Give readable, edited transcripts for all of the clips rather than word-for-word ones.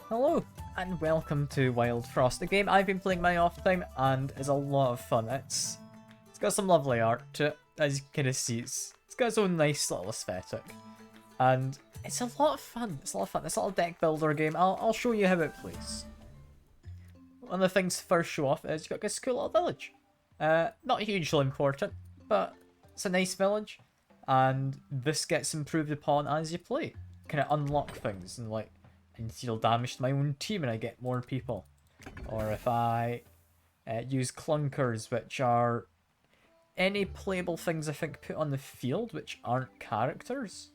Hello, and welcome to Wildfrost, a game I've been playing my off time, and is a lot of fun. It's got some lovely art to it, as you can kind of see. It's got its own nice little aesthetic, and it's a lot of fun. It's a lot of fun. It's a little deck builder game. I'll show you how it plays. One of the things to first show off is you've got this cool little village. Not hugely important, but it's a nice village, and this gets improved upon as you play. Kind of unlock things and like deal damage to my own team and I get more people. Or if I use clunkers, which are any playable things I think put on the field which aren't characters.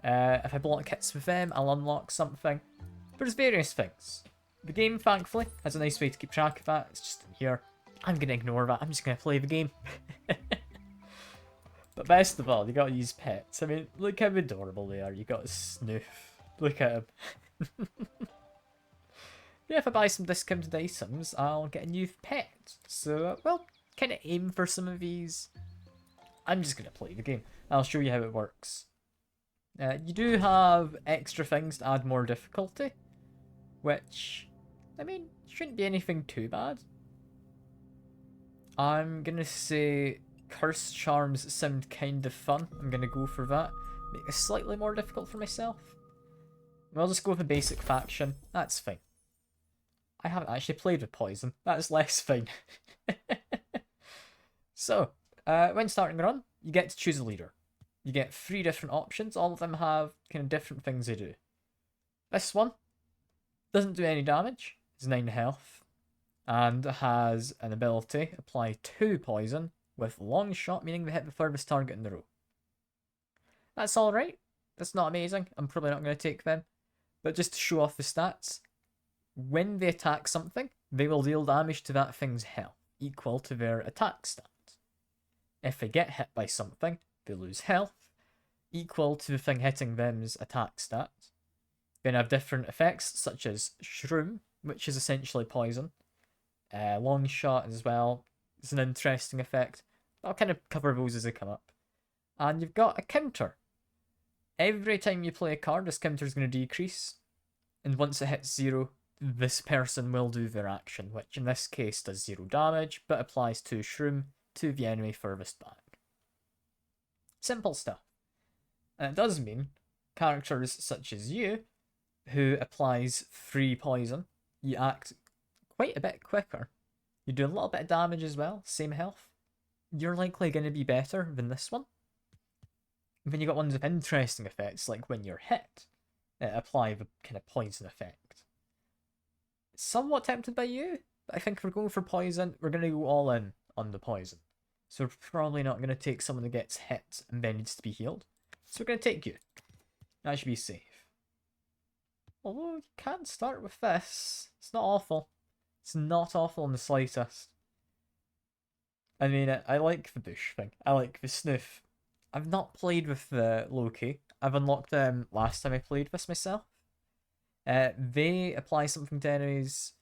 If I block hits with them, I'll unlock something. There's various things. The game, thankfully, has a nice way to keep track of that. It's just in here. I'm going to ignore that. I'm just going to play the game. But best of all, you got to use pets. I mean, look how adorable they are. You got to snoof. Look at him. Yeah, if I buy some discounted items, I'll get a new pet. So, well, kind of aim for some of these. I'm just going to play the game. I'll show you how it works. You do have extra things to add more difficulty. Which, I mean, shouldn't be anything too bad. I'm going to say Curse Charms sound kind of fun. I'm going to go for that. Make it slightly more difficult for myself. I'll just go with a basic faction. That's fine. I haven't actually played with poison. That's less fine. So, when starting a run, you get to choose a leader. You get 3 different options. All of them have kind of different things they do. This one doesn't do any damage. It's 9 health. And has an ability, apply 2 poison with long shot, meaning they hit the furthest target in the row. That's alright. That's not amazing. I'm probably not going to take them. But just to show off the stats, when they attack something, they will deal damage to that thing's health, equal to their attack stat. If they get hit by something, they lose health, equal to the thing hitting them's attack stat. Then have different effects, such as Shroom, which is essentially poison. Long shot as well. It's an interesting effect. I'll kind of cover those as they come up. And you've got a counter. Every time you play a card, this counter is going to decrease. And once it hits 0, this person will do their action, which in this case does 0 damage, but applies 2 Shroom to the enemy furthest back. Simple stuff. And it does mean characters such as you, who applies 3 poison, you act quite a bit quicker. You do a little bit of damage as well, same health. You're likely going to be better than this one. And then you got ones with interesting effects, like when you're hit, apply the kind of poison effect. Somewhat tempted by you, but I think if we're going for poison, we're going to go all in on the poison. So we're probably not going to take someone that gets hit and then needs to be healed. So we're going to take you. That should be safe. Although you can start with this. It's not awful. It's not awful in the slightest. I mean, I like the bush thing. I like the sniff. I've not played with the Loki. I've unlocked them last time I played this myself. They apply something to enemies.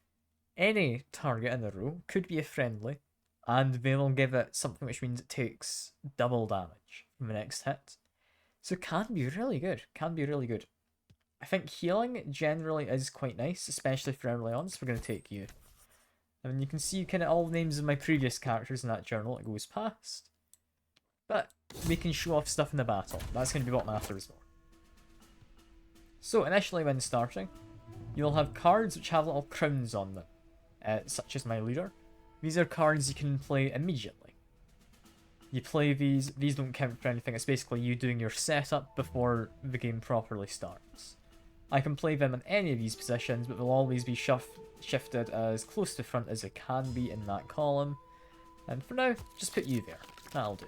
Any target in the row could be a friendly, and they will give it something which means it takes double damage from the next hit. So it can be really good. Can be really good. I think healing generally is quite nice, especially for early on, so we're going to take you. I mean, you can see kind of all the names of my previous characters in that journal. It goes past. But we can show off stuff in the battle. That's going to be what matters more. So, initially when starting, you'll have cards which have little crowns on them, such as my leader. These are cards you can play immediately. You play these don't count for anything. It's basically you doing your setup before the game properly starts. I can play them in any of these positions, but they'll always be shifted as close to front as they can be in that column. And for now, just put you there. That'll do.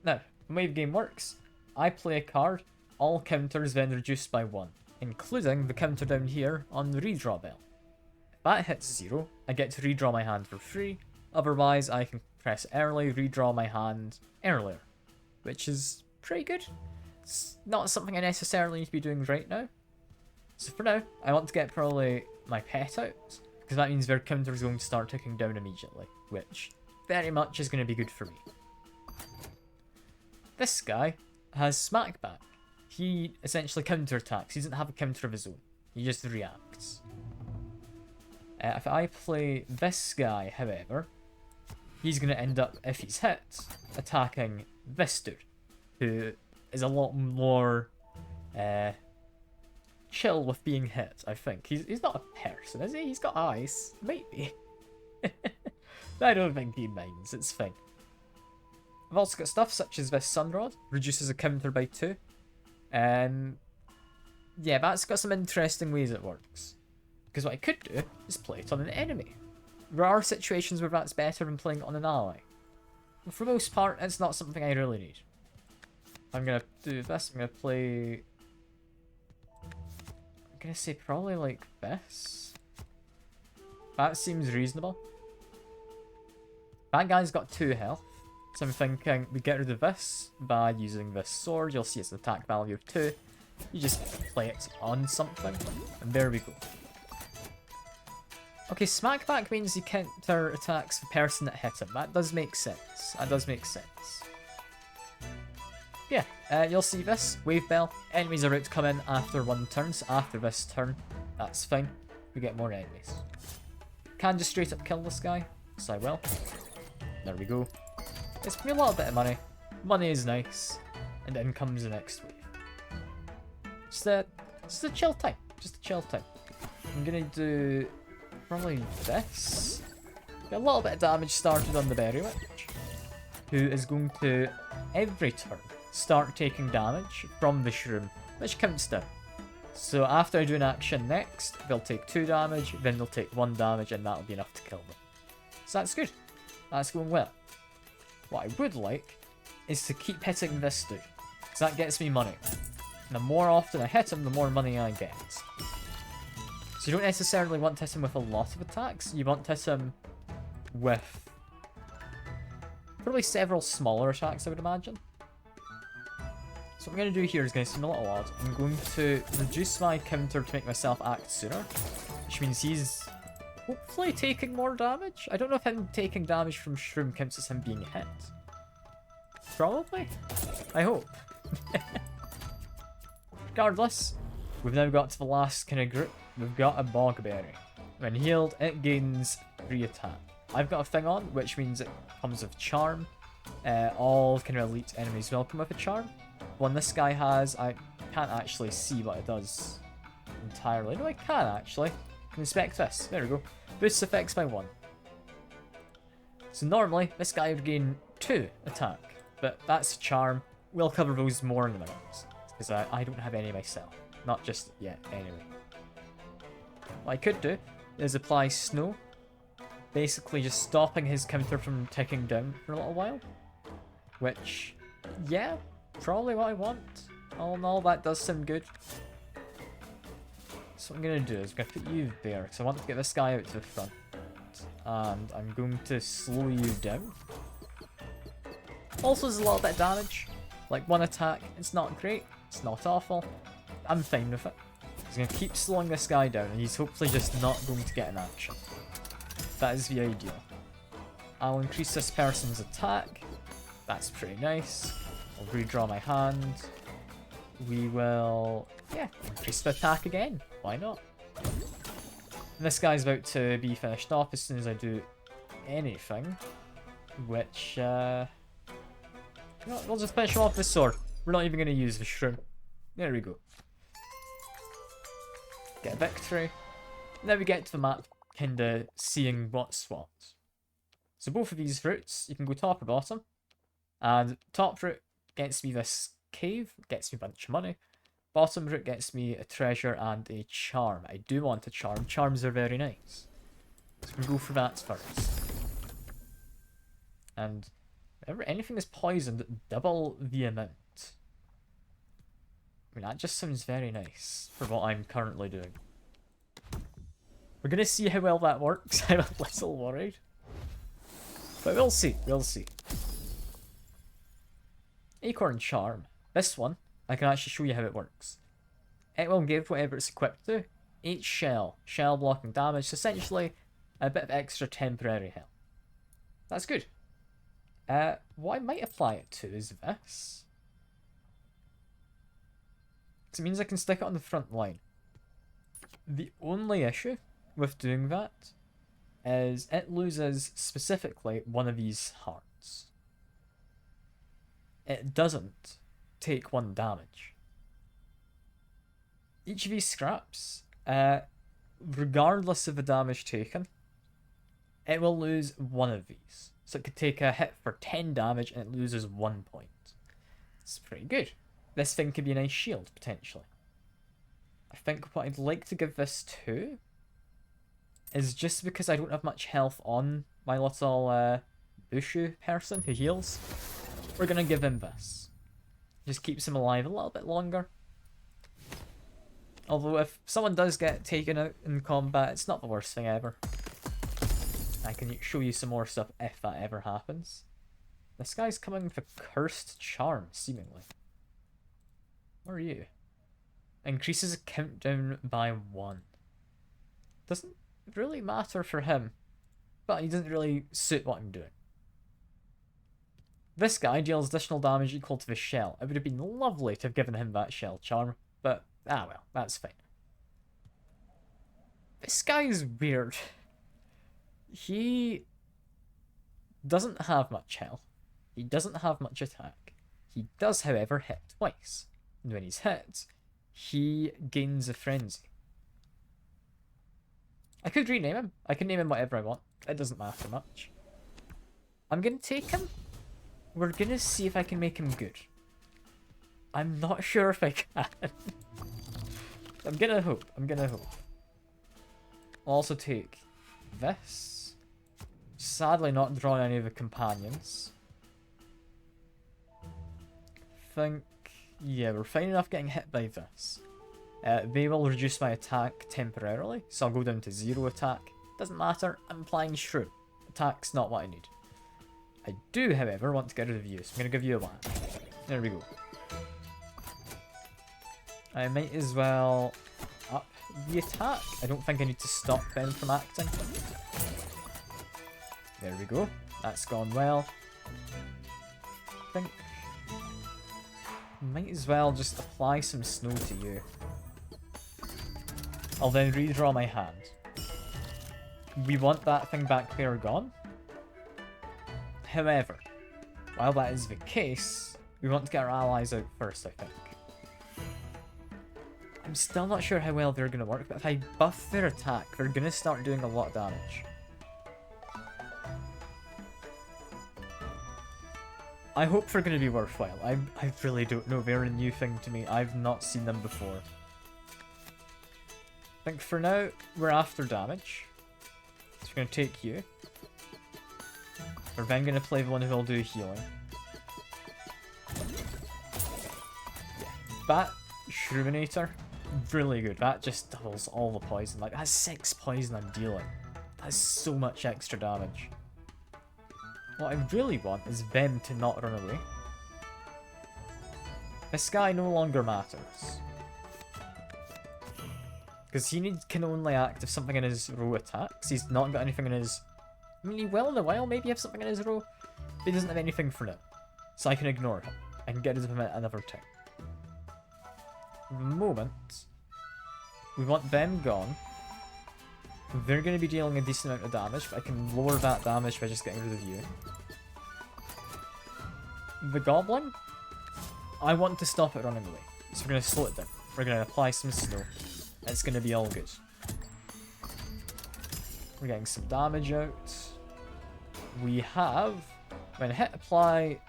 Now, the way the game works, I play a card, all counters then reduced by 1, including the counter down here on the redraw bell. If that hits 0, I get to redraw my hand for free, otherwise I can press early, redraw my hand earlier, which is pretty good. It's not something I necessarily need to be doing right now. So for now, I want to get probably my pet out, because that means their counter is going to start ticking down immediately, which very much is going to be good for me. This guy has Smackback. he essentially counterattacks. He doesn't have a counter of his own. He just reacts. If I play this guy, however, he's going to end up, if he's hit, attacking this dude, who is a lot more chill with being hit, I think. He's not a person, is he? He's got eyes. Might be. I don't think he minds. It's fine. I've also got stuff such as this Sunrod. Reduces a counter by 2. Yeah, that's got some interesting ways it works. Because what I could do is play it on an enemy. There are situations where that's better than playing it on an ally. But for the most part, it's not something I really need. I'm going to do this. I'm going to play... I'm going to say probably like this. That seems reasonable. That guy's got 2 health. So I'm thinking we get rid of this by using this sword. You'll see it's an attack value of 2. You just play it on something. And there we go. Okay, smackback means he counter attacks the person that hit him. That does make sense. That does make sense. Yeah, you'll see this. Wave bell. Enemies are about to come in after 1 turn. So after this turn, that's fine. We get more enemies. Can just straight up kill this guy. So I will. There we go. It's me a little bit of money. Money is nice. And then comes the next wave. Just a chill time. Just a chill time. I'm gonna do probably this. Get a little bit of damage started on the Berry Witch, who is going to, every turn, start taking damage from the Shroom, which counts down. So after I do an action next, they'll take 2 damage, then they'll take 1 damage, and that'll be enough to kill them. So that's good. That's going well. What I would like is to keep hitting this dude, because that gets me money. And the more often I hit him, the more money I get. So you don't necessarily want to hit him with a lot of attacks, you want to hit him with probably several smaller attacks, I would imagine. So what I'm going to do here is going to seem a little odd. I'm going to reduce my counter to make myself act sooner, which means he's hopefully taking more damage. I don't know if him taking damage from Shroom counts as him being hit. Probably? I hope. Regardless, we've now got to the last kind of group. We've got a Bogberry. When healed, it gains 3 attack. I've got a thing on, which means it comes with Charm. All kind of elite enemies will come with a Charm. One this guy has, I can't actually see what it does entirely. No, I can actually. I can inspect this. There we go. Boosts effects by 1. So normally, this guy would gain 2 attack. But that's a Charm. We'll cover those more in a minute. Because I don't have any myself. Not just yet, anyway. What I could do is apply Snow. Basically just stopping his counter from ticking down for a little while. Which, yeah, probably what I want. All in all, that does sound good. So what I'm going to do is I'm going to put you there. Because I want to get this guy out to the front. And I'm going to slow you down. Also, there's a little bit of damage. Like 1 attack. It's not great. It's not awful. I'm fine with it. He's going to keep slowing this guy down, and he's hopefully just not going to get an action. That is the ideal. I'll increase this person's attack. That's pretty nice. I'll redraw my hand. We will, yeah, increase the attack again. Why not? And this guy's about to be finished off as soon as I do anything. Which, we'll just finish him off with sword. We're not even going to use the Shroom. There we go. Get a victory. Now we get to the map, kinda seeing what's what. So both of these routes, you can go top or bottom. And top route gets me this cave, gets me a bunch of money. Bottom route gets me a treasure and a charm. I do want a charm. Charms are very nice. So we'll go for that first. And whenever anything is poisoned, double the amount. I mean, that just sounds very nice for what I'm currently doing. We're going to see how well that works. I'm a little worried. But we'll see. We'll see. Acorn Charm. This one, I can actually show you how it works. It will give whatever it's equipped to 8 shell. Shell blocking damage. Essentially, a bit of extra temporary health. That's good. What I might apply it to is this. So it means I can stick it on the front line. The only issue with doing that is it loses specifically one of these hearts. It doesn't take 1 damage. Each of these scraps, regardless of the damage taken, it will lose one of these. So it could take a hit for 10 damage and it loses 1 point. It's pretty good. This thing could be a nice shield, potentially. I think what I'd like to give this to is, just because I don't have much health on my little Bushu person who heals, we're going to give him this. Just keeps him alive a little bit longer. Although if someone does get taken out in combat, it's not the worst thing ever. I can show you some more stuff if that ever happens. This guy's coming with a cursed charm, seemingly. Where are you? Increases a countdown by 1. Doesn't really matter for him, but he doesn't really suit what I'm doing. This guy deals additional damage equal to the shell. It would have been lovely to have given him that shell charm, but well, that's fine. This guy is weird. He doesn't have much health. He doesn't have much attack. He does, however, hit twice. And when he's hit, he gains a frenzy. I could rename him. I can name him whatever I want. It doesn't matter much. I'm going to take him. We're going to see if I can make him good. I'm not sure if I can. I'm going to hope. I'll also take this. Sadly not draw any of the companions. Yeah, we're fine enough getting hit by this. They will reduce my attack temporarily, so I'll go down to 0 attack. Doesn't matter, I'm applying Shrew. Attack's not what I need. I do, however, want to get rid of you, so I'm going to give you a whack. There we go. I might as well up the attack. I don't think I need to stop them from acting. There we go. That's gone well. I think might as well just apply some snow to you. I'll then redraw my hand. We want that thing back there gone. However, while that is the case, we want to get our allies out first, I think. I'm still not sure how well they're going to work, but if I buff their attack, they're going to start doing a lot of damage. I hope they're going to be worthwhile. I really don't know. They're a new thing to me. I've not seen them before. I think for now, we're after damage. So we're going to take you. We're then going to play the one who will do healing. Yeah. That Shrewminator, really good. That just doubles all the poison. Like, that's 6 poison I'm dealing. That's so much extra damage. What I really want is them to not run away. This guy no longer matters. Because he can only act if something in his row attacks. He's not got anything in his... I mean, he will in a while maybe have something in his row. But he doesn't have anything for now. So I can ignore him. I can get rid of him at another time. At the moment, we want them gone. They're going to be dealing a decent amount of damage, but I can lower that damage by just getting rid of you. The goblin, I want to stop it running away. So we're going to slow it down. We're going to apply some snow. It's going to be all good. We're getting some damage out. We have, when hit apply,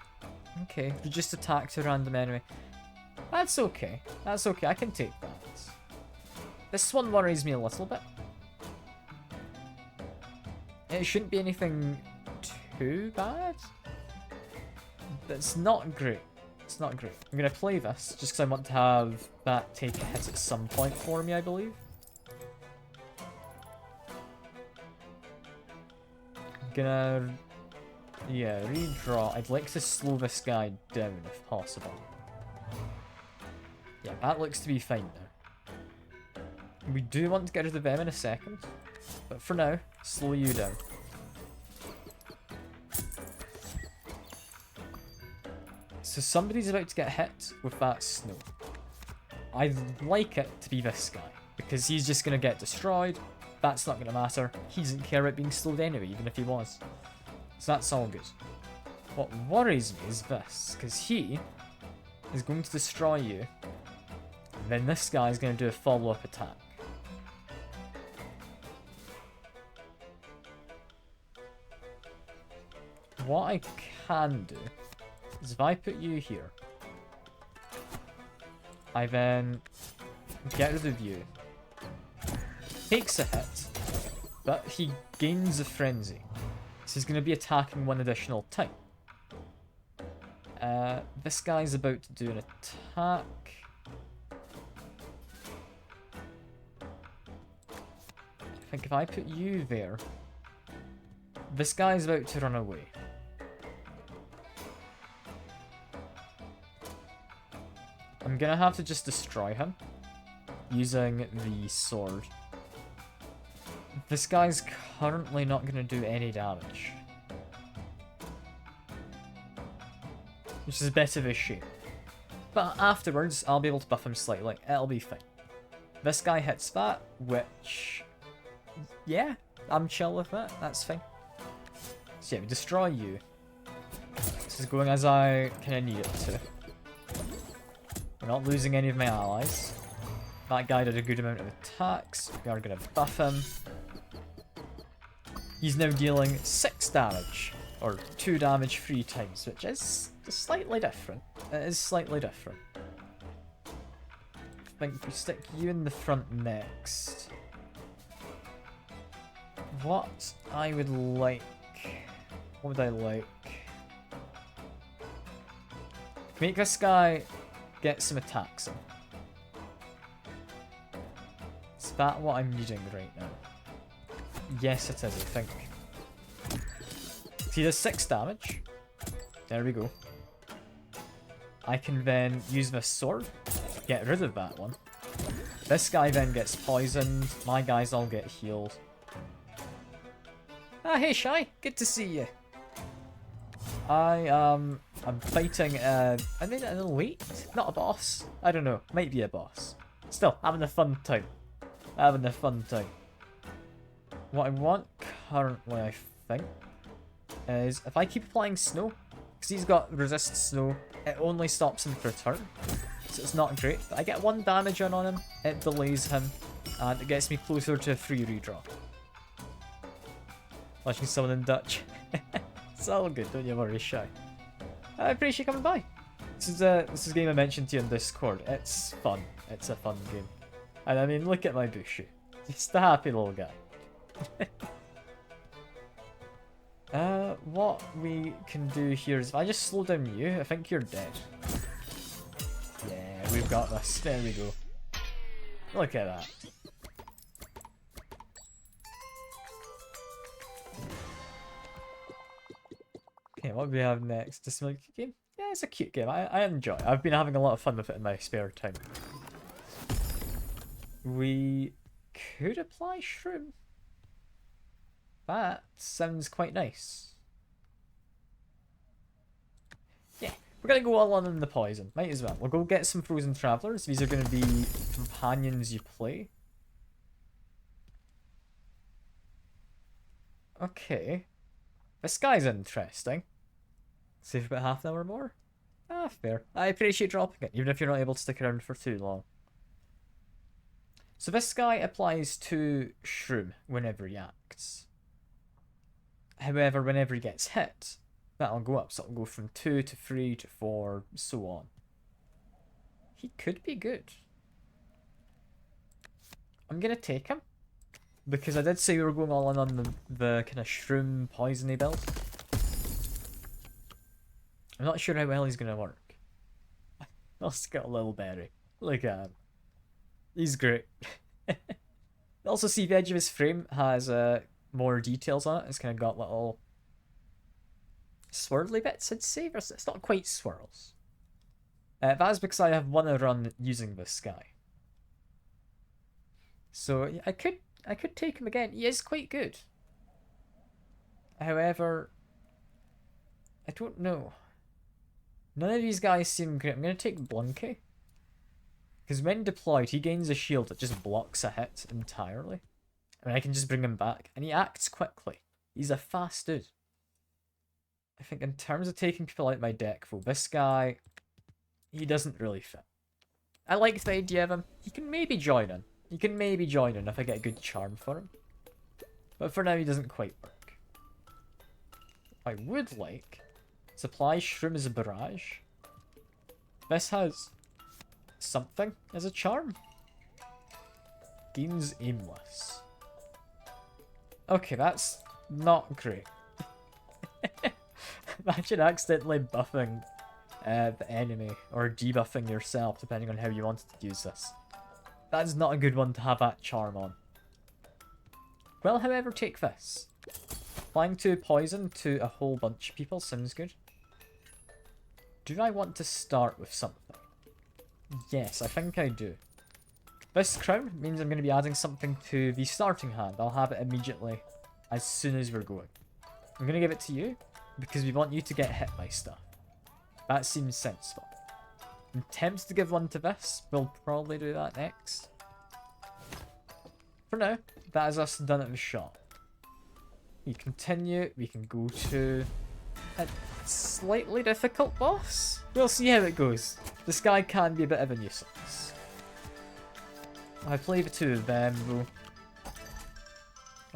okay, reduced attack to a random enemy. That's okay. That's okay. I can take that. This one worries me a little bit. It shouldn't be anything too bad. But it's not great. It's not great. I'm going to play this just because I want to have that take a hit at some point for me, I believe. I'm gonna... yeah, redraw. I'd like to slow this guy down if possible. Yeah, that looks to be fine now. We do want to get rid of them in a second. But for now, slow you down. So somebody's about to get hit with that snow. I'd like it to be this guy, because he's just going to get destroyed. That's not going to matter. He doesn't care about being slowed anyway, even if he was. So that's all good. What worries me is this, because he is going to destroy you, and then this guy is going to do a follow-up attack. What I can do is if I put you here, I then get rid of you. Takes a hit, but he gains a frenzy. So he's going to be attacking one additional time. This guy's about to do an attack. I think if I put you there, this guy's about to run away. I'm gonna have to just destroy him using the sword. This guy's currently not gonna do any damage, which is a bit of a shame. But afterwards, I'll be able to buff him slightly. It'll be fine. This guy hits that, which, yeah, I'm chill with that. That's fine. So yeah, we destroy you. This is going as I kind of need it to. We're not losing any of my allies. That guy did a good amount of attacks. We are going to buff him. He's now dealing 6 damage, or 2 damage 3 times, which is slightly different. It is slightly different. I think we stick you in the front next. What I would like... What would I like? Make this guy get some attacks in. Is that what I'm needing right now? Yes, it is, I think. He does 6 damage. There we go. I can then use this sword, get rid of that one. This guy then gets poisoned. My guys all get healed. Ah, hey Shy, good to see you. I'm fighting I mean an elite? Not a boss. I don't know. Might be a boss. Still, having a fun time. Having a fun time. What I want currently, I think, is if I keep applying snow, because he's got resist snow, it only stops him for a turn. So it's not great. But I get 1 damage on him, it delays him, and it gets me closer to a free redraw. Watching someone in Dutch. It's all good, don't you worry, Shy. I appreciate you coming by. This is a game I mentioned to you on Discord. It's fun. It's a fun game. And I mean, look at my Bushu. Just a happy little guy. What we can do here is if I just slow down you, I think you're dead. Yeah, we've got this. There we go. Look at that. Okay, what do we have next? Just a game? Yeah, it's a cute game. I enjoy it. I've been having a lot of fun with it in my spare time. We could apply shroom. That sounds quite nice. Yeah, we're gonna go all on the poison. Might as well. We'll go get some frozen travelers. These are gonna be companions you play. Okay. This guy's interesting. Save about half an hour more? Ah, fair. I appreciate dropping it, even if you're not able to stick around for too long. So this guy applies to shroom whenever he acts. However, whenever he gets hit, that'll go up. So it'll go from 2 to 3 to 4, so on. He could be good. I'm going to take him. Because I did say we were going all in on the kind of shroom poisony build. I'm not sure how well he's going to work. Also got a little berry. Look at him. He's great. Also see the edge of his frame has more details on it. It's kind of got little swirly bits, I'd say. It's not quite swirls. That's because I have won a run using this guy. So yeah, I could take him again. He is quite good. However, I don't know. None of these guys seem great. I'm going to take Blunky. Because when deployed, he gains a shield that just blocks a hit entirely. And I can just bring him back. And he acts quickly. He's a fast dude. I think in terms of taking people out my deck, though, this guy, he doesn't really fit. I like the idea of him. He can maybe join in. He can maybe join in if I get a good charm for him. But for now, he doesn't quite work. I would like supply Shroom as a barrage. This has something as a charm. Gains aimless. Okay, that's not great. Imagine accidentally buffing the enemy, or debuffing yourself, depending on how you wanted to use this. That is not a good one to have that charm on. Will, however, take this. Applying 2 poison to a whole bunch of people sounds good. Do I want to start with something? Yes, I think I do. This crown means I'm going to be adding something to the starting hand. I'll have it immediately as soon as we're going. I'm going to give it to you because we want you to get hit by stuff. That seems sensible. I'm tempted to give one to this. We'll probably do that next. For now, that is us done at the shop. We continue. We can go to a slightly difficult boss. We'll see how it goes. This guy can be a bit of a nuisance. I play the 2 of them though.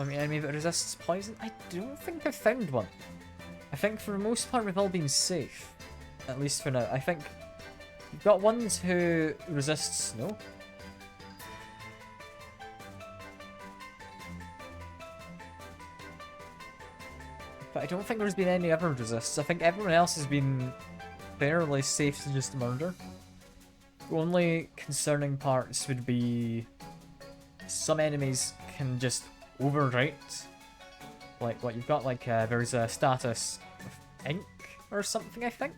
An enemy that resists poison? I don't think I found one. I think for the most part we've all been safe. At least for now. I think we've got ones who resist snow. But I don't think there's been any other resists. I think everyone else has been fairly safe to just murder. The only concerning parts would be some enemies can just overwrite. Like what you've got, like there's a status of ink or something, I think.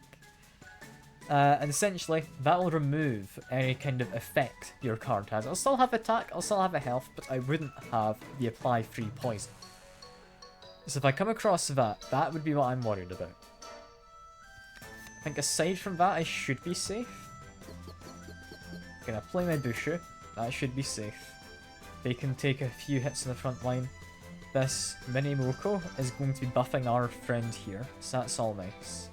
And essentially that will remove any kind of effect your card has. I'll still have attack, I'll still have a health, but I wouldn't have the apply free poison. So if I come across that, that would be what I'm worried about. I think aside from that, I should be safe. Gonna play my Bushu. That should be safe. They can take a few hits in the front line. This mini Moko is going to be buffing our friend here, so that's all nice.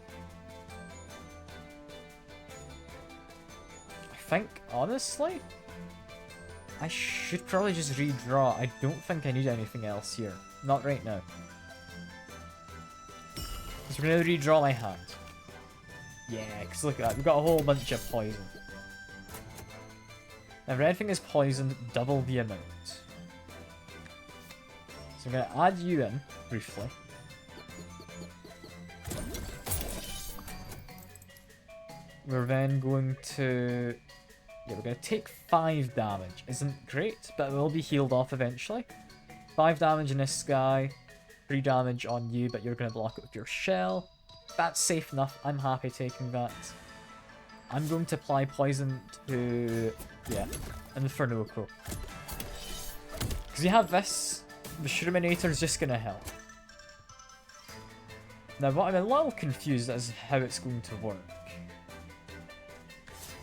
I think, honestly, I should probably just redraw. I don't think I need anything else here. Not right now. So we're going to redraw my hand. Yeah, because look at that. We've got a whole bunch of poison. Now, if anything is poisoned, double the amount. So I'm going to add you in, briefly. We're then going to... Yeah, we're going to take 5 damage. Isn't great, but it will be healed off eventually. 5 damage in this guy. 3 damage on you, but you're going to block it with your shell. That's safe enough. I'm happy taking that. I'm going to apply poison to... Yeah, Infernoko. Because you have this, the Shroominator is just going to help. Now, what I'm a little confused as how it's going to work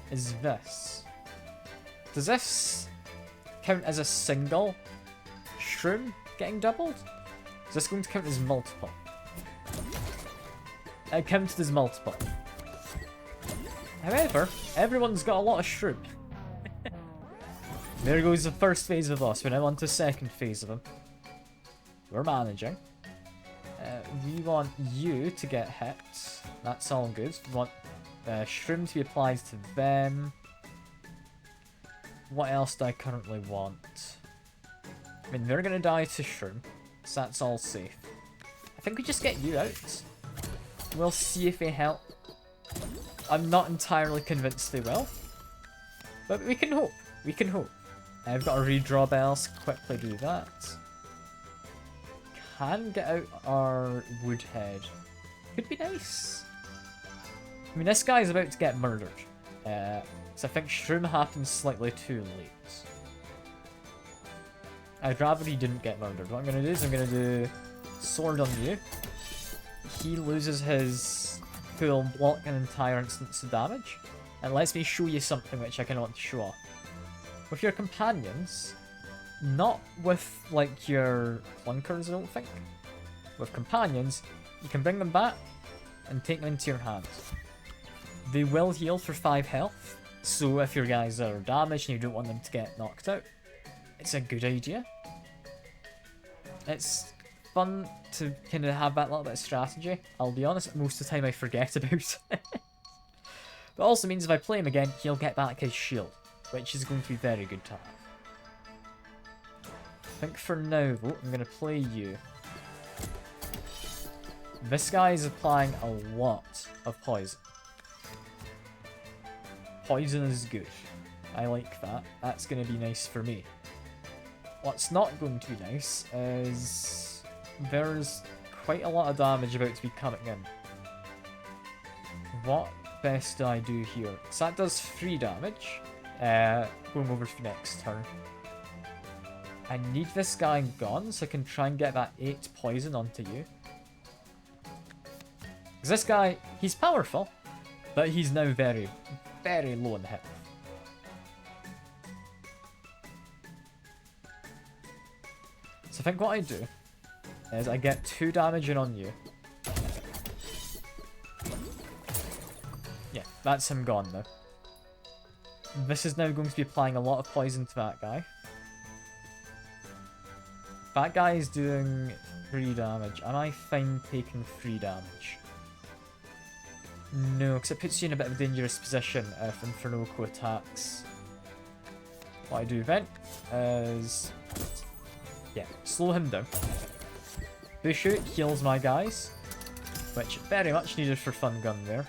is this. Does this count as a single Shroom getting doubled? Is this going to count as multiple? It counted as multiple. However, everyone's got a lot of Shroom. There goes the first phase of us. We're now on to the second phase of him. We're managing. We want you to get hit. That's all good. We want Shroom to be applied to them. What else do I currently want? I mean, they're going to die to Shroom, so that's all safe. I think we just get you out. We'll see if they help. I'm not entirely convinced they will. But we can hope. We can hope. I've got a redraw bells. Quickly do that. Can get out our Woodhead. Could be nice. I mean, this guy's about to get murdered. So I think Shroom happens slightly too late. I'd rather he didn't get murdered. What I'm going to do is I'm going to do Sword on you. He loses his full block an entire instance of damage. And lets me show you something which I kind of want to show off. With your companions, not with like your clunkers, I don't think. With companions, you can bring them back and take them into your hands. They will heal for 5 health, so if your guys are damaged and you don't want them to get knocked out, it's a good idea. It's fun to kind of have that little bit of strategy. I'll be honest, most of the time I forget about it. But also means if I play him again, he'll get back his shield, which is going to be very good to have. I think for now, though, I'm going to play you. This guy is applying a lot of poison. Poison is good. I like that. That's going to be nice for me. What's not going to be nice is there's quite a lot of damage about to be coming in. What best do I do here? So that does 3 damage. Going over for next turn. I need this guy gone so I can try and get that 8 poison onto you. Because this guy, he's powerful, but he's now very, very low in health. So I think what I do is I get 2 damage in on you. Yeah, that's him gone now. This is now going to be applying a lot of poison to that guy. That guy is doing 3 damage. Am I fine taking 3 damage? No, because it puts you in a bit of a dangerous position if Infernoco attacks. What I do then is... yeah, slow him down. Bush out heals my guys, which very much needed for Fun Gun there.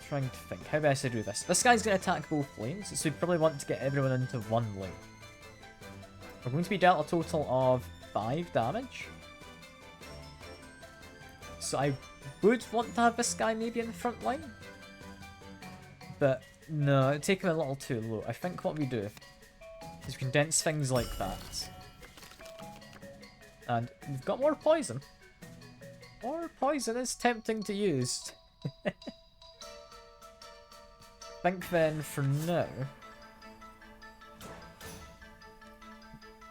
Trying to think, how best I do this? This guy's going to attack both lanes, so we probably want to get everyone into one lane. We're going to be dealt a total of 5 damage. So I would want to have this guy maybe in the front line. But no, it'd take him a little too low. I think what we do is we condense things like that. And we've got more poison. More poison is tempting to use. I think then for now...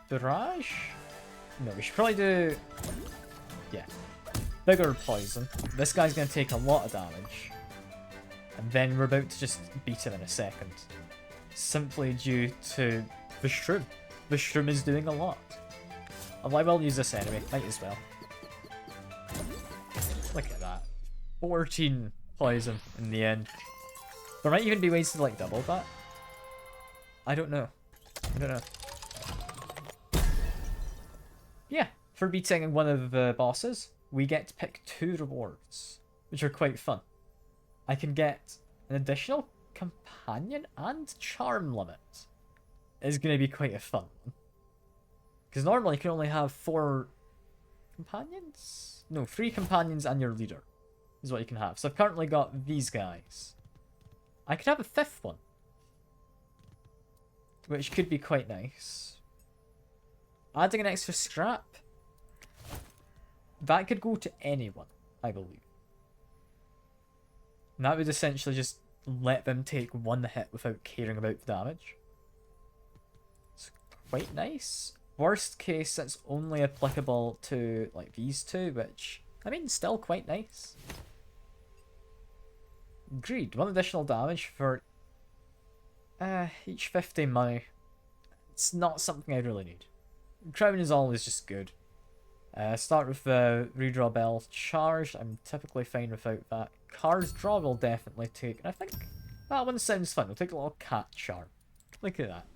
Barrage? No, we should probably do... yeah. Bigger poison. This guy's going to take a lot of damage. And then we're about to just beat him in a second. Simply due to the shroom. The shroom is doing a lot. Although I will use this anyway. Might as well. Look at that. 14 poison in the end. There might even be ways to like double that. I don't know. I don't know. Yeah. For beating one of the bosses, we get to pick 2 rewards. Which are quite fun. I can get an additional companion and charm limit. It's going to be quite a fun one. Because normally you can only have 4 companions? No, 3 companions and your leader is what you can have. So I've currently got these guys. I could have a 5th one. Which could be quite nice. Adding an extra scrap. That could go to anyone, I believe. And that would essentially just let them take 1 hit without caring about the damage. It's quite nice. Worst case, it's only applicable to like these 2, which, I mean, still quite nice. Greed, 1 additional damage for each 50 money. It's not something I really need. Crown is always just good. Start with the redraw bell charged. I'm typically fine without that. Cards draw will definitely take, and I think that one sounds fun. We'll take a little cat charm. Look at that.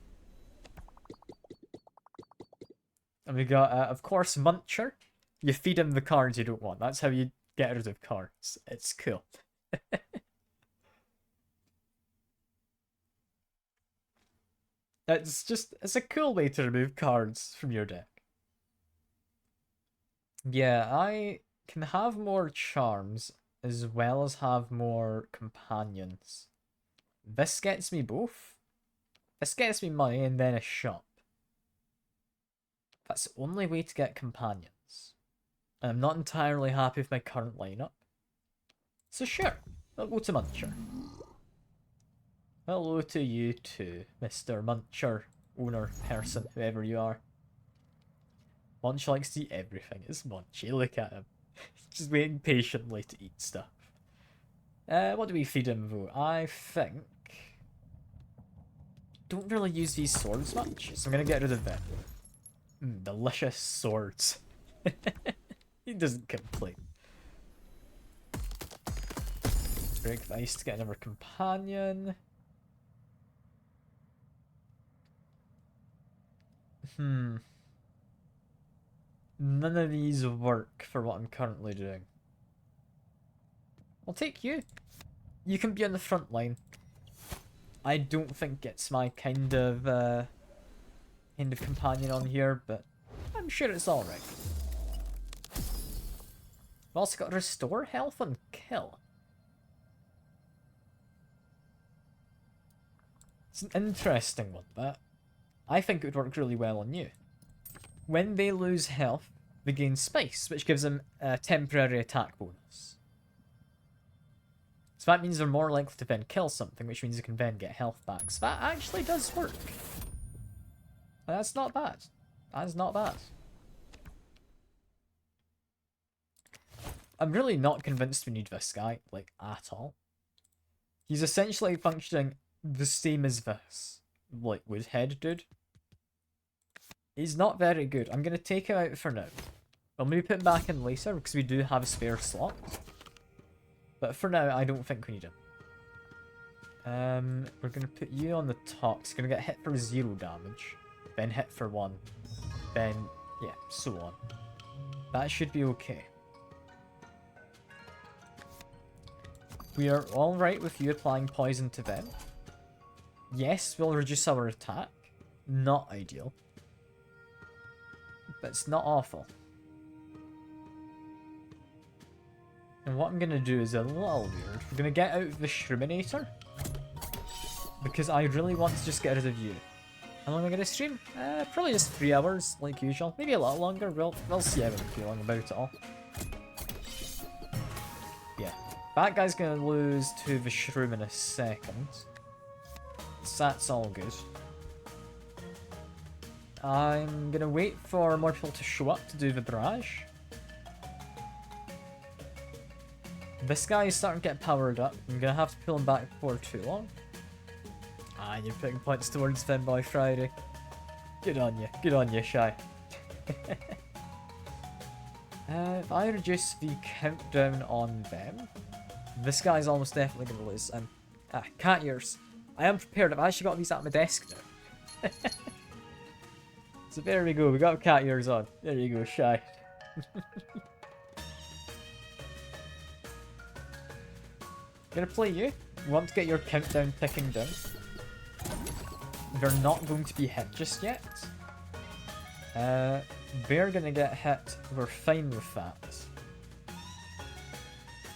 And we got, of course, Muncher. You feed him the cards you don't want. That's how you get rid of cards. It's cool. It's a cool way to remove cards from your deck. Yeah, I can have more charms as well as have more companions. This gets me both. This gets me money and then a shop. That's the only way to get companions. And I'm not entirely happy with my current lineup. So sure, I'll go to Muncher. Hello to you too, Mr. Muncher, owner, person, whoever you are. Munch likes to eat everything. It's Munchy. Look at him. He's just waiting patiently to eat stuff. What do we feed him though? I think... Don't really use these swords much, so I'm gonna get rid of them. Delicious swords. He doesn't complain. Break the ice to get another companion. None of these work for what I'm currently doing. I'll take you. You can be on the front line. I don't think it's my kind of companion on here, but I'm sure it's alright. I've also got restore health and kill. It's an interesting one, but I think it would work really well on you. When they lose health, they gain space, which gives them a temporary attack bonus. So that means they're more likely to then kill something, which means they can then get health back. So that actually does work. That's not bad. That's not bad. I'm really not convinced we need this guy, like, at all. He's essentially functioning the same as this, like, with head dude. He's not very good. I'm going to take him out for now. I'll maybe put him back in later, because we do have a spare slot. But for now, I don't think we need him. We're going to put you on the top. He's going to get hit for 0 damage. Then hit for 1. Then, yeah, so on. That should be okay. We are alright with you applying poison to them. Yes, we'll reduce our attack. Not ideal. But it's not awful. And what I'm going to do is a little weird. We're going to get out the Shriminator. Because I really want to just get rid of you. How long am I going to stream? Probably just 3 hours, like usual. Maybe a lot longer. We'll see how I'm feeling about it all. Yeah. That guy's going to lose to the Shroom in a second. So that's all good. I'm going to wait for more people to show up to do the barrage. This guy is starting to get powered up. I'm going to have to pull him back before too long. Ah, you're putting points towards them by Friday. Good on you. Good on you, Shy. If I reduce the countdown on them, this guy's almost definitely going to lose. And cat ears. I am prepared. I've actually got these at my desk now. So there we go. We got cat ears on. There you go, Shy. Gonna play you. We want to get your countdown ticking down. They're not going to be hit just yet. They're gonna get hit. We're fine with that.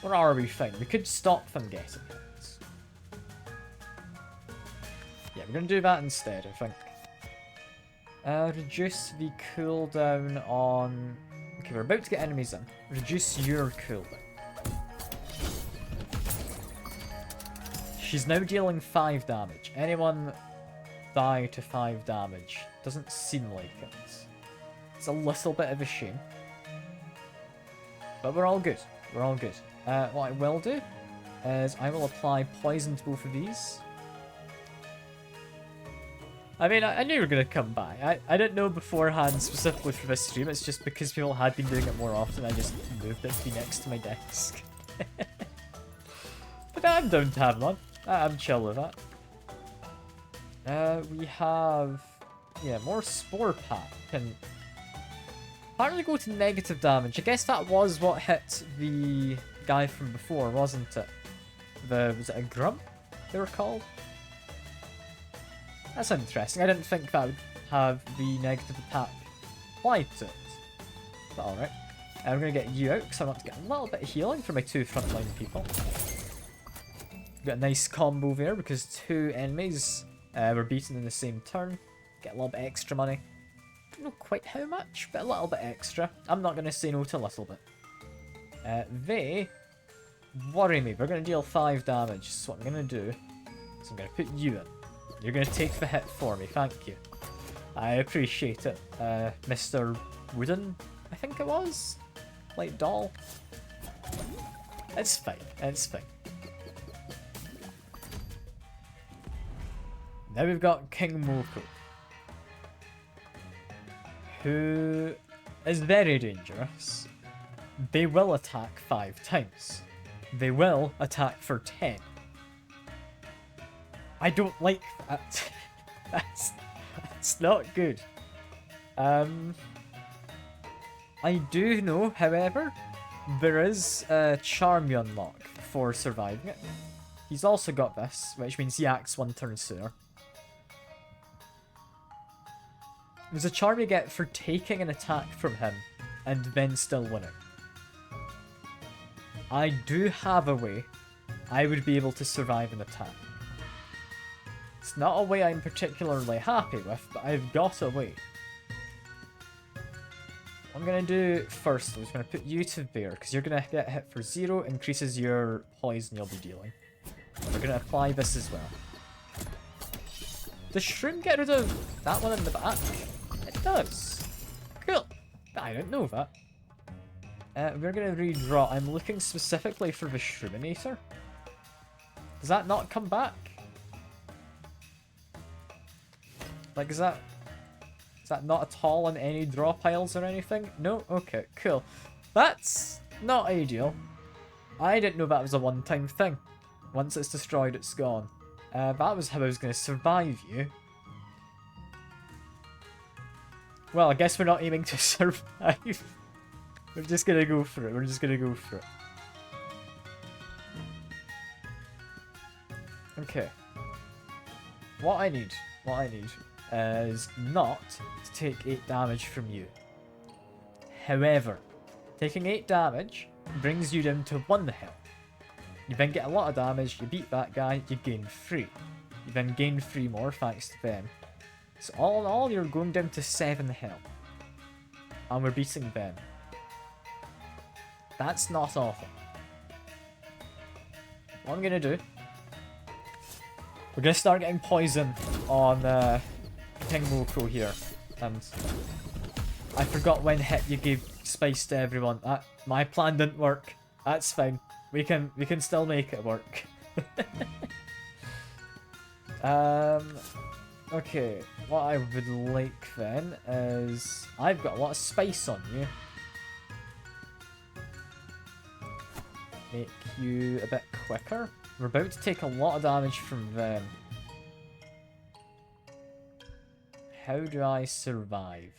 Or are we fine? We could stop them getting hit. Yeah, we're gonna do that instead, I think. Reduce the cooldown on... Okay, we're about to get enemies in. Reduce your cooldown. She's now dealing 5 damage. Anyone die to 5 damage? Doesn't seem like it. It's a little bit of a shame. But we're all good. We're all good. What I will do is I will apply poison to both of these. I mean, I knew you were going to come by. I didn't know beforehand specifically for this stream. It's just because people had been doing it more often, I just moved it to be next to my desk. But I'm down to have them on. I'm chill with that. We have... Yeah, more Spore Pack. Can apparently go to negative damage. I guess that was what hit the guy from before, wasn't it? Was it a Grump they were called? That's interesting. I didn't think that would have the negative attack applied to it. But alright. I'm going to get you out because I want to get a little bit of healing for my 2 frontline people. Got a nice combo there because 2 enemies were beaten in the same turn. Get a little bit extra money. Don't know quite how much, but a little bit extra. I'm not going to say no to a little bit. They worry me. We're going to deal 5 damage. So what I'm going to do is I'm going to put you in. You're going to take the hit for me. Thank you. I appreciate it. Mr. Wooden, I think it was? Like doll? It's fine. It's fine. Now we've got King Moko, who is very dangerous. They will attack 5 times. They will attack for 10. I don't like that. That's not good. I do know, however, there is a charm you unlock for surviving it. He's also got this, which means he acts 1 turn sooner. There's a charm you get for taking an attack from him and then still winning. I do have a way I would be able to survive an attack. It's not a way I'm particularly happy with, but I've got a way. What I'm going to do first, I'm just going to put you to there, because you're going to get hit for 0, increases your poison you'll be dealing. We're going to apply this as well. Does Shroom get rid of that one in the back? It does. Cool. I didn't know that. We're going to redraw. I'm looking specifically for the Shroominator. Does that not come back? Like, is that not at all in any draw piles or anything? No? Okay, cool. That's not ideal. I didn't know that was a one-time thing. Once it's destroyed, it's gone. That was how I was going to survive you. Well, I guess we're not aiming to survive. We're just going to go for it. We're just going to go for it. Okay. What I need is not to take 8 damage from you. However, taking 8 damage brings you down to 1 health. You then get a lot of damage, you beat that guy, you gain 3. You then gain 3 more thanks to them. So all in all, you're going down to 7 health. And we're beating them. That's not awful. What I'm going to do, we're going to start getting poison on King Moko here. And I forgot when hit you gave spice to everyone. My plan didn't work. That's fine. We can still make it work. Okay, what I would like then is I've got a lot of spice on you. Make you a bit quicker. We're about to take a lot of damage from them. How do I survive?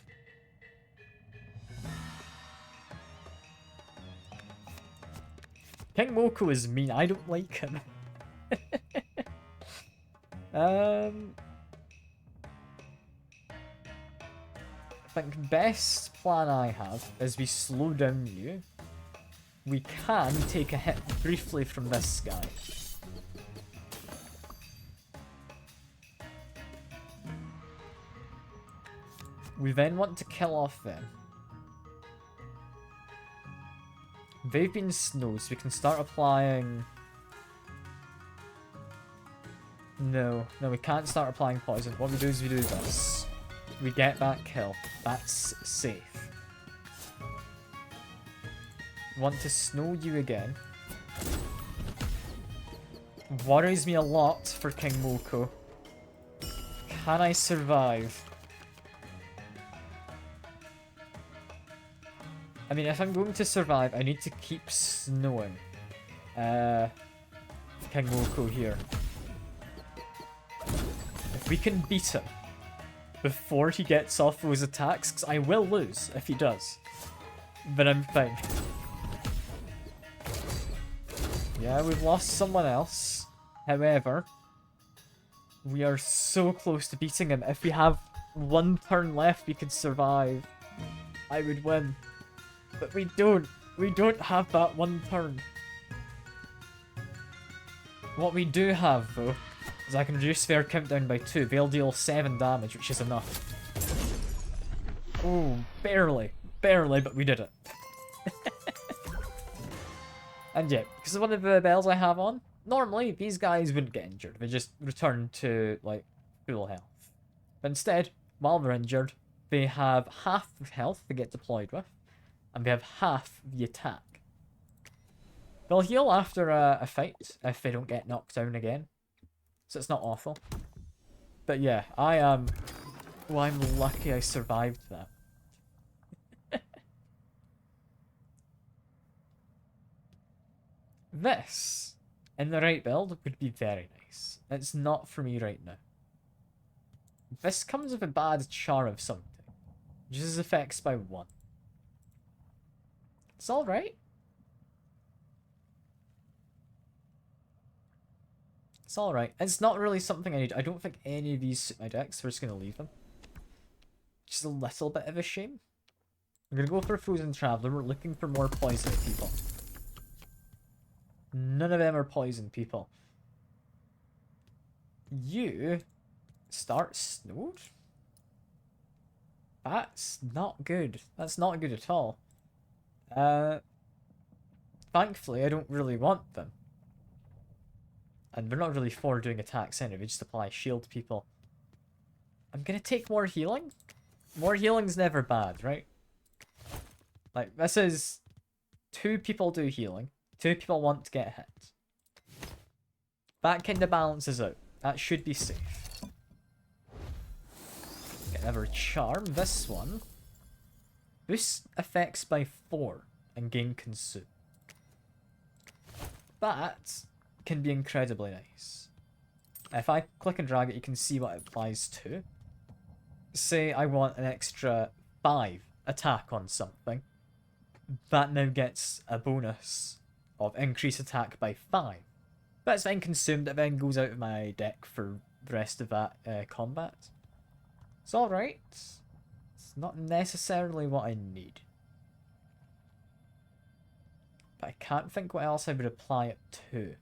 King Moko is mean. I don't like him. I think best plan I have is we slow down you. We can take a hit briefly from this guy. We then want to kill off them. They've been snowed, so we can start applying... No, we can't start applying poison. What we do is we do this. We get that kill. That's safe. Want to snow you again. Worries me a lot for King Moko. Can I survive? I mean, if I'm going to survive, I need to keep snowing King Moko here. If we can beat him before he gets off those attacks, because I will lose if he does, but I'm fine. Yeah, we've lost someone else. However, we are so close to beating him. If we have 1 turn left, we could survive. I would win. But we don't. We don't have that 1 turn. What we do have, though, is I can reduce their countdown by 2. They'll deal 7 damage, which is enough. Oh, barely. Barely, but we did it. And yeah, because of one of the bells I have on, normally these guys wouldn't get injured. They just return to, like, full health. But instead, while they're injured, they have half the health they get deployed with, and they have half the attack. They'll heal after a fight if they don't get knocked down again. So it's not awful. But yeah, I'm lucky I survived that. This, in the right build, would be very nice. It's not for me right now. This comes with a bad char of something. Reduces effects by 1. It's alright. It's alright. It's not really something I need. I don't think any of these suit my decks. We're just going to leave them. Just a little bit of a shame. I'm going to go for a Frozen Traveler. We're looking for more poison people. None of them are poison people. You start snowed? That's not good. That's not good at all. Thankfully, I don't really want them. And they're not really for doing attacks anyway, they just apply shield people. I'm gonna take more healing? More healing's never bad, right? Like, this is 2 people do healing, 2 people want to get hit. That kind of balances out. That should be safe. Get another charm. This one boosts effects by 4 and gain consume. That can be incredibly nice. If I click and drag it, you can see what it applies to. Say I want an extra 5 attack on something. That now gets a bonus of increased attack by 5. That's then consumed, it then goes out of my deck for the rest of that combat. It's alright. It's not necessarily what I need. But I can't think what else I would apply it to.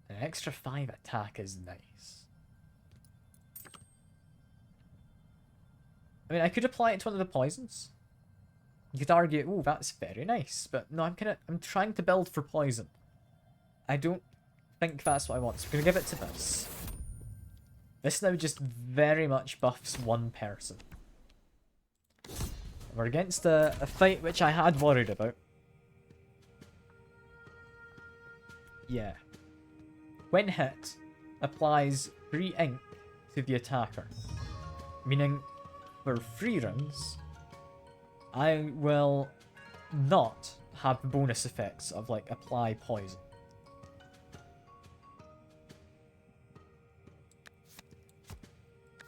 An extra 5 attack is nice. I mean, I could apply it to one of the poisons. You could argue, oh, that's very nice. But no, I'm trying to build for poison. I don't think that's what I want. So I'm going to give it to this. This now just very much buffs one person. We're against a fight which I had worried about. Yeah. When hit, applies 3 ink to the attacker. Meaning, for 3 rounds, I will not have the bonus effects of, like, apply poison.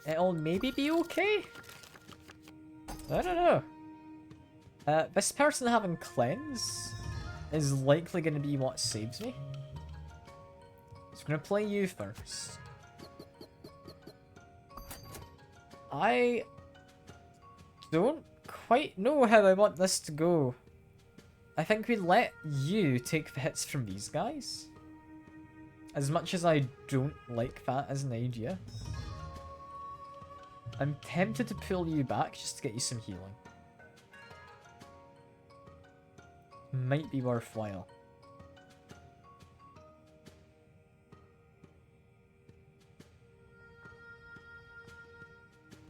It'll maybe be okay? I don't know. This person having cleanse is likely going to be what saves me. So I'm going to play you first. I don't quite know how I want this to go. I think we let you take the hits from these guys. As much as I don't like that as an idea. I'm tempted to pull you back just to get you some healing. Might be worthwhile.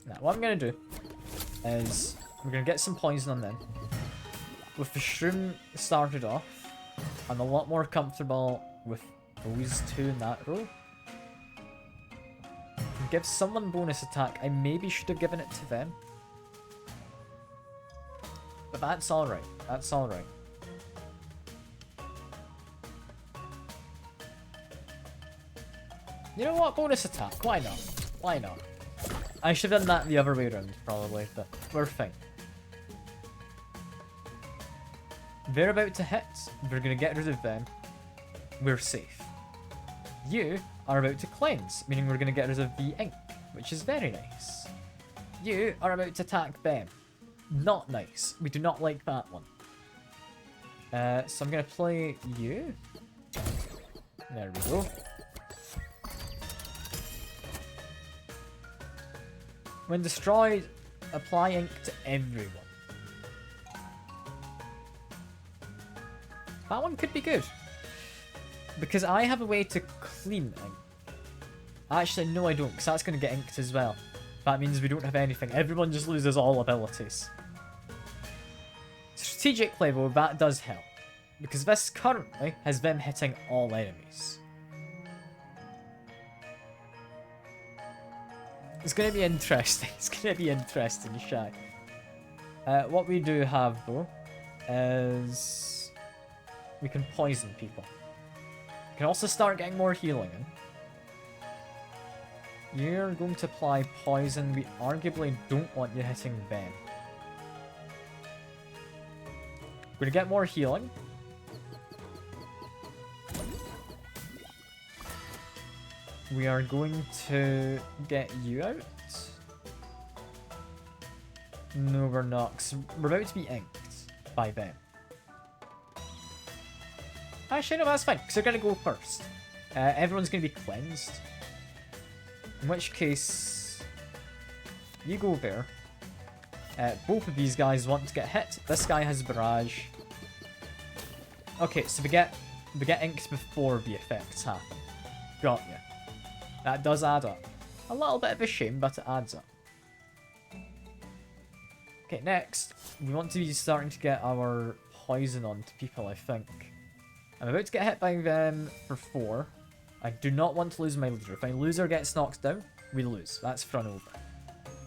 Now, what I'm going to do is we're going to get some poison on them. With the shroom started off, I'm a lot more comfortable with those 2 in that row. Give someone bonus attack. I maybe should have given it to them. But that's alright. That's alright. You know what? Bonus attack. Why not? Why not? I should have done that the other way around, probably, but we're fine. They're about to hit. We're going to get rid of them. We're safe. You are about to cleanse, meaning we're going to get rid of the ink, which is very nice. You are about to attack them. Not nice. We do not like that one. So I'm going to play you. There we go. When destroyed, apply ink to everyone. That one could be good. Because I have a way to clean ink. Actually, no I don't, because that's going to get inked as well. That means we don't have anything. Everyone just loses all abilities. Strategic play though, that does help. Because this currently has them hitting all enemies. It's going to be interesting. It's going to be interesting, Shy. What we do have though is we can poison people. We can also start getting more healing in. You're going to apply poison. We arguably don't want you hitting them. We're going to get more healing. We are going to get you out. No, we're not, 'cause we're about to be inked by them. Actually, no, that's fine, because they're going to go first. Everyone's going to be cleansed. In which case, you go there. Both of these guys want to get hit. This guy has barrage. Okay, so we get inked before the effects happen. Got ya. That does add up. A little bit of a shame, but it adds up. Okay, next, we want to be starting to get our poison onto people, I think. I'm about to get hit by them for 4. I do not want to lose my leader. If my loser gets knocked down, we lose. That's front over.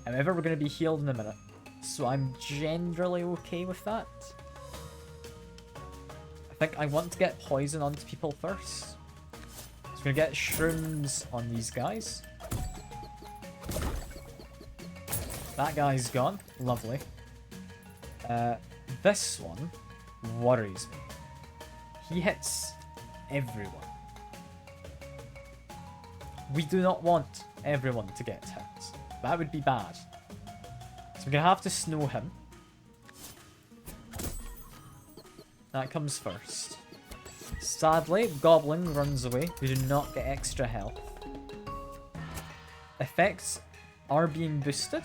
However, we're going to be healed in a minute. So I'm generally okay with that. I think I want to get poison onto people first. So we're going to get shrooms on these guys. That guy's gone. Lovely. This one worries me. He hits everyone. We do not want everyone to get hit. That would be bad. So we're going to have to snow him. That comes first. Sadly, Goblin runs away. We do not get extra health. Effects are being boosted.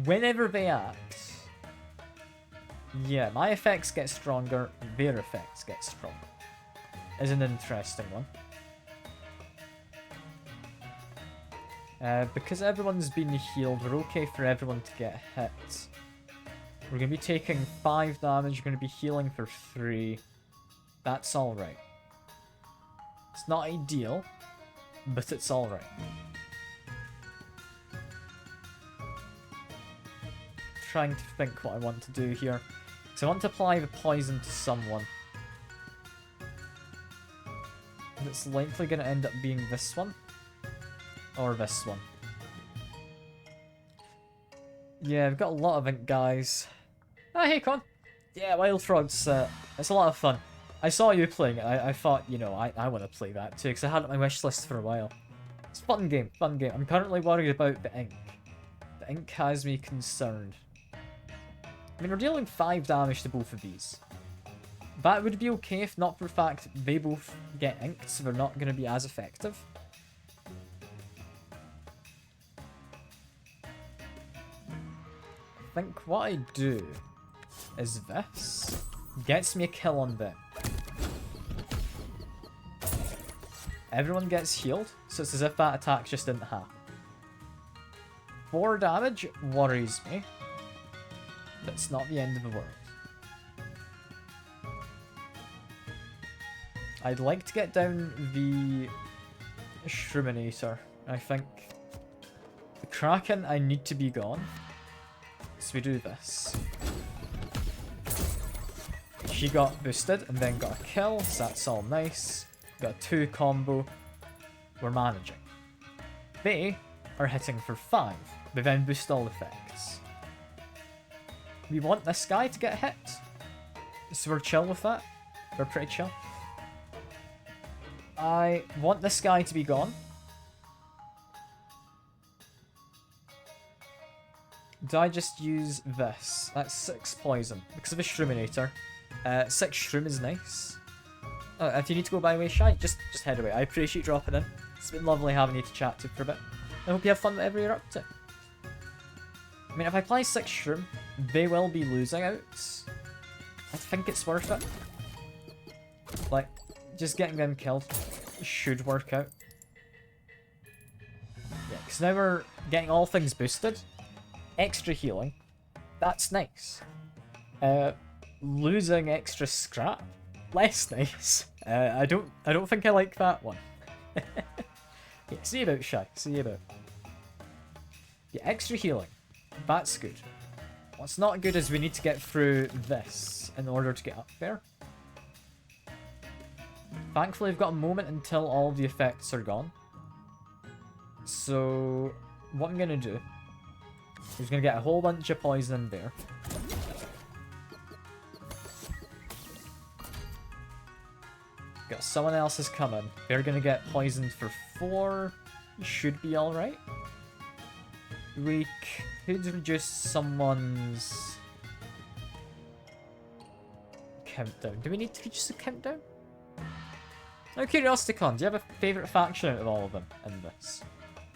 Whenever they act. Yeah, my effects get stronger, their effects get stronger. Is an interesting one. Because everyone's been healed, we're okay for everyone to get hit. We're going to be taking 5 damage, we're going to be healing for 3. That's alright. It's not ideal, but it's alright. Trying to think what I want to do here. So I want to apply the poison to someone. And it's likely going to end up being this one. Or this one. Yeah, we've got a lot of ink, guys. Ah, hey, Con. Yeah, Wildfrost, it's a lot of fun. I saw you playing it. I thought, you know, I want to play that too, because I had it on my wish list for a while. It's a fun game, fun game. I'm currently worried about the ink. The ink has me concerned. I mean, we're dealing 5 damage to both of these. That would be okay if not for the fact they both get inked, so they're not going to be as effective. I think what I do is this. Gets me a kill on them. Everyone gets healed, so it's as if that attack just didn't happen. 4 damage worries me. But it's not the end of the world. I'd like to get down the Shroominator. I think the Kraken, I need to be gone. So we do this. She got boosted and then got a kill, so that's all nice. Got a 2 combo. We're managing. They are hitting for 5. They then boost all effects. We want this guy to get hit. So we're chill with that. We're pretty chill. I want this guy to be gone. Do I just use this? That's 6 poison. Because of the Shroominator. 6 Shroom is nice. Oh, if you need to go by way, Shy, just head away. I appreciate you dropping in. It's been lovely having you to chat to for a bit. I hope you have fun with whatever you're up to. I mean, if I apply 6 Shroom, they will be losing out. I think it's worth it. Like, just getting them killed should work out. Yeah, because now we're getting all things boosted. Extra healing. That's nice. Losing extra scrap. Less nice. I don't think I like that one. Yeah, see you about, Shy. See you about. Yeah, extra healing. That's good. What's not good is we need to get through this in order to get up there. Thankfully, I've got a moment until all the effects are gone. So, what I'm going to do is going to get a whole bunch of poison in there. Got someone else is coming. They're going to get poisoned for 4. Should be alright. We could reduce someone's countdown. Do we need to reduce the countdown? Now, CuriosityCon, do you have a favourite faction out of all of them in this?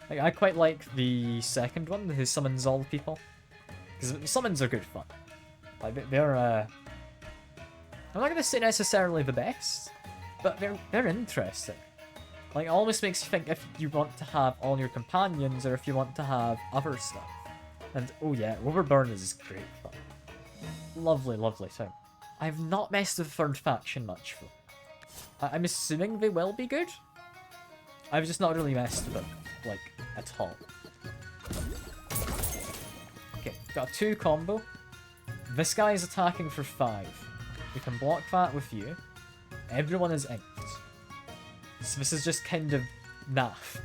Like, I quite like the second one, who summons all the people. Because summons are good fun. Like, they're, I'm not going to say necessarily the best, but they're interesting. Like, it almost makes you think if you want to have all your companions, or if you want to have other stuff. And, oh yeah, Overburn is great fun. Lovely, lovely time. I've not messed with the third faction much, though. I'm assuming they will be good. I've just not really messed with them, like, at all. Okay, got a 2 combo. This guy is attacking for 5. We can block that with you. Everyone is inked. So this is just kind of naff.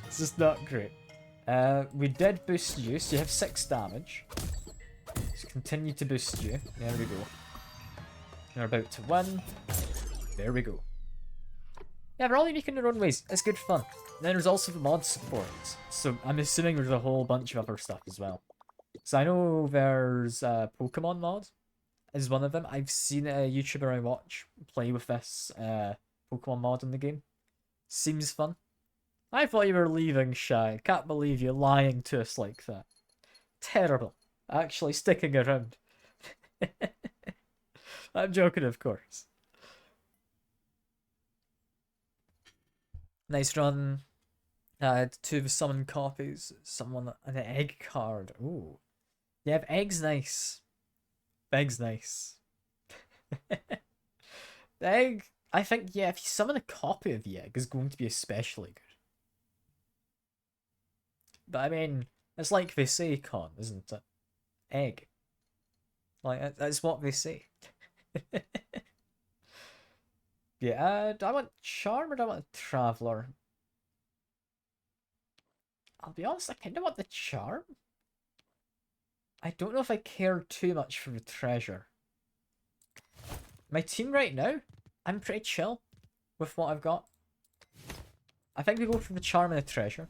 It's just not great. We did boost you, so you have 6 damage. So continue to boost you. There we go. You're about to win. There we go. Yeah, we're all unique in their own ways. It's good fun. And then there's also the mod support. So I'm assuming there's a whole bunch of other stuff as well. So I know there's Pokemon mod is one of them. I've seen a YouTuber I watch play with this Pokemon mod in the game. Seems fun. I thought you were leaving, Shy. Can't believe you lying to us like that. Terrible. Actually sticking around. I'm joking, of course. Nice run. 2 of the summon copies. Someone an egg card. Ooh. Yeah, egg's nice. Egg's nice. The egg, I think, yeah, if you summon a copy of the egg, is going to be especially good. But I mean, it's like they say, Con, isn't it? Egg. Like, that's what they say. Yeah, do I want Charm or do I want Traveler? I'll be honest, I kind of want the Charm. I don't know if I care too much for the Treasure. My team right now, I'm pretty chill with what I've got. I think we go for the Charm and the Treasure.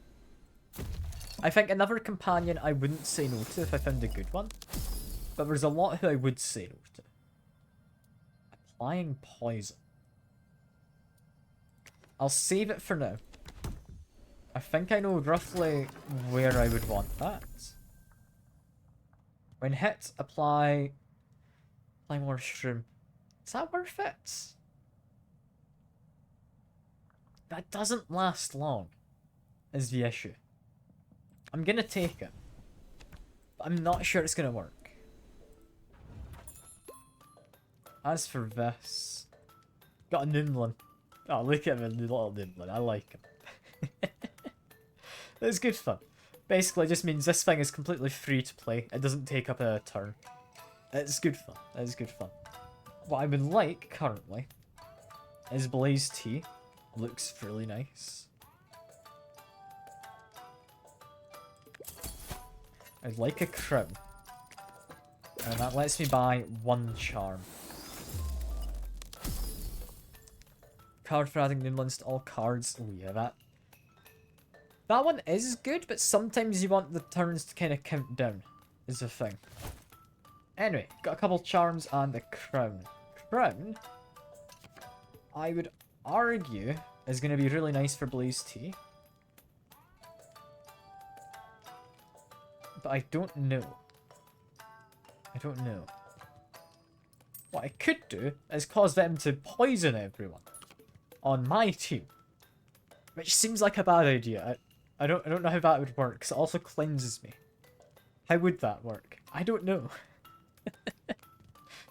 I think another companion I wouldn't say no to if I found a good one. But there's a lot who I would say no to. Applying Poison. I'll save it for now. I think I know roughly where I would want that. When hit, apply more shroom. Is that worth it? That doesn't last long, is the issue. I'm gonna take it, but I'm not sure it's gonna work. As for this, got a Nimlin. Oh, look at him, a little Nimlin. I like him. It's good fun. Basically, it just means this thing is completely free to play. It doesn't take up a turn. It's good fun. It's good fun. What I would like currently is Blaze Tea. Looks really nice. I'd like a crown. And that lets me buy 1 charm. Card for adding Nimlins to all cards. Oh yeah, that one is good, but sometimes you want the turns to kind of count down, is the thing. Anyway, got a couple charms and a crown. Crown, I would argue, is going to be really nice for Blaze Tea. But I don't know. don't know. What I could do is cause them to poison everyone on my team, which seems like a bad idea. I don't know how that would work, because it also cleanses me. How would that work? I don't know.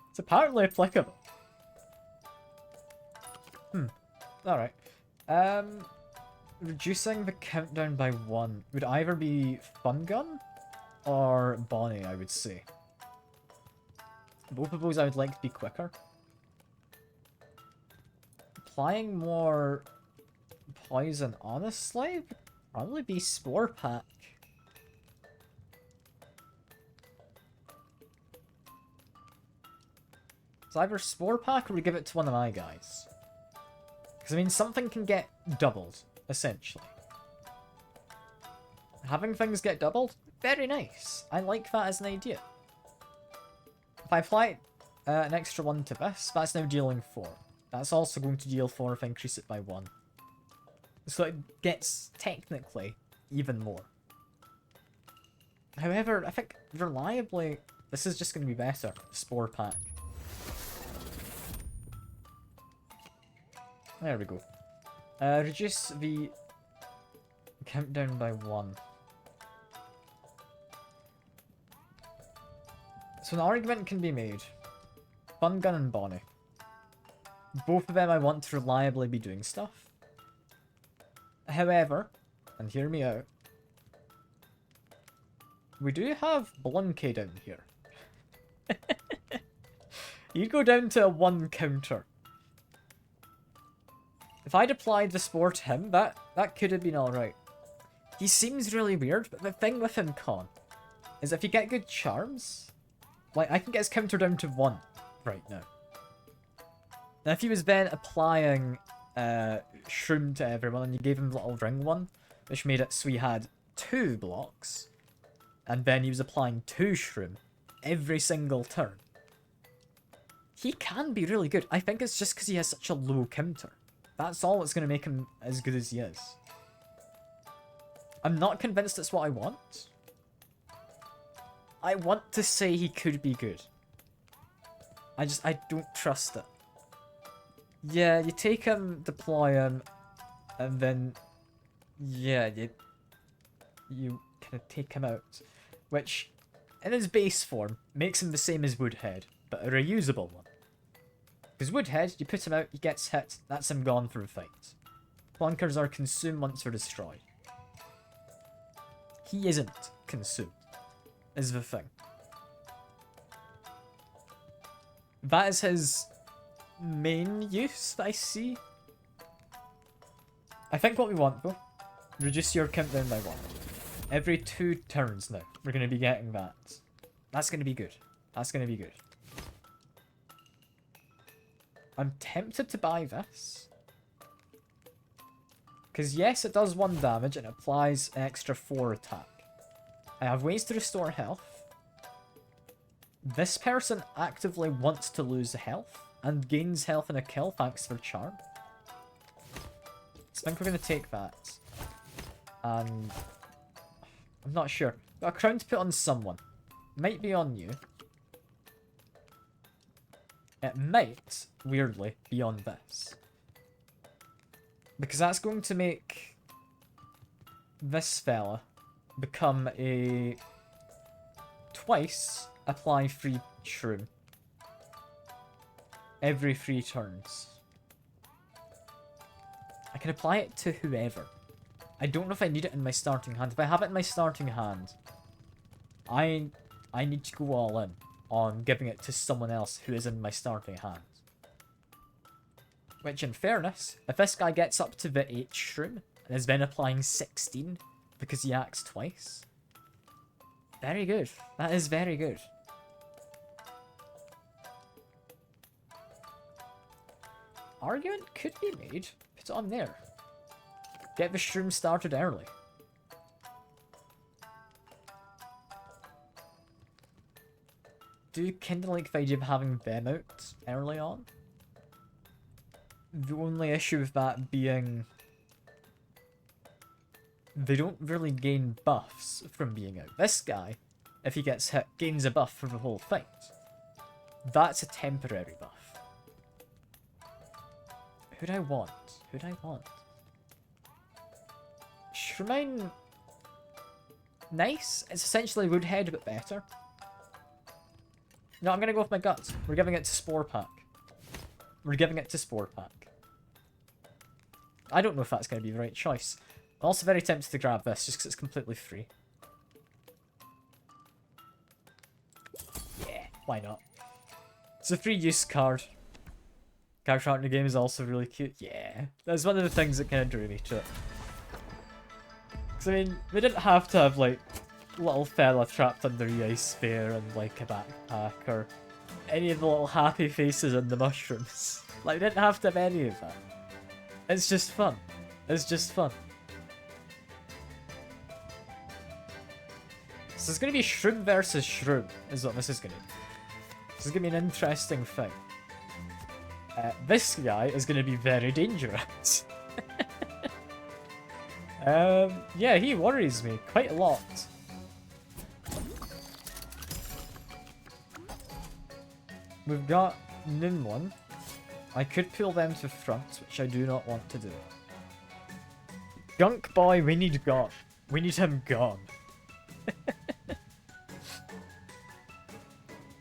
It's apparently applicable. Alright. Reducing the countdown by 1 would either be Fun Gun or Bonnie, I would say. Both of those I would like to be quicker. Applying more poison, honestly, would probably be Spore Pack. It's either Spore Pack or we give it to one of my guys. Because, I mean, something can get doubled, essentially. Having things get doubled? Very nice. I like that as an idea. If I apply an extra 1 to this, that's now dealing 4. That's also going to deal 4 if I increase it by 1. So it gets, technically, even more. However, I think, reliably, this is just going to be better. Spore Pack. There we go. Reduce the countdown by 1. So an argument can be made. Fun Gun and Bonnie. Both of them I want to reliably be doing stuff. However, and hear me out, we do have Blunkey down here. You'd go down to a 1 counter. If I'd applied the spore to him, that could have been alright. He seems really weird, but the thing with him, Con, is if you get good charms, like, I can get his counter down to 1 right now. Now, if he was then applying Shroom to everyone, and you gave him the little ring one, which made it so he had 2 blocks, and then he was applying 2 Shroom every single turn, he can be really good. I think it's just because he has such a low counter. That's all that's going to make him as good as he is. I'm not convinced it's what I want. I want to say he could be good. I don't trust it. Yeah, you take him, deploy him, and then, yeah, you kind of take him out. Which, in his base form, makes him the same as Woodhead, but a reusable one. Because Woodhead, you put him out, he gets hit, that's him gone for a fight. Plunkers are consumed once they're destroyed. He isn't consumed, is the thing. That is his main use that I see. I think what we want, though, reduce your countdown by 1. Every 2 turns now, we're going to be getting that. That's going to be good. That's going to be good. I'm tempted to buy this. Because yes, it does 1 damage and applies an extra 4 attack. I have ways to restore health. This person actively wants to lose health and gains health in a kill thanks for charm. So I think we're going to take that. And I'm not sure. Got a crown to put on someone. Might be on you. It might, weirdly, be on this. Because that's going to make this fella become a twice apply free shroom every 3 turns. I can apply it to whoever. I don't know if I need it in my starting hand. If I have it in my starting hand, I need to go all in on giving it to someone else who is in my starting hand. Which, in fairness, if this guy gets up to the 8 shroom and is then applying 16 because he acts twice, very good. That is very good. Argument could be made. Put it on there. Get the shroom started early. Do kind of like the idea of having them out early on. The only issue with that being they don't really gain buffs from being out. This guy if he gets hit, gains a buff for the whole fight. That's a temporary buff. Who do I want? Who do I want? Shremine... Nice. It's essentially Woodhead, but better. No, I'm gonna go with my guts. We're giving it to Spore Pack. We're giving it to Spore Pack. I don't know if that's gonna be the right choice. I'm also very tempted to grab this, just because it's completely free. Yeah, why not? It's a free use card. Character art in the game is also really cute. Yeah, that's one of the things that kind of drew me to it. Because, I mean, they didn't have to have, like, little fella trapped under the ice sphere and, like, a backpack, or any of the little happy faces in the mushrooms. Like, they didn't have to have any of that. It's just fun. It's just fun. So it's going to be Shroom versus Shroom, is what this is going to be. This is going to be an interesting thing. This guy is going to be very dangerous. Yeah, he worries me quite a lot. We've got Nimlin. I could pull them to front, which I do not want to do. Gunk Boy, we need gone. We need him gone.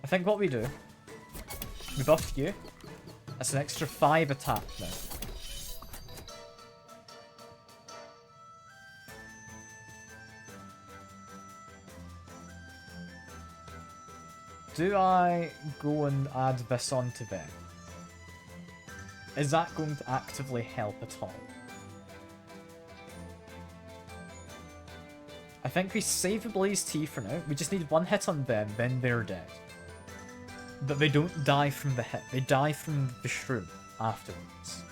I think what we do, we buff you. That's an extra 5 attack now. Do I go and add this onto them? Is that going to actively help at all? I think we save the Blaze Tea for now. We just need one hit on them, then they're dead. But they don't die from the hit. They die from the shroom afterwards.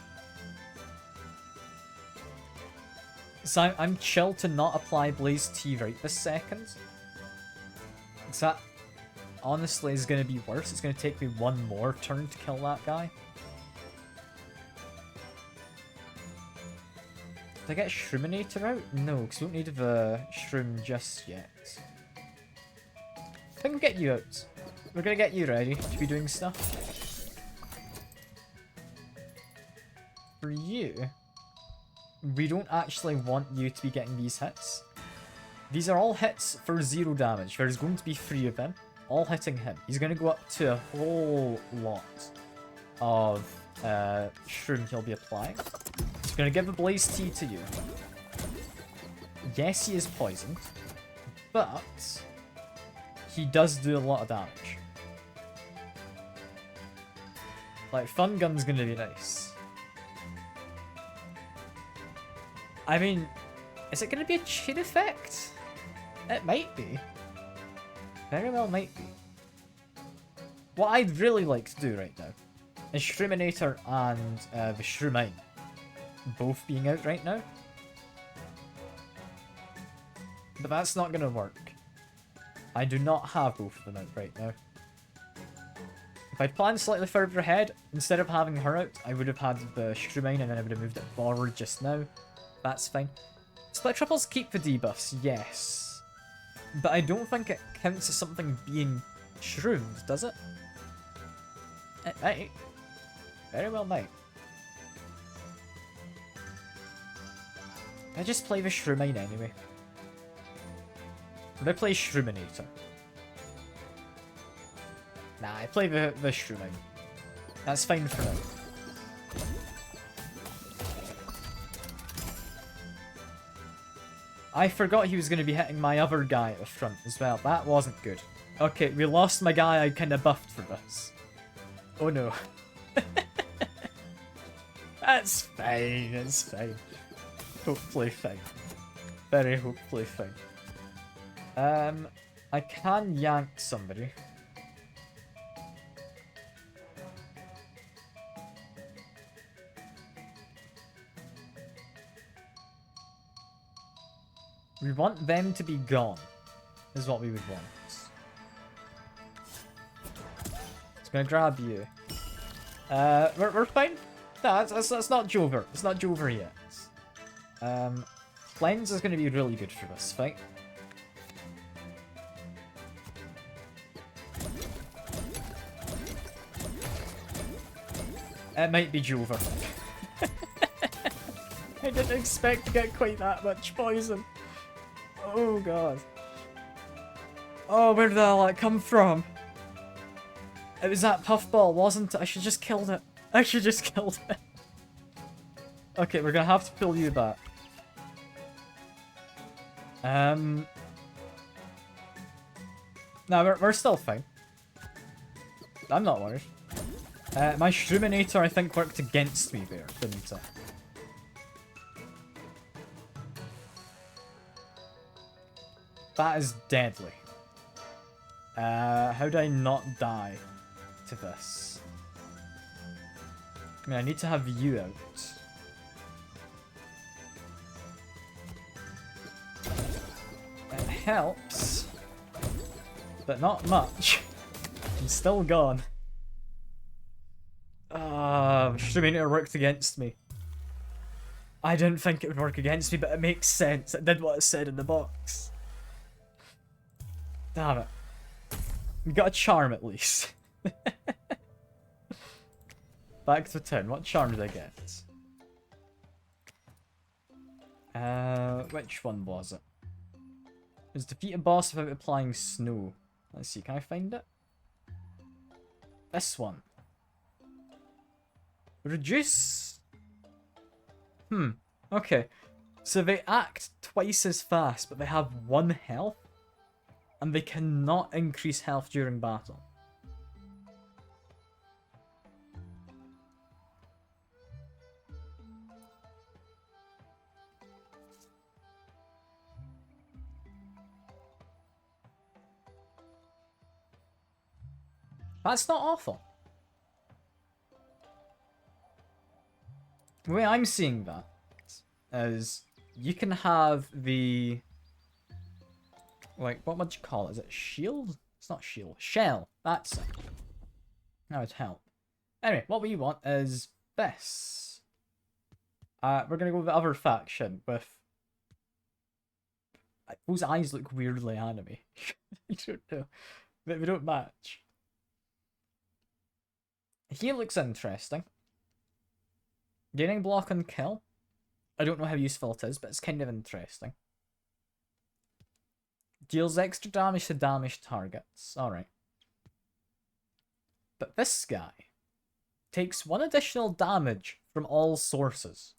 So I'm chill to not apply Blaze Tea right this second. Because that honestly is going to be worse. It's going to take me one more turn to kill that guy. Did I get Shroominator out? No, because we don't need the Shroom just yet. I think we'll get you out. We're going to get you ready to be doing stuff. For you, we don't actually want you to be getting these hits. These are all hits for 0 damage. There's going to be 3 of them, all hitting him. He's going to go up to a whole lot of Shroom he'll be applying. He's going to give a Blaze Tea to you. Yes, he is poisoned, but he does do a lot of damage. Like, Fun Gun's going to be nice. I mean, is it going to be a chain effect? It might be. Very well might be. What I'd really like to do right now is Shroominator and the Shroomine both being out right now. But that's not going to work. I do not have both of them out right now. If I'd planned slightly further ahead, instead of having her out, I would have had the Shroomine and then I would have moved it forward just now. That's fine. Split triples keep the debuffs, yes. But I don't think it counts as something being shroomed, does it? It might. Very well might. I just play the Shroomine anyway. Would I play Shroominator? Nah, I play the Shroomine. That's fine for now. I forgot he was going to be hitting my other guy at the front as well. That wasn't good. Okay, we lost my guy I kind of buffed for this. Oh no. That's fine, it's fine. Hopefully fine. Very hopefully fine. I can yank somebody. We want them to be gone, is what we would want. It's gonna grab you. We're fine. No, that's not Jover. It's not Jover yet. Cleanse is gonna be really good for this fight. It might be Jover. I didn't expect to get quite that much poison. Oh god. Oh, where did all that come from? It was that puffball, wasn't it? I should just killed it. I should just killed it. Okay, we're gonna have to pull you back. No, we're still fine. I'm not worried. My Shroominator, I think, worked against me there, didn't it? That is deadly. How do I not die to this? I mean, I need to have you out. It helps, but not much. I'm still gone. Shroominator worked against me. I didn't think it would work against me, but it makes sense. It did what it said in the box. Damn it. We got a charm at least. Back to 10. What charm did I get? Which one was it? It was defeat a boss without applying snow. Let's see, can I find it? This one. Reduce... Okay. So they act twice as fast, but they have 1 health. And they cannot increase health during battle. That's not awful. The way I'm seeing that is you can have the... Like, what would you call it? Is it shield? It's not shield. Shell. That's it. That would help. Anyway, what we want is this. We're going to go with the other faction with... Those eyes look weirdly anime. I don't know. They don't match. He looks interesting. Gaining block and kill. I don't know how useful it is, but it's kind of interesting. Deals extra damage to damaged targets. Alright. But this guy takes 1 additional damage from all sources.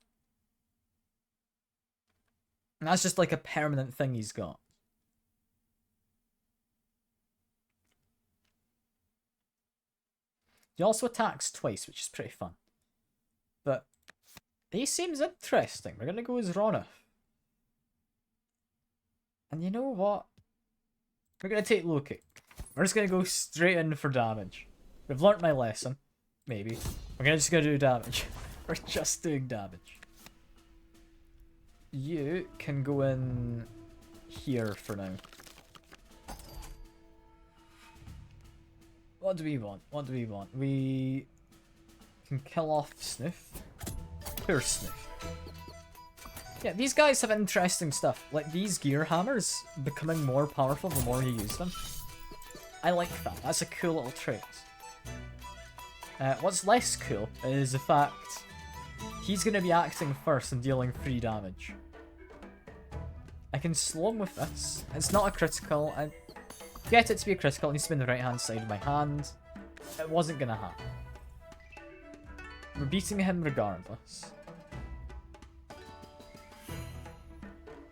And that's just like a permanent thing he's got. He also attacks twice, which is pretty fun. But he seems interesting. We're going to go as Ronith. And you know what? We're going to take Loki. We're just going to go straight in for damage. We've learnt my lesson. Maybe. We're just going to do damage. We're just doing damage. You can go in here for now. What do we want? What do we want? We can kill off Sniff. Poor Sniff. Yeah, these guys have interesting stuff. Like these gear hammers becoming more powerful the more you use them. I like that. That's a cool little trait. What's less cool is the fact he's going to be acting first and dealing 3 damage. I can slow him with this. It's not a critical. I get it to be a critical. It needs to be on the right hand side of my hand. It wasn't going to happen. We're beating him regardless.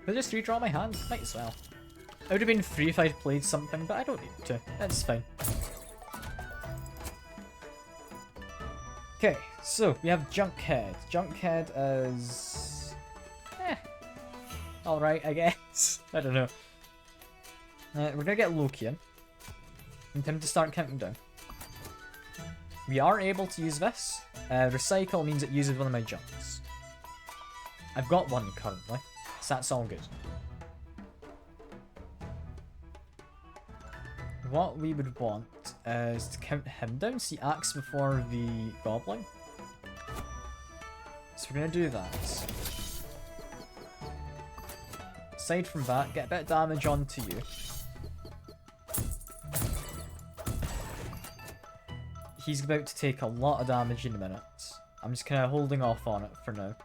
Did I just redraw my hand? Might as well. It would have been free if I'd played something, but I don't need to. It's fine. Okay, so we have Junkhead. Junkhead is... alright, I guess. I don't know. We're gonna get Loki in. And time to start counting down. We are able to use this. Recycle means it uses one of my jumps. I've got one currently, so that's all good. What we would want is to count him down, so he acts before the goblin. So we're going to do that. Aside from that, get a bit of damage onto you. He's about to take a lot of damage in a minute. I'm just kind of holding off on it for now.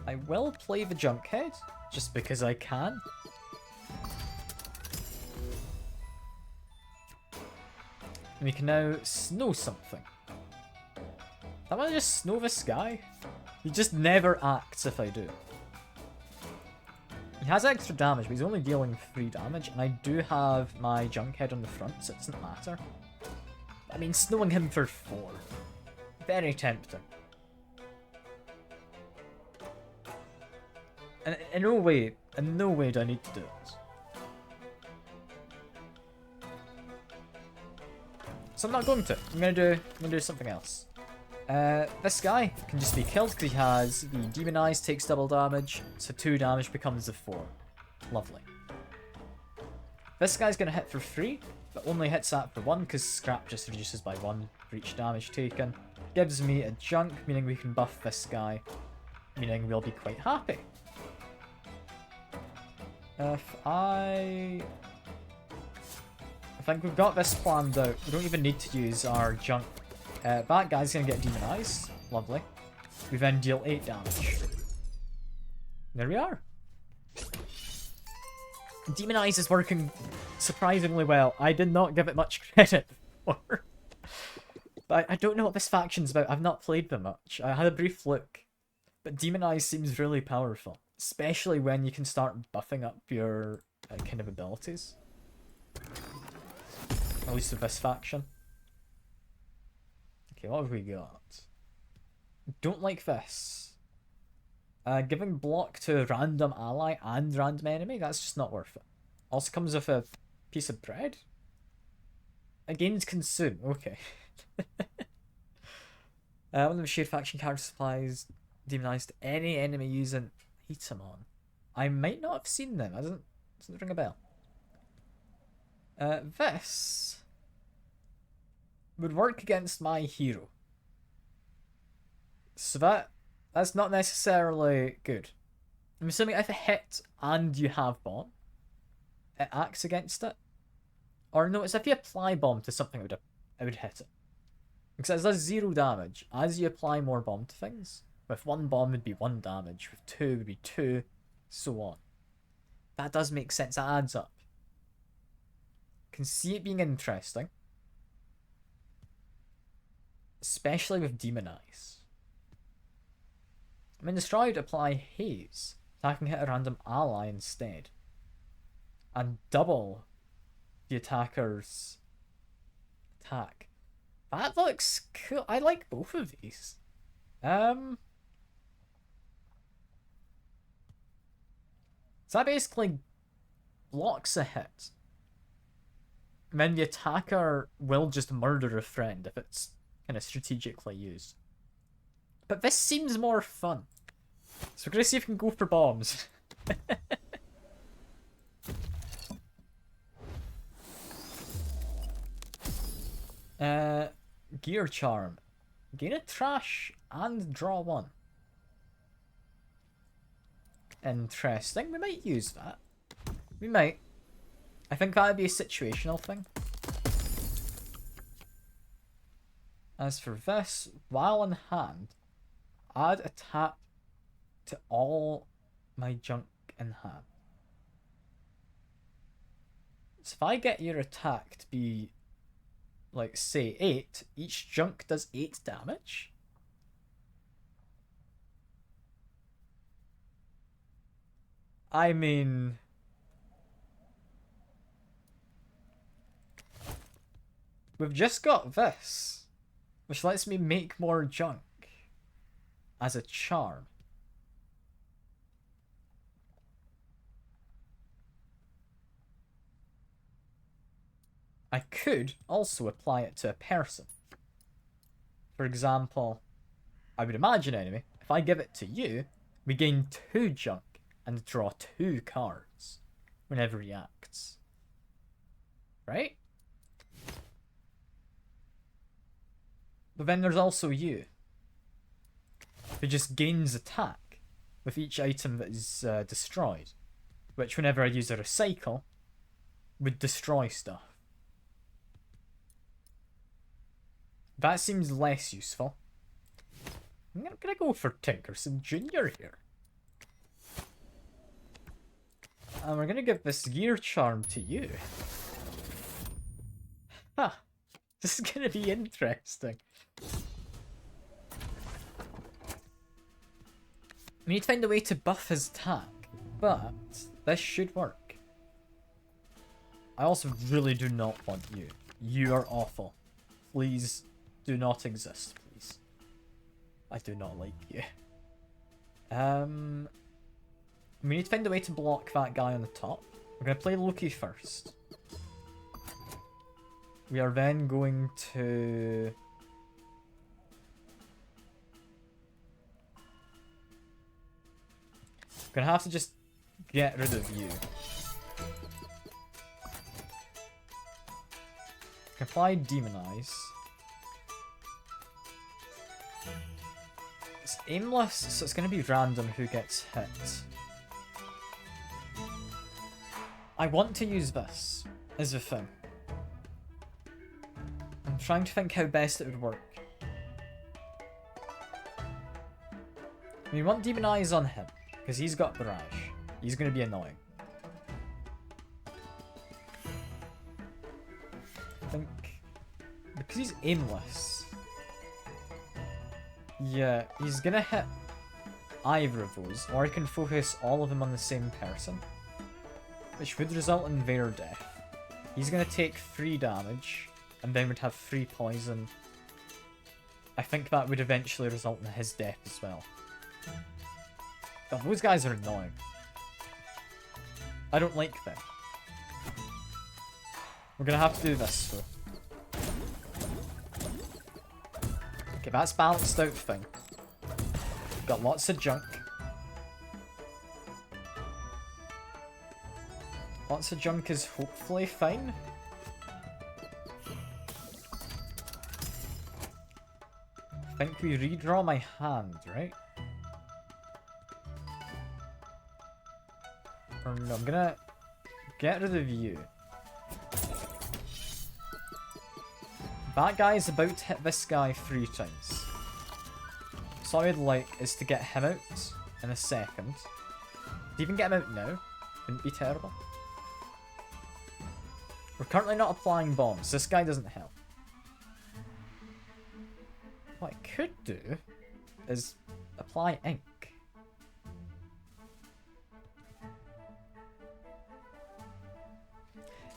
I will play the Junkhead, just because I can. And we can now snow something. Am I just snow this guy? He just never acts if I do. He has extra damage, but he's only dealing 3 damage, and I do have my Junkhead on the front, so it doesn't matter. I mean, snowing him for 4. Very tempting. And in no way do I need to do it. So I'm not going to. I'm gonna do something else. This guy can just be killed because he has the Demon Eyes, takes double damage, so 2 damage becomes the 4. Lovely. This guy's gonna hit for 3, but only hits that for 1 because Scrap just reduces by 1 for each damage taken. Gives me a Junk, meaning we can buff this guy, meaning we'll be quite happy. I think we've got this planned out. We don't even need to use our Junk. That guy's gonna get Demon Eyes. Lovely. We then deal 8 damage. There we are. Demon Eyes is working surprisingly well. I did not give it much credit before. But I don't know what this faction's about. I've not played them much. I had a brief look. But Demon Eyes seems really powerful. Especially when you can start buffing up your kind of abilities. At least with this faction. Okay, what have we got? Don't like this. Giving block to a random ally and random enemy, that's just not worth it. Also comes with a piece of bread. Gains consume, okay. One of the shared faction character supplies demonized any enemy using Itamon. I might not have seen them. Doesn't ring a bell. This would work against my hero. So that's not necessarily good. I'm assuming if it hit and you have bomb, it acts against it. Or no, it's if you apply bomb to something, it would hit it. Because it does 0 damage. As you apply more bomb to things, with 1 bomb would be 1 damage, with 2 would be 2, so on. That does make sense, that adds up. Can see it being interesting. Especially with Demon Eyes. I mean, Destroy would apply Haze, attacking hit a random ally instead. And double the attacker's attack. That looks cool. I like both of these. So that basically blocks a hit. And then the attacker will just murder a friend if it's kind of strategically used. But this seems more fun. So we're going to see if we can go for bombs. Gear Charm. Gain a trash and draw 1. Interesting. We might use that. We might. I think that would be a situational thing. As for this, while in hand, add a tap to all my junk in hand. So if I get your attack to be, like, say 8, each junk does 8 damage. I mean, we've just got this, which lets me make more junk as a charm. I could also apply it to a person. For example, I would imagine anyway, if I give it to you, we gain 2 junk and draw 2 cards whenever he acts. Right? But then there's also you, who just gains attack with each item that is destroyed, which whenever I use a recycle, would destroy stuff. That seems less useful. I'm gonna go for Tinkerson Jr. here. And we're gonna give this gear charm to you. Huh. This is gonna be interesting. We need to find a way to buff his attack, but this should work. I also really do not want you. You are awful. Please do not exist, please. I do not like you. We need to find a way to block that guy on the top. We're going to play Loki first. We are then going to... We're going to have to just get rid of you. Apply Demonize. It's aimless, so it's going to be random who gets hit. I want to use this as a thing. I'm trying to think how best it would work. We want Demonize on him, because he's got Barrage. He's going to be annoying. I think... because he's aimless. Yeah, he's going to hit either of those, or I can focus all of them on the same person, which would result in their death. He's going to take 3 damage, and then would have 3 poison. I think that would eventually result in his death as well. God, those guys are annoying. I don't like them. We're going to have to do this, though. Okay, that's balanced out thing. Got lots of junk. Lots of junk is hopefully fine. I think we redraw my hand, right? Or no, I'm gonna get rid of you. That guy is about to hit this guy 3 times. So what I'd like is to get him out in a second. To even get him out now wouldn't be terrible. We're currently not applying bombs. This guy doesn't help. What I could do is apply ink.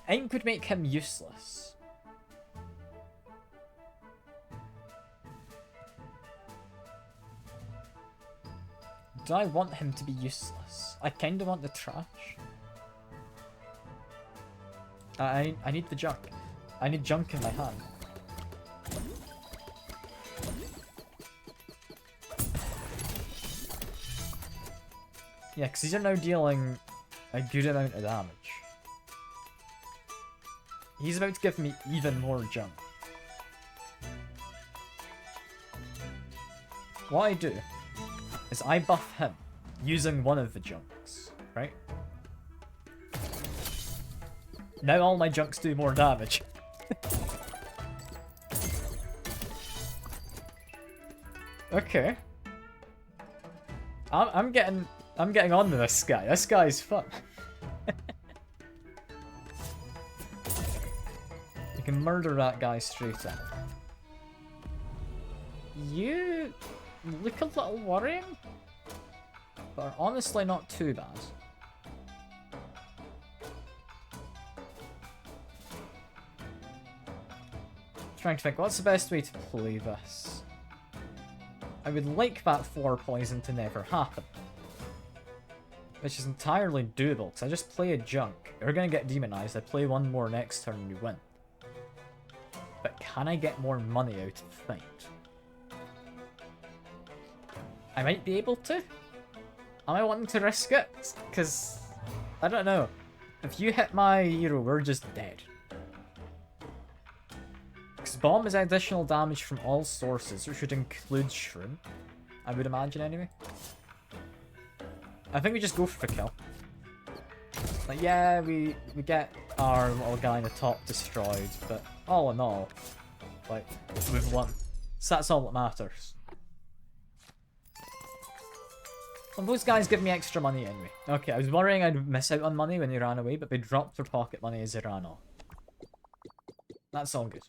Ink would make him useless. Do I want him to be useless? I kinda want the trash. I need the junk. I need junk in my hand. Yeah, because these are now dealing a good amount of damage. He's about to give me even more junk. What I do is I buff him using one of the junks, right? Now all my junks do more damage. Okay. I'm getting on with this guy. This guy's fun. You can murder that guy straight up. You look a little worrying, but are honestly not too bad. Trying to think, what's the best way to play this? I would like that 4 poison to never happen. Which is entirely doable, because I just play a junk. You're going to get demonized, I play one more next turn and you win. But can I get more money out of the fight? I might be able to. Am I wanting to risk it? Because, I don't know. If you hit my hero, we're just dead. Because bomb is additional damage from all sources, which should include Shroom. I would imagine anyway. I think we just go for the kill. Like, yeah, we get our little guy in the top destroyed, but all in all, like, we've won. So that's all that matters. Well, those guys give me extra money anyway. Okay, I was worrying I'd miss out on money when they ran away, but they dropped their pocket money as they ran off. That's all good.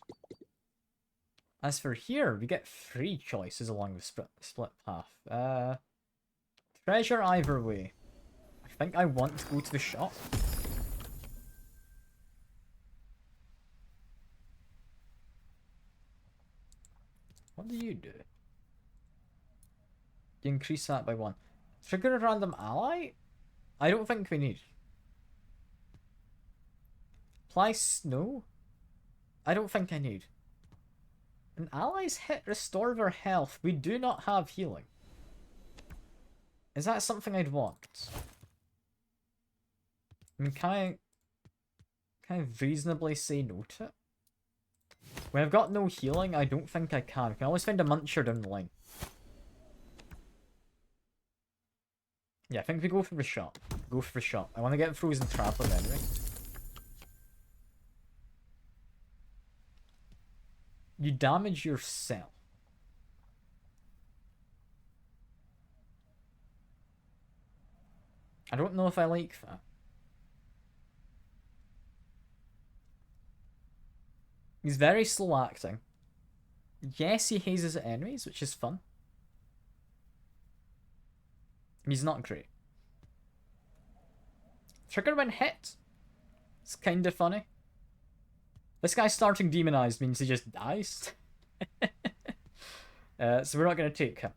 As for here, we get 3 choices along the split path. Treasure either way. I think I want to go to the shop. What do? You increase that by 1. Trigger a random ally? I don't think we need. Apply snow? I don't think I need. An ally's hit restore their health. We do not have healing. Is that something I'd want? I mean, can I reasonably say no to it? When I've got no healing, I don't think I can. I can always find a muncher down the line. Yeah, I think we go for the shop. Go for the shop. I want to get Frozen Traveler anyway. You damage yourself. I don't know if I like that. He's very slow acting. Yes, he hazes at enemies, which is fun. He's not great. Trigger when hit. It's kind of funny. This guy starting demonized means he just dies. So we're not going to take him.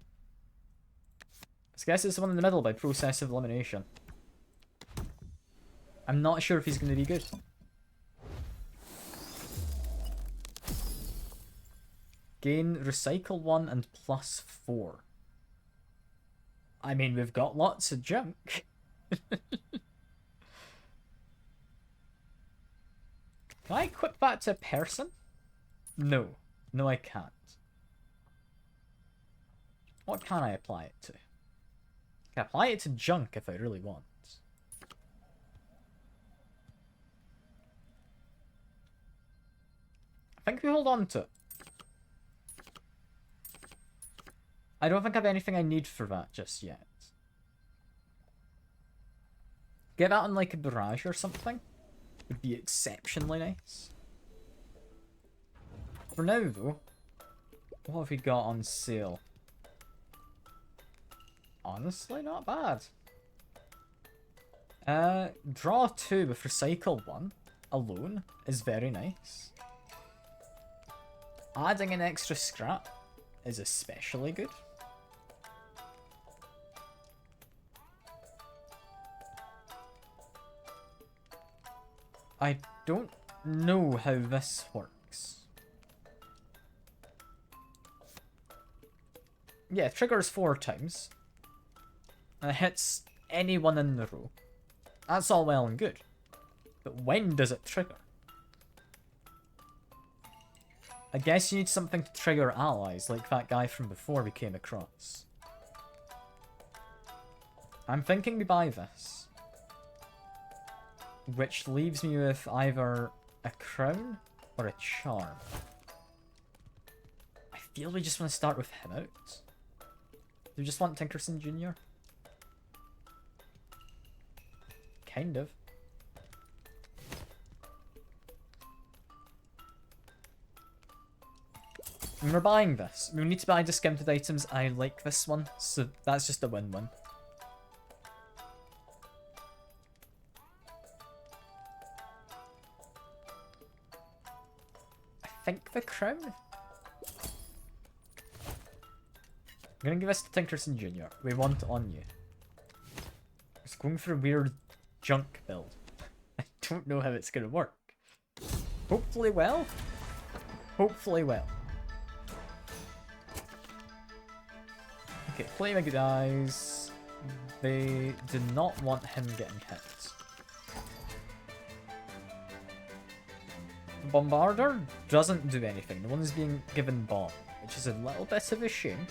I guess it's the one in the middle by process of elimination. I'm not sure if he's going to be good. Gain recycle 1 and +4. I mean, we've got lots of junk. Can I equip that to a person? No. No, I can't. What can I apply it to? I can apply it to junk if I really want. I think we hold on to it. I don't think I have anything I need for that just yet. Get that on like a barrage or something would be exceptionally nice. For now though, what have we got on sale? Honestly, not bad. Draw 2 with recycle 1 alone is very nice. Adding an extra scrap is especially good. I don't know how this works. Yeah, it triggers 4 times. And it hits anyone in the row. That's all well and good. But when does it trigger? I guess you need something to trigger allies, like that guy from before we came across. I'm thinking we buy this. Which leaves me with either a crown or a charm. I feel we just want to start with him out. Do we just want Tinkerson Jr.? Kind of. And we're buying this. We need to buy discounted items. I like this one, so that's just a win-win. I think the crown? I'm gonna give this to Tinkerson Jr. We want it on you. It's going for a weird junk build. I don't know how it's gonna work. Hopefully well. Hopefully well. Okay, Flaming dies. They do not want him getting hit. The Bombarder doesn't do anything. The one is being given bomb, which is a little bit of a shame.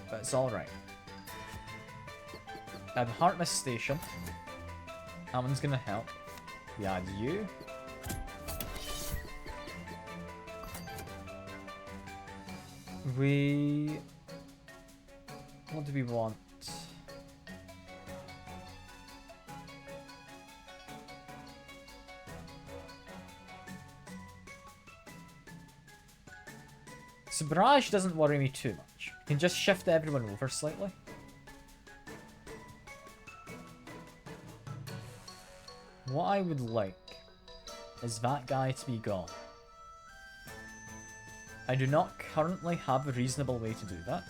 But it's alright. Add Hartness Station. That one's gonna help. We add you. What do we want? Barrage doesn't worry me too much. I can just shift everyone over slightly. What I would like is that guy to be gone. I do not currently have a reasonable way to do that.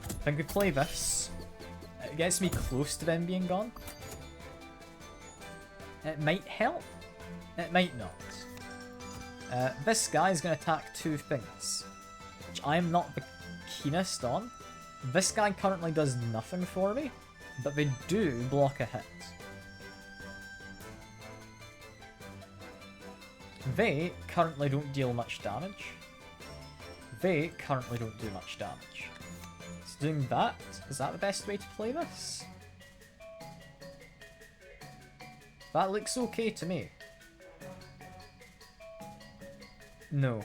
I think we play this. It gets me close to them being gone. It might help. It might not. This guy is going to attack two things, which I am not the keenest on. This guy currently does nothing for me, but they do block a hit. They currently don't deal much damage. They currently don't do much damage. So doing that, is that the best way to play this? That looks okay to me. No.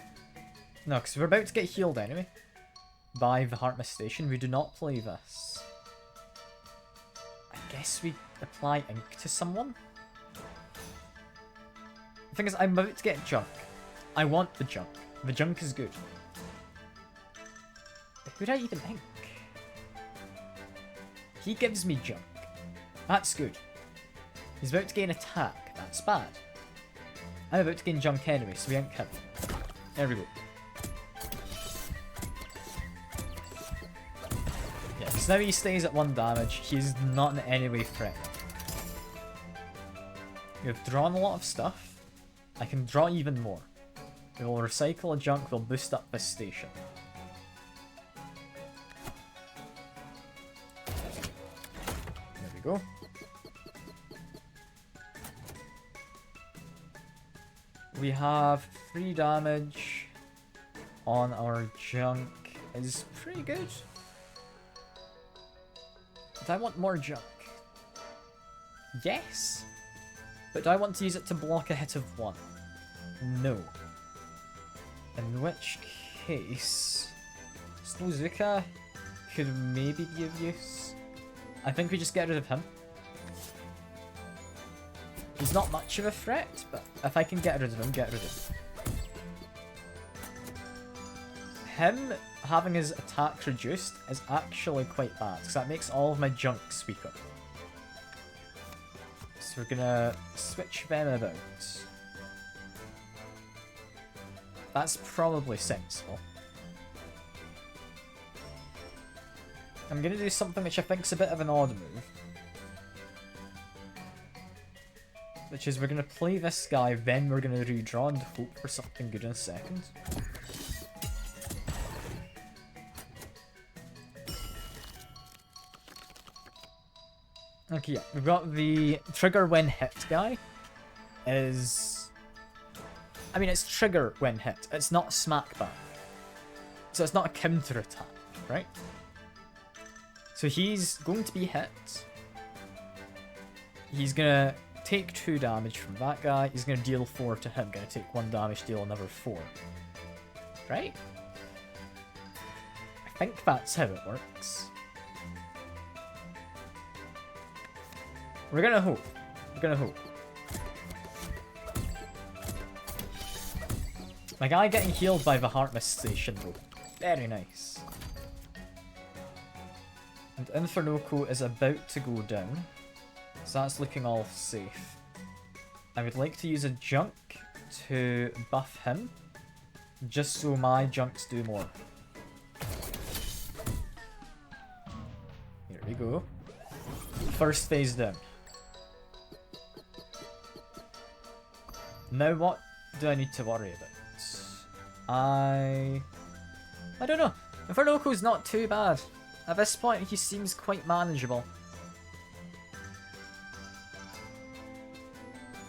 No, because we're about to get healed anyway. By the Heartmas Station. We do not play this. I guess we apply ink to someone? The thing is, I'm about to get junk. I want the junk. The junk is good. Who do I even ink? He gives me junk. That's good. He's about to gain attack. That's bad. I'm about to gain junk anyway, so we ink him. There we go. Yeah, because now he stays at 1 damage. He's not in any way threatened. We've drawn a lot of stuff. I can draw even more. We will recycle a junk, we'll boost up this station. There we go. We have 3 damage on our junk. Is pretty good. Do I want more junk? Yes. But do I want to use it to block a hit of 1? No. In which case, Slozuka could maybe be of use. I think we just get rid of him. He's not much of a threat, but if I can get rid of him, get rid of him. Him having his attack reduced is actually quite bad, because that makes all of my junk weaker. So we're gonna switch them about. That's probably sensible. I'm gonna do something which I think's a bit of an odd move. Which is we're gonna play this guy, then we're gonna redraw and hope for something good in a second. Okay, yeah, we've got the trigger when hit guy. I mean, it's trigger when hit. It's not smack back. So it's not a counter attack, right? So he's going to be hit. He's gonna take 2 damage from that guy. He's gonna deal 4 to him. Gonna take 1 damage, deal another 4. Right? I think that's how it works. We're gonna hope. We're gonna hope. My guy getting healed by the Heartmas Station though. Very nice. And Infernoco is about to go down. So that's looking all safe. I would like to use a junk to buff him. Just so my junks do more. Here we go. First phase down. Now what do I need to worry about? I don't know. Infernoco's not too bad. At this point, he seems quite manageable.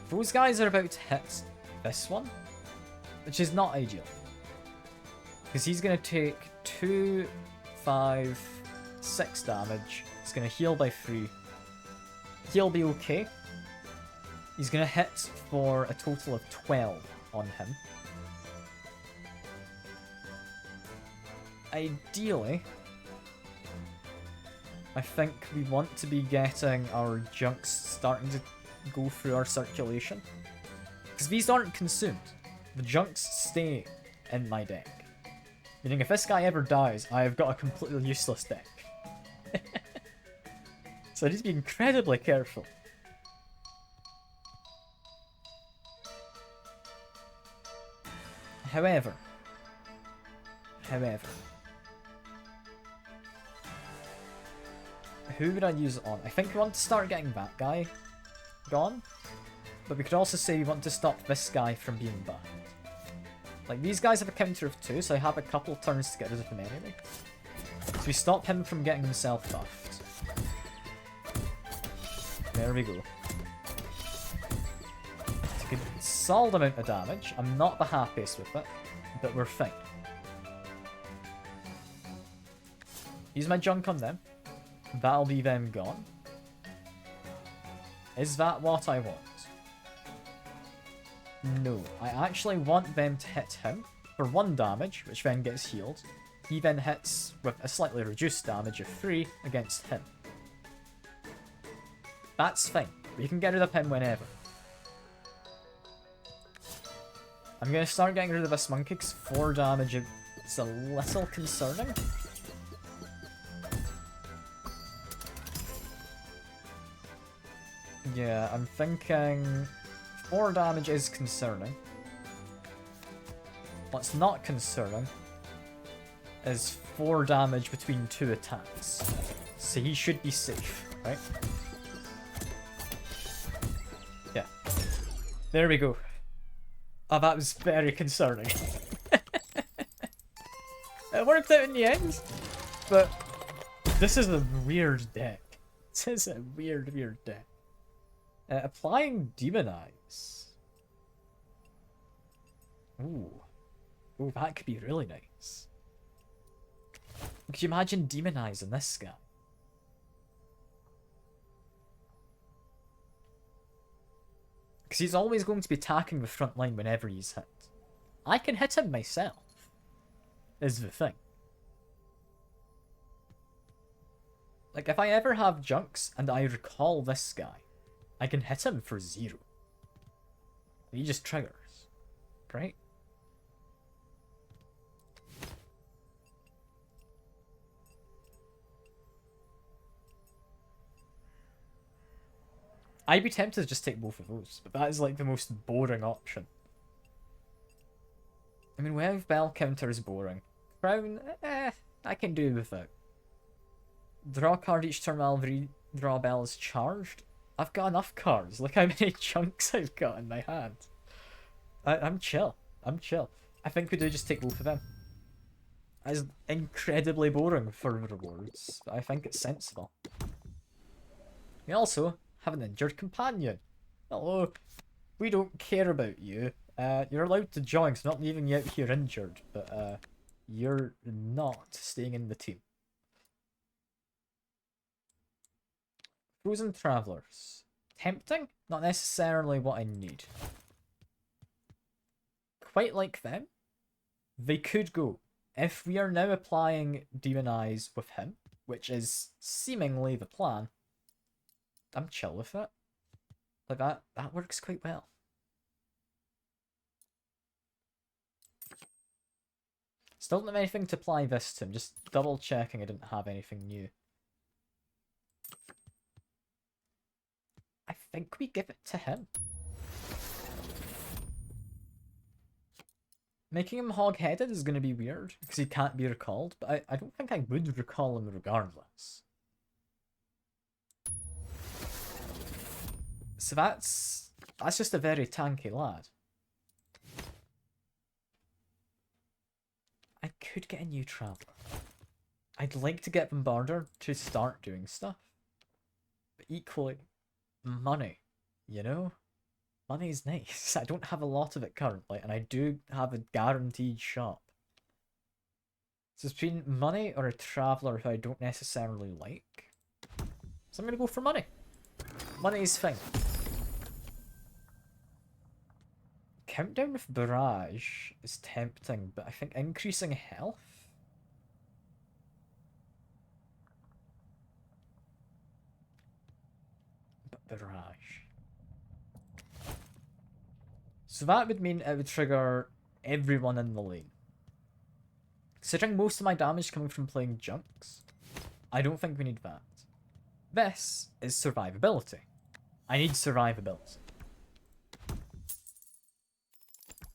Those guys are about to hit this one, which is not ideal. Because he's going to take 2, 5, 6 damage. He's going to heal by 3. He'll be okay. He's going to hit for a total of 12 on him. Ideally, I think we want to be getting our junks starting to go through our circulation. Because these aren't consumed. The junks stay in my deck. Meaning if this guy ever dies, I have got a completely useless deck. So I need to be incredibly careful. However, who would I use it on? I think we want to start getting that guy gone, but we could also say we want to stop this guy from being buffed. Like, these guys have a counter of 2, so I have a couple turns to get rid of him anyway. So we stop him from getting himself buffed. There we go. It's a solid amount of damage. I'm not the happiest with it, but we're fine. Use my junk on them. That'll be them gone. Is that what I want? No. I actually want them to hit him for 1 damage, which then gets healed. He then hits with a slightly reduced damage of 3 against him. That's fine. We can get rid of him whenever. I'm going to start getting rid of this monkey because 4 damage is a little concerning. Yeah, I'm thinking 4 damage is concerning. What's not concerning is 4 damage between 2 attacks. So he should be safe, right? Yeah. There we go. Oh, that was very concerning. It worked out in the end, but this is a weird deck. This is a weird deck. Applying Demonize. Ooh. Ooh, that could be really nice. Could you imagine Demonizing this guy? Because he's always going to be attacking the front line whenever he's hit. I can hit him myself, is the thing. Like, if I ever have junks and I recall this guy, I can hit him for 0. He just triggers, right? I'd be tempted to just take both of those, but that is like the most boring option. I mean, Wave Bell counter is boring. Crown, I can do without. Draw a card each turn while redraw bell is charged. I've got enough cards. Look how many chunks I've got in my hand. I'm chill. I'm chill. I think we do just take both of them. That is incredibly boring for rewards, but I think it's sensible. We also have an injured companion. Hello. We don't care about you. You're allowed to join, so not leaving you out here injured, but you're not staying in the team. Frozen Travelers. Tempting? Not necessarily what I need. Quite like them. They could go. If we are now applying Demonize with him, which is seemingly the plan, I'm chill with it. Like, that works quite well. Still don't have anything to apply this to. I'm just double checking I didn't have anything new. I think we give it to him. Making him hog-headed is going to be weird, because he can't be recalled, but I don't think I would recall him regardless. So that's just a very tanky lad. I could get a new Traveler. I'd like to get Bombarder to start doing stuff. But equally, money, you know? Money's nice. I don't have a lot of it currently, and I do have a guaranteed shop. So it's between money or a Traveler who I don't necessarily like. So I'm going to go for money. Money is fine. Countdown with Barrage is tempting, but I think increasing health? barrage. So that would mean it would trigger everyone in the lane. Considering most of my damage coming from playing junks, I don't think we need that. This is survivability. I need survivability.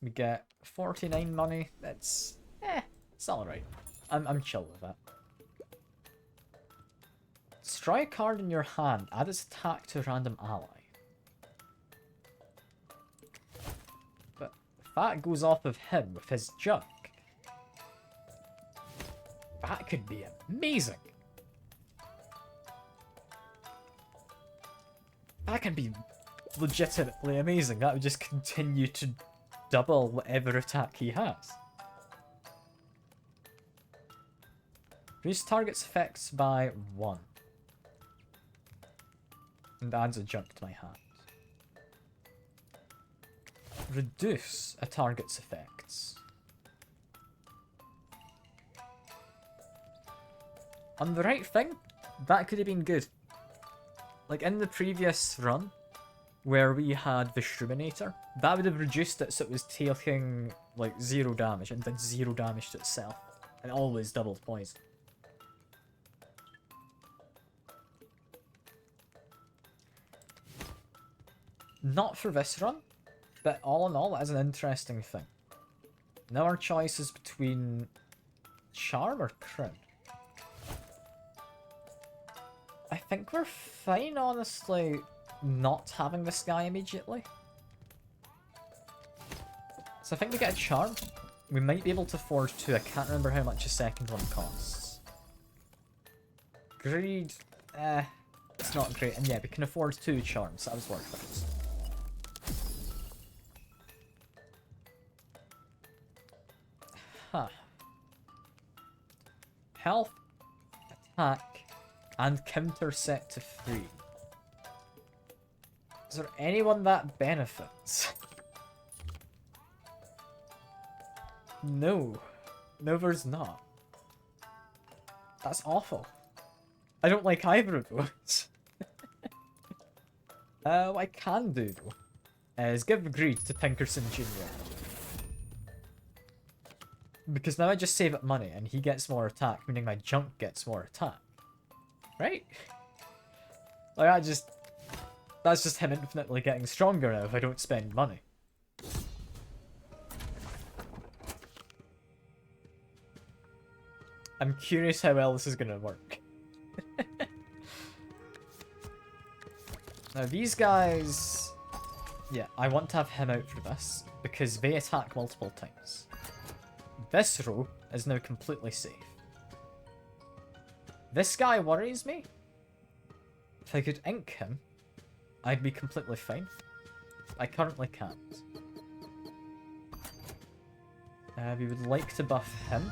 We get 49 money. That's it's alright. I'm chill with that. Destroy a card in your hand. Add its attack to a random ally. But if that goes off of him with his junk, that could be amazing. That can be legitimately amazing. That would just continue to double whatever attack he has. Reduce target's effects by 1. And adds a junk to my hand. Reduce a target's effects. On the right thing, that could have been good. Like in the previous run, where we had the Shruminator, that would have reduced it so it was taking like 0 damage and did 0 damage to itself. And always doubled poison. Not for this run, but all in all, that is an interesting thing. Now our choice is between Charm or Crown. I think we're fine, honestly, not having this guy immediately. So I think we get a Charm. We might be able to forge 2. I can't remember how much a second one costs. Greed, it's not great. And yeah, we can afford 2 Charms. That was worth it. Huh. Health, attack, and counter set to 3. Is there anyone that benefits? No. No, there's not. That's awful. I don't like either of those. What I can do, though, is give Greed to Tinkerson Jr. Because now I just save up money, and he gets more attack, meaning my junk gets more attack. Right? Like, that's just him infinitely getting stronger now if I don't spend money. I'm curious how well this is gonna work. Now these guys... Yeah, I want to have him out for this, because they attack multiple times. This row is now completely safe. This guy worries me. If I could ink him, I'd be completely fine. I currently can't. We would like to buff him.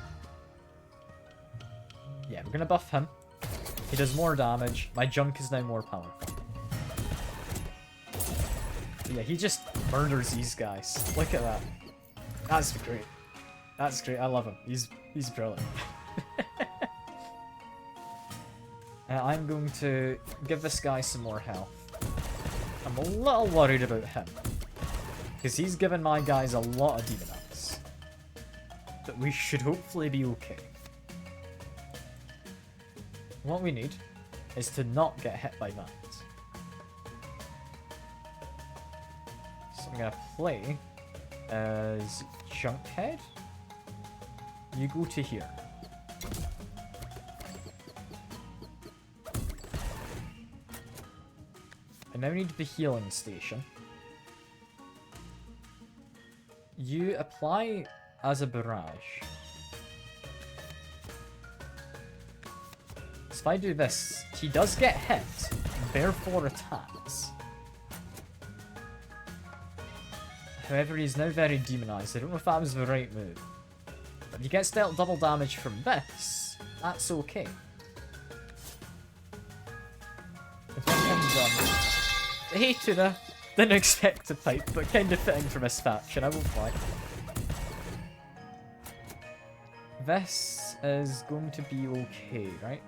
Yeah, we're gonna buff him. He does more damage. My junk is now more powerful. But yeah, he just murders these guys. Look at that. That's great. That's great. I love him. He's brilliant. I'm going to give this guy some more health. I'm a little worried about him, because he's given my guys a lot of demonites. But we should hopefully be okay. What we need is to not get hit by that. So I'm going to play as Junkhead. You go to here. I now need the healing station. You apply as a barrage. So if I do this, he does get hit, therefore attacks. However, he's now very demonized. I don't know if that was the right move. But if he gets dealt double damage from this, that's okay. With one him done. Hey Tuna, didn't expect to fight, but kind of fitting for this faction, I won't lie. This is going to be okay, right?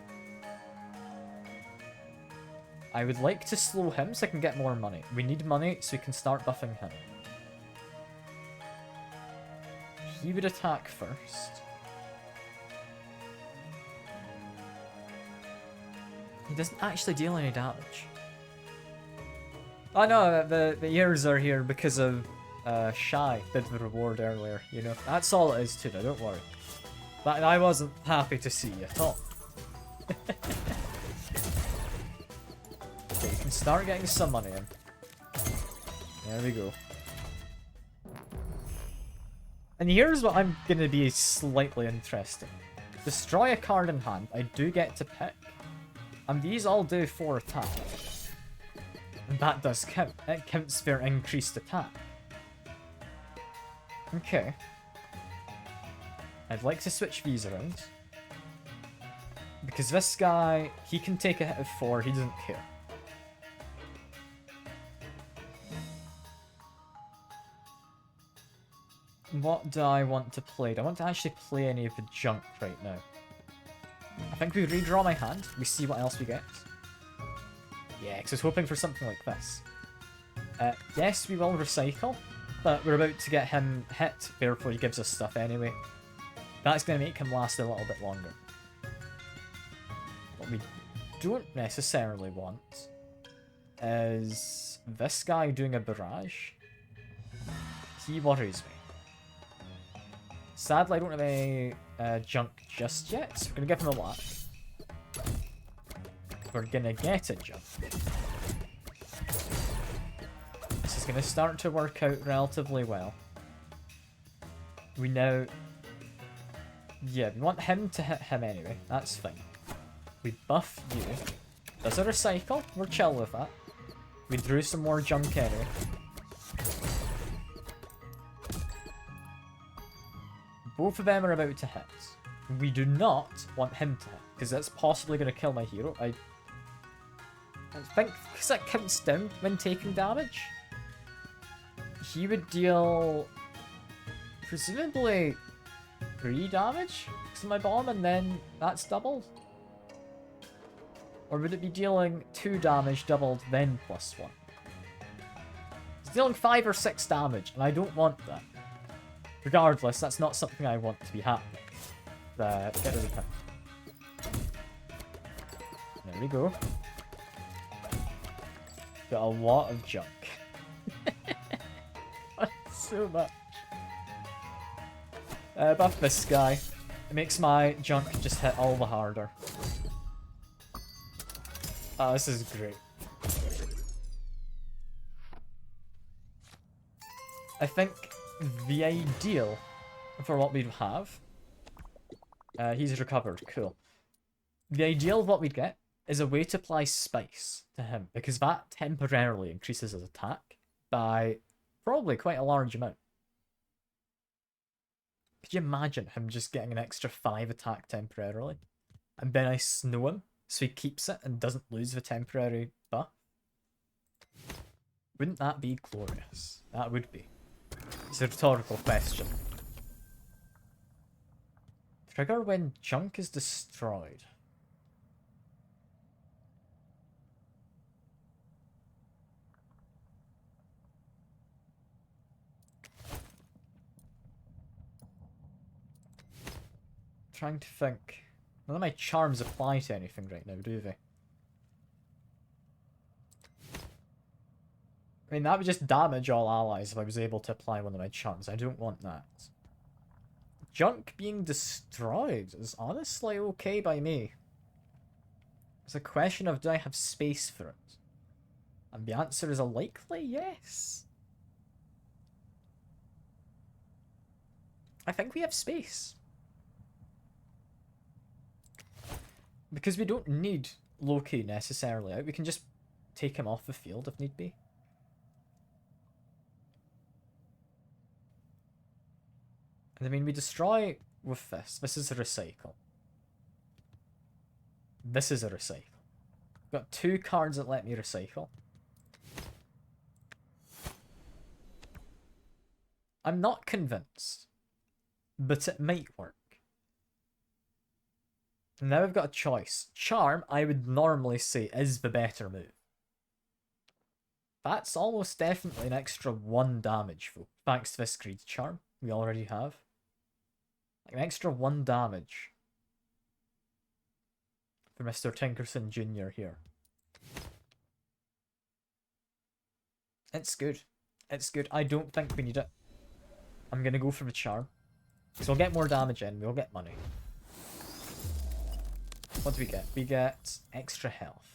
I would like to slow him so I can get more money. We need money so we can start buffing him. He would attack first. He doesn't actually deal any damage. Oh no, the ears are here because of Shy did the reward earlier, you know. That's all it is to it, don't worry. But I wasn't happy to see at all. Okay, you can start getting some money in. There we go. And here's what I'm going to be slightly interesting. Destroy a card in hand, I do get to pick. And these all do 4 attack. And that does count. It counts for increased attack. Okay. I'd like to switch these around. Because this guy, he can take a hit of 4, he doesn't care. What do I want to play? Do I want to actually play any of the junk right now? I think we redraw my hand, we see what else we get. Yeah, because I was hoping for something like this. Yes, we will recycle, but we're about to get him hit, therefore he gives us stuff anyway. That's going to make him last a little bit longer. What we don't necessarily want is this guy doing a barrage. He worries me. Sadly, I don't have any junk just yet, so we're going to give him a lot. We're going to get a junk. This is going to start to work out relatively well. We now... Yeah, we want him to hit him anyway. That's fine. We buff you. Does a recycle? We're chill with that. We drew some more junk anyway. Both of them are about to hit. We do not want him to hit, because that's possibly going to kill my hero. I think, because that counts down when taking damage. He would deal, presumably, 3 damage to my bomb, and then that's doubled? Or would it be dealing 2 damage doubled, then +1? It's dealing 5 or 6 damage, and I don't want that. Regardless, that's not something I want to be happening. Get rid of him. There we go. Got a lot of junk. So much. Buff this guy. It makes my junk just hit all the harder. Oh, this is great. I think the ideal for what we'd have... he's recovered, cool. The ideal of what we'd get is a way to apply spice to him, because that temporarily increases his attack by probably quite a large amount. Could you imagine him just getting an extra 5 attack temporarily? And then I snow him, so he keeps it and doesn't lose the temporary buff? Wouldn't that be glorious? That would be. It's a rhetorical question. Trigger when junk is destroyed. Trying to think. None of my charms apply to anything right now, do they? I mean, that would just damage all allies if I was able to apply one of my charms. I don't want that. Junk being destroyed is honestly okay by me. It's a question of, do I have space for it? And the answer is a likely yes. I think we have space. Because we don't need Loki necessarily out. We can just take him off the field if need be. And I mean, we destroy with this. This is a recycle. This is a recycle. Got 2 cards that let me recycle. I'm not convinced, but it might work. Now I've got a choice. Charm, I would normally say, is the better move. That's almost definitely an extra 1 damage, though. Thanks to this Creed's Charm we already have. Like an extra 1 damage for Mr. Tinkerson Jr. here. It's good. It's good. I don't think we need it. I'm going to go for the Charm. So we'll get more damage in. We'll get money. What do we get? We get extra health.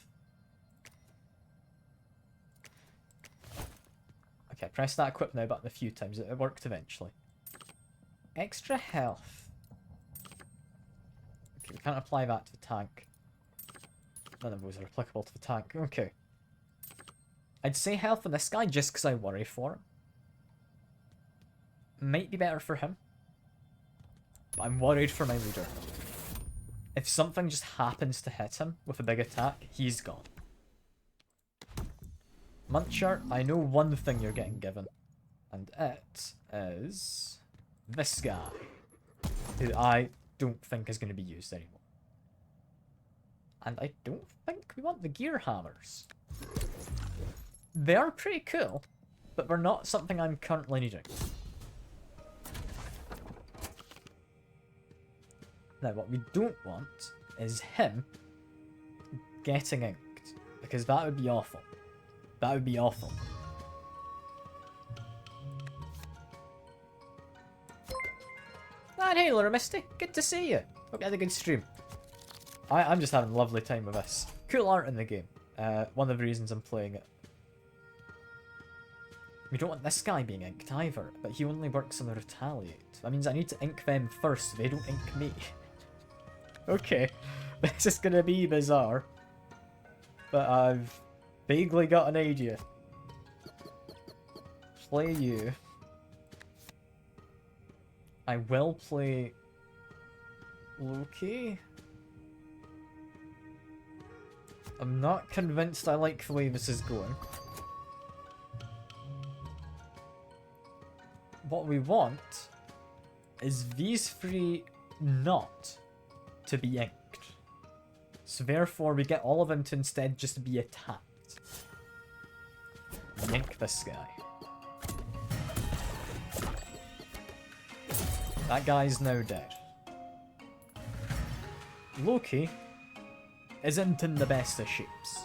Okay, press that equip now button a few times. It worked eventually. Extra health. Okay, we can't apply that to the tank. None of those are applicable to the tank. Okay. I'd say health on this guy just because I worry for him. Might be better for him. But I'm worried for my leader. If something just happens to hit him with a big attack, he's gone. Muncher, I know one thing you're getting given. And it is this guy. Who I don't think is going to be used anymore. And I don't think we want the gear hammers. They are pretty cool, but they're not something I'm currently needing. Now, what we don't want is him getting inked, because that would be awful. That would be awful. Ah, hey, Laura Misty. Good to see you. Hope you had a good stream. I'm just having a lovely time with this. Cool art in the game. One of the reasons I'm playing it. We don't want this guy being inked either, but he only works on the retaliate. That means I need to ink them first so they don't ink me. Okay, this is gonna be bizarre. But I've vaguely got an idea. Play you. I will play Loki. I'm not convinced I like the way this is going. What we want is these three not to be inked. So therefore we get all of them to instead just be attacked. Ink this guy. That guy's now dead. Loki isn't in the best of shapes.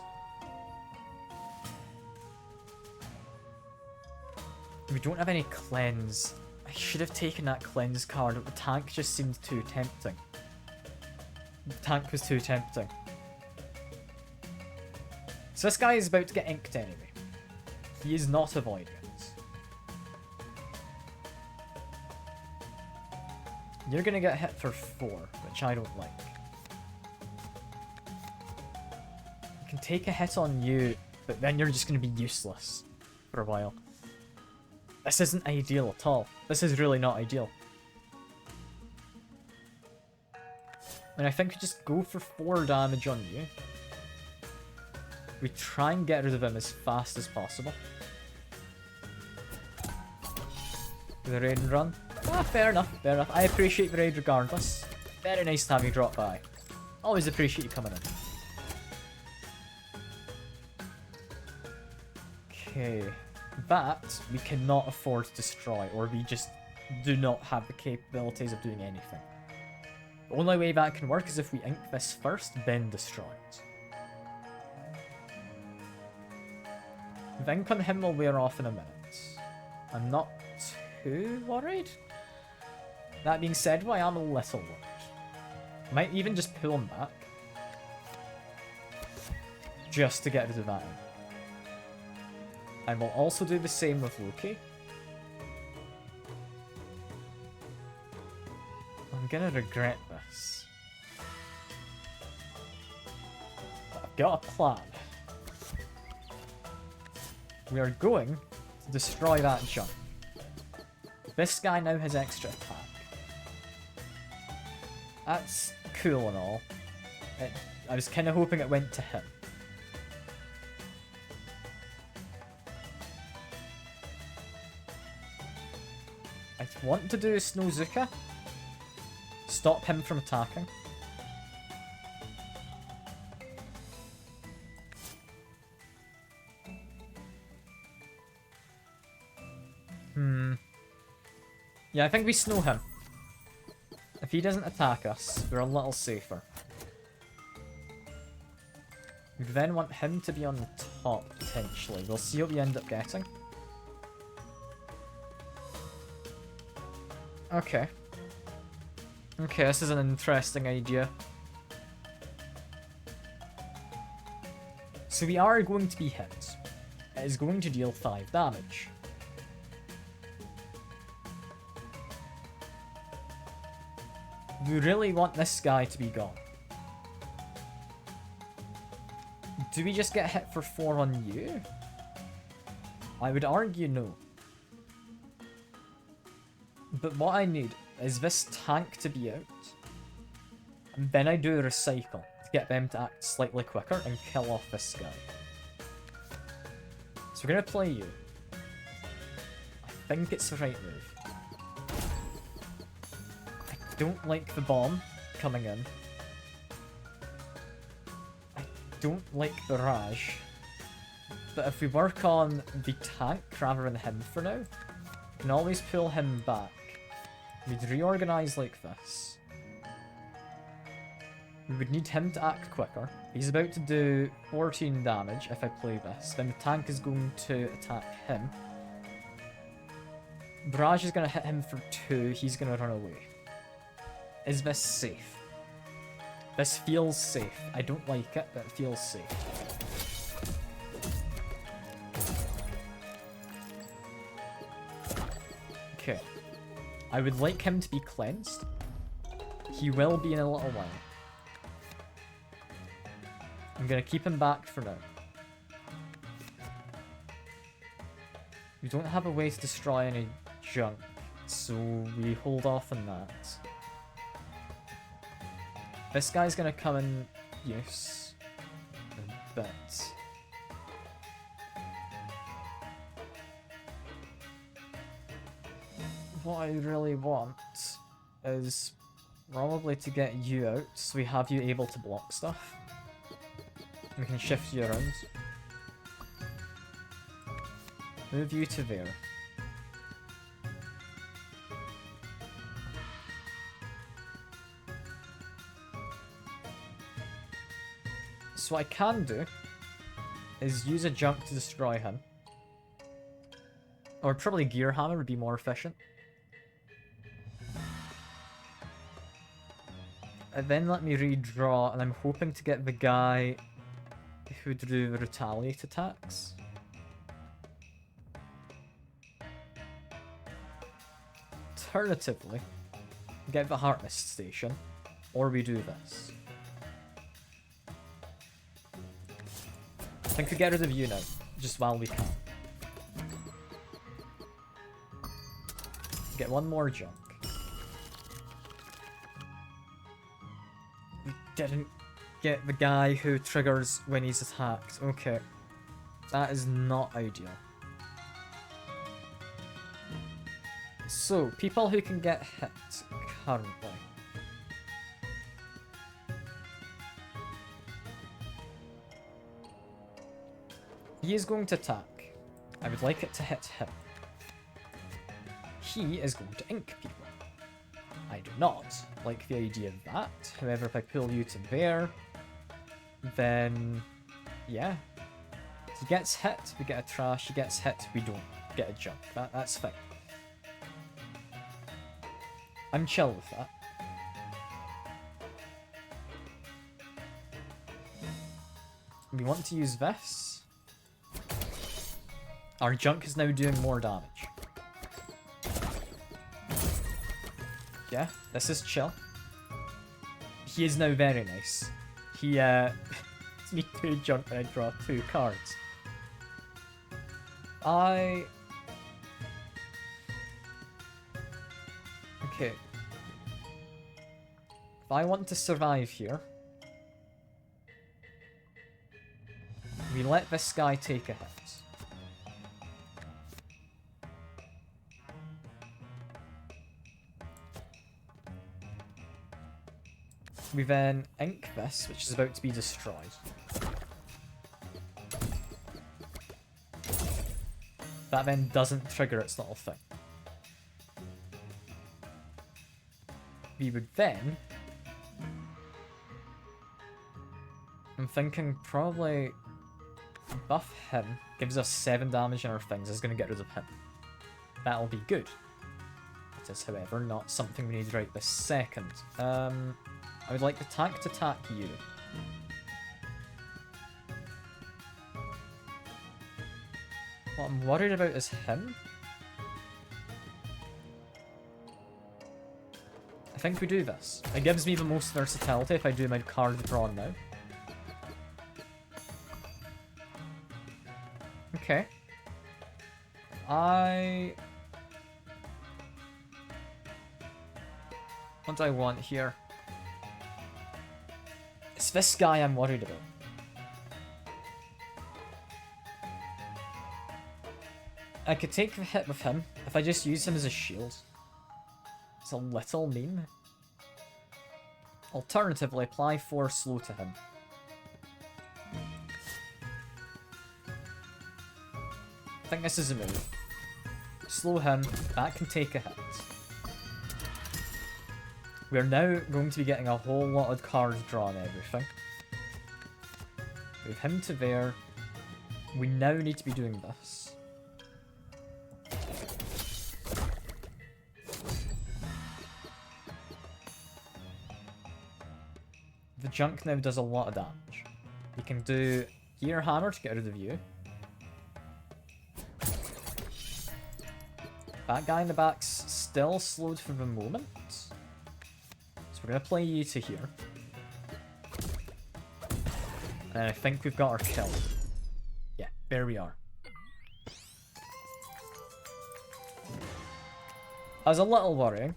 We don't have any cleanse. I should have taken that cleanse card, but the tank just seemed too tempting. The tank was too tempting. So this guy is about to get inked anyway. He is not avoiding it. You're gonna get hit for 4, which I don't like. I can take a hit on you, but then you're just gonna be useless for a while. This isn't ideal at all. This is really not ideal. And I think we just go for 4 damage on you. We try and get rid of him as fast as possible. The raid and run. Ah, fair enough, fair enough. I appreciate the raid regardless. Very nice to have you drop by. Always appreciate you coming in. Okay. That we cannot afford to destroy, or we just do not have the capabilities of doing anything. The only way that can work is if we ink this first, then destroy it. The ink on him will wear off in a minute. I'm not too worried. That being said, well, I am a little worried. Might even just pull him back. Just to get rid of that ink. And we'll also do the same with Loki. I'm gonna regret this. But I've got a plan. We are going to destroy that junk. This guy now has extra attack. That's cool and all. I was kind of hoping it went to him. I want to do a Snowzuka. Stop him from attacking. Yeah, I think we snow him. If he doesn't attack us, we're a little safer. We then want him to be on the top, potentially. We'll see what we end up getting. Okay. Okay, this is an interesting idea. So we are going to be hit. It is going to deal 5 damage. We really want this guy to be gone. Do we just get hit for 4 on you? I would argue no. But what I need is this tank to be out. And then I do a recycle to get them to act slightly quicker and kill off this guy. So we're going to play you. I think it's the right move. I don't like the bomb coming in. I don't like Barrage. But if we work on the tank rather than him for now, we can always pull him back. We'd reorganize like this. We would need him to act quicker. He's about to do 14 damage if I play this. Then the tank is going to attack him. Barrage is going to hit him for 2. He's going to run away. Is this safe? This feels safe. I don't like it, but it feels safe. Okay. I would like him to be cleansed. He will be in a little while. I'm going to keep him back for now. We don't have a way to destroy any junk, so we hold off on that. This guy's going to come in use in a bit. What I really want is probably to get you out so we have you able to block stuff. We can shift you around. Move you to there. So what I can do is use a junk to destroy him. Or probably Gear Hammer would be more efficient. And then let me redraw, and I'm hoping to get the guy who do retaliate attacks. Alternatively, get the Heart Mist Station, or we do this. I think we get rid of you now, just while we can. Get one more junk. We didn't get the guy who triggers when he's attacked. Okay. That is not ideal. So, people who can get hit currently. He is going to attack. I would like it to hit him. He is going to ink people. I do not like the idea of that. However, if I pull you to there, then yeah. He gets hit, we get a trash. He gets hit, we don't get a jump. That's fine. I'm chill with that. We want to use this. Our junk is now doing more damage. Yeah, this is chill. He is now very nice. He, gives me 2 junk and I draw 2 cards. Okay. If I want to survive here, we let this guy take a hit. We then ink this, which is about to be destroyed. That then doesn't trigger its little thing. we would then... I'm thinking probably buff him, gives us 7 damage on our things, is going to get rid of him. That'll be good. It is, however, not something we need right this second. I would like the tank to attack you. What I'm worried about is him. I think we do this. It gives me the most versatility if I do my card draw now. Okay. What do I want here? It's this guy I'm worried about. I could take the hit with him if I just use him as a shield. It's a little mean. Alternatively, apply 4 slow to him. I think this is a move. Slow him, that can take a hit. We're now going to be getting a whole lot of cards drawn and everything. Move him to there. We now need to be doing this. The junk now does a lot of damage. We can do Gear Hammer to get rid of you. That guy in the back's still slowed for the moment. So we're going to play you to here. And I think we've got our kill. Yeah, there we are. That was a little worrying,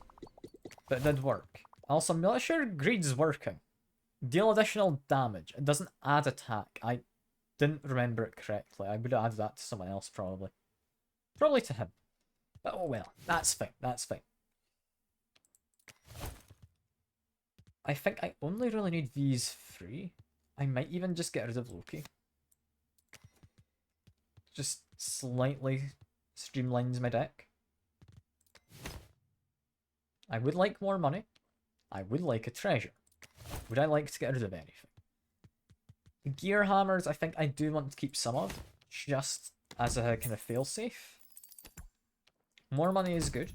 but it did work. Also, I'm not sure Greed's working. Deal additional damage. It doesn't add attack. I didn't remember it correctly. I would have added that to someone else, probably. Probably to him. But oh well, that's fine, that's fine. I think I only really need these 3. I might even just get rid of Loki. Just slightly streamlines my deck. I would like more money. I would like a treasure. Would I like to get rid of anything? The Gear Hammers, I think I do want to keep some of, just as a kind of failsafe. More money is good.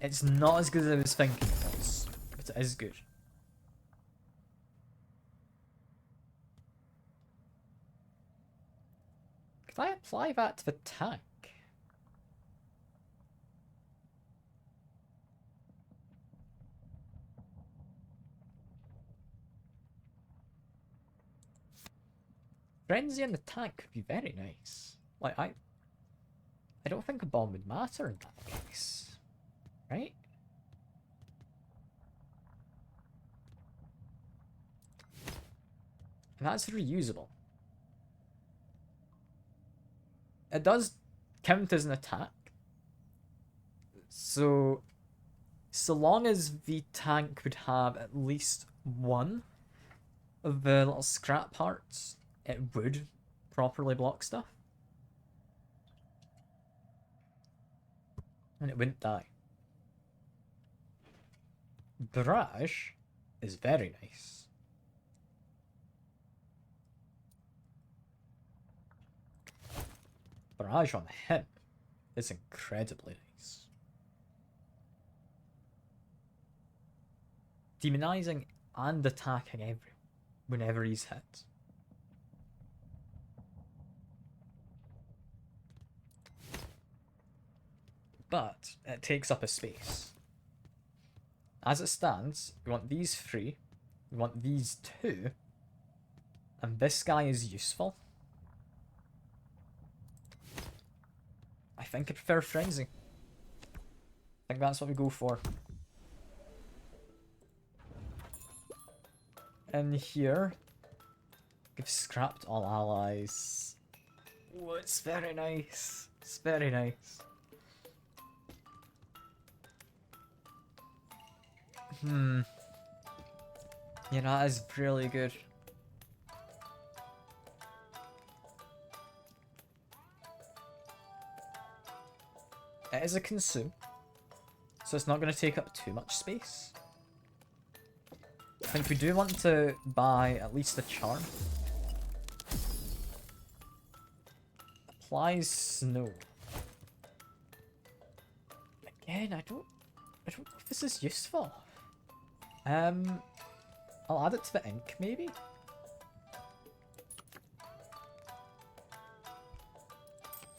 It's not as good as I was thinking it was, but it is good. Could I apply that to the tank? Frenzy in the tank could be very nice. Like, I don't think a bomb would matter in that case. Right? And that's reusable. It does count as an attack. So long as the tank would have at least one of the little scrap parts, it would properly block stuff. And it wouldn't die. Barrage is very nice. Barrage on him is incredibly nice. Demonizing and attacking everyone whenever he's hit. But it takes up a space. As it stands, we want these 3, we want these 2, and this guy is useful. I think I prefer Frenzy. I think that's what we go for. And here, give scrapped all allies. Oh, it's very nice. It's very nice. Yeah, that is really good. It is a consume. so it's not going to take up too much space. I think we do want to buy at least a charm. Applies snow. Again, I don't know if this is useful. I'll add it to the ink, maybe?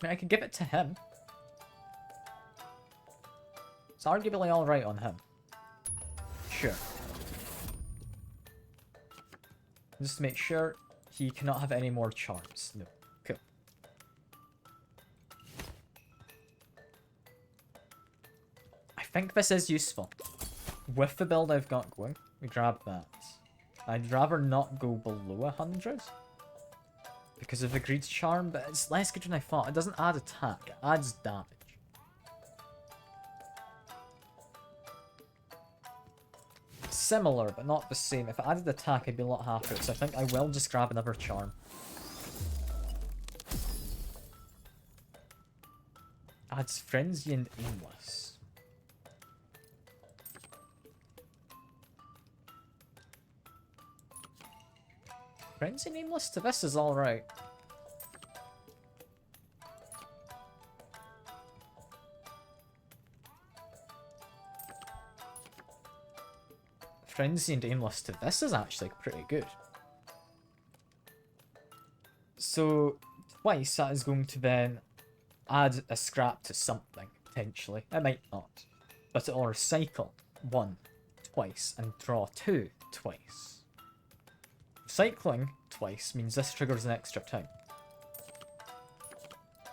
I mean, I could give it to him. It's arguably alright on him. Sure. Just to make sure he cannot have any more charms. No. Cool. I think this is useful. With the build I've got going, we grab that. I'd rather not go below 100 because of the greed charm, but it's less good than I thought. It doesn't add attack, it adds damage. Similar, but not the same. If I added attack, I'd be a lot happier, so I think I will just grab another charm. Adds frenzy and aimless. Frenzy and aimless to this is alright. Frenzy and aimless to this is actually pretty good. So, twice that is going to then add a scrap to something, potentially. It might not. But it will recycle 1 twice and draw 2 twice. Recycling twice means this triggers an extra time.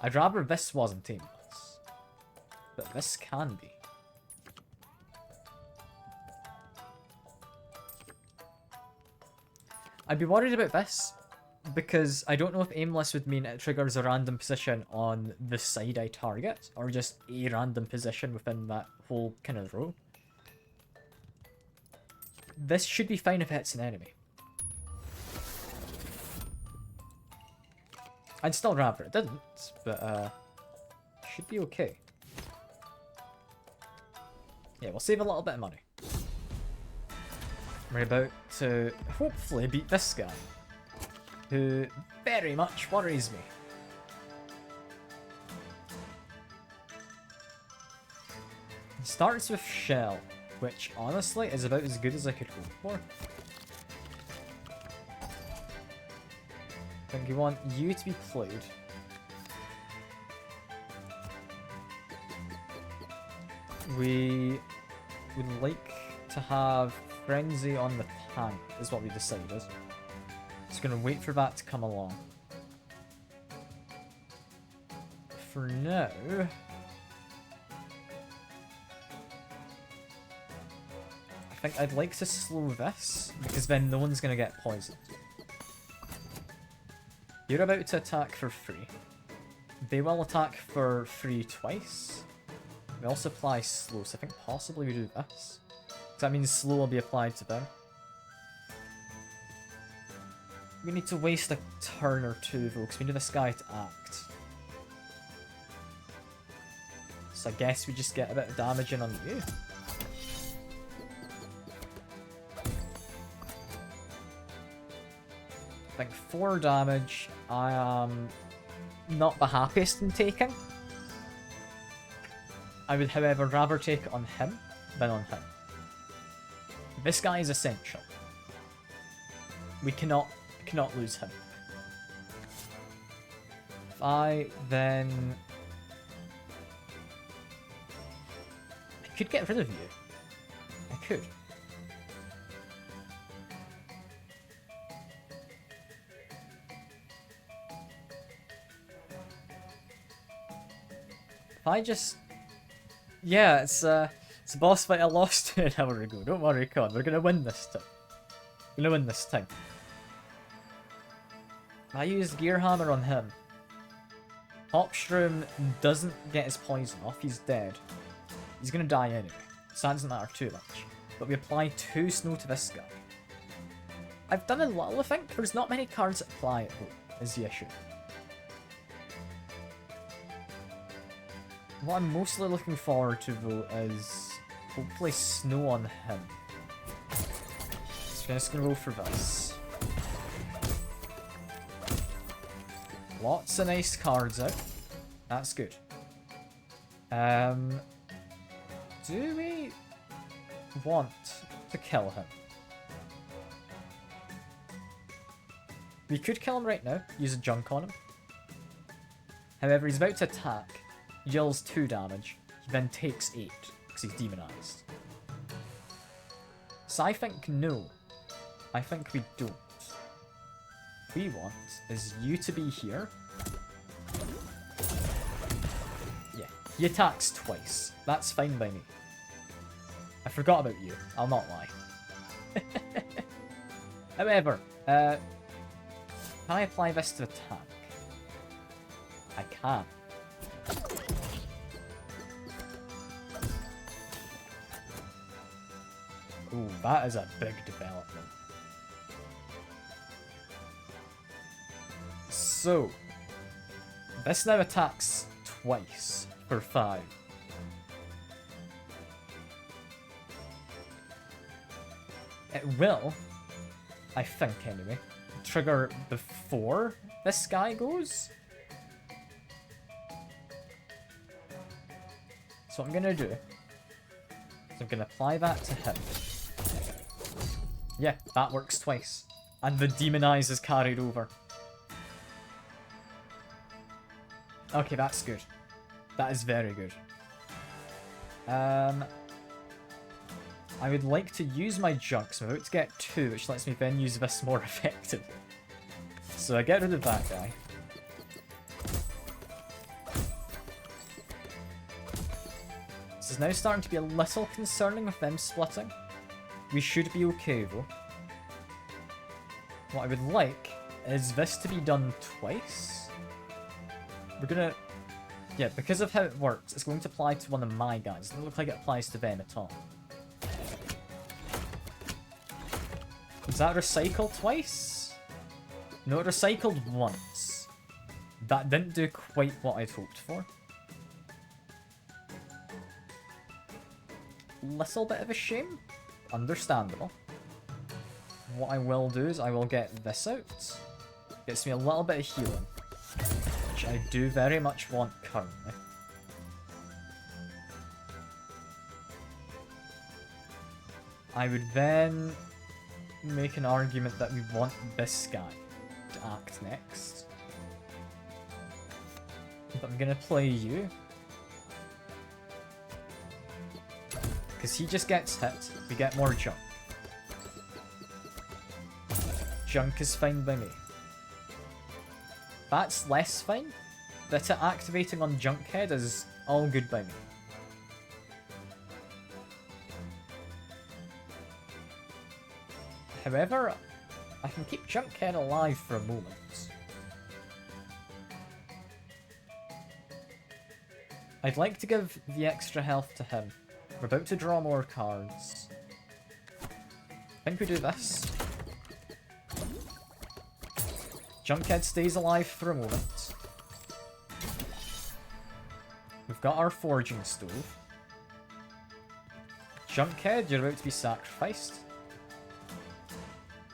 I'd rather this wasn't aimless. But this can be. I'd be worried about this, because I don't know if aimless would mean it triggers a random position on the side I target, or just a random position within that whole kind of row. This should be fine if it hits an enemy. I'd still rather it didn't, but should be okay. Yeah, we'll save a little bit of money. We're about to hopefully beat this guy, who very much worries me. It starts with Shell, which honestly is about as good as I could hope for. I think we want you to be played. We would like to have Frenzy on the tank, is what we decided. Just gonna wait for that to come along. For now... I think I'd like to slow this, because then no one's gonna get poisoned. You're about to attack for free. They will attack for free twice. We also apply slow, so I think possibly we do this. That means slow will be applied to them. We need to waste a turn or two though, because we need this guy to act. So I guess we just get a bit of damage in on you. I think 4 damage I am not the happiest in taking. I would however rather take it on him than on him. This guy is essential. We cannot lose him. If I then... I could get rid of you. I could. If I just... Yeah, it's a boss fight I lost an hour ago. Don't worry, God. We're gonna win this time. We're gonna win this time. I used Gear Hammer on him. Hopshroom doesn't get his poison off. He's dead. He's gonna die anyway. So that doesn't matter too much. But we apply 2 snow to this guy. I've done a little, I think. There's not many cards that apply it, though, is the issue. What I'm mostly looking forward to, though, is hopefully snow on him. So we're just gonna go for this. Lots of nice cards out. That's good. Do we want to kill him? We could kill him right now, use a junk on him. However, he's about to attack. He deals 2 damage. He then takes 8, because he's demonized. So I think no. I think we don't. What we want is you to be here. Yeah, he attacks twice. That's fine by me. I forgot about you, I'll not lie. However, can I apply this to attack? I can. Ooh, that is a big development. So, this now attacks twice for 5. It will, I think anyway, trigger before this guy goes. So what I'm gonna do is I'm gonna apply that to him. Yeah, that works twice. And the demonize is carried over. Okay, that's good. That is very good. I would like to use my junks. I'm about to get 2, which lets me then use this more effectively. So I get rid of that guy. This is now starting to be a little concerning with them splitting. We should be okay though. What I would like is this to be done twice. We're gonna... Yeah, because of how it works, it's going to apply to one of my guys. It doesn't look like it applies to them at all. Is that recycled twice? No, it recycled once. That didn't do quite what I'd hoped for. Little bit of a shame. Understandable. What I will do is I will get this out. Gets me a little bit of healing. Which I do very much want currently. I would then make an argument that we want this guy to act next. But I'm gonna play you. Because he just gets hit, we get more junk. Junk is fine by me. That's less fine. That it activating on Junkhead is all good by me. However, I can keep Junkhead alive for a moment. I'd like to give the extra health to him. We're about to draw more cards. I think we do this. Junkhead stays alive for a moment. We've got our forging stove. Junkhead, you're about to be sacrificed.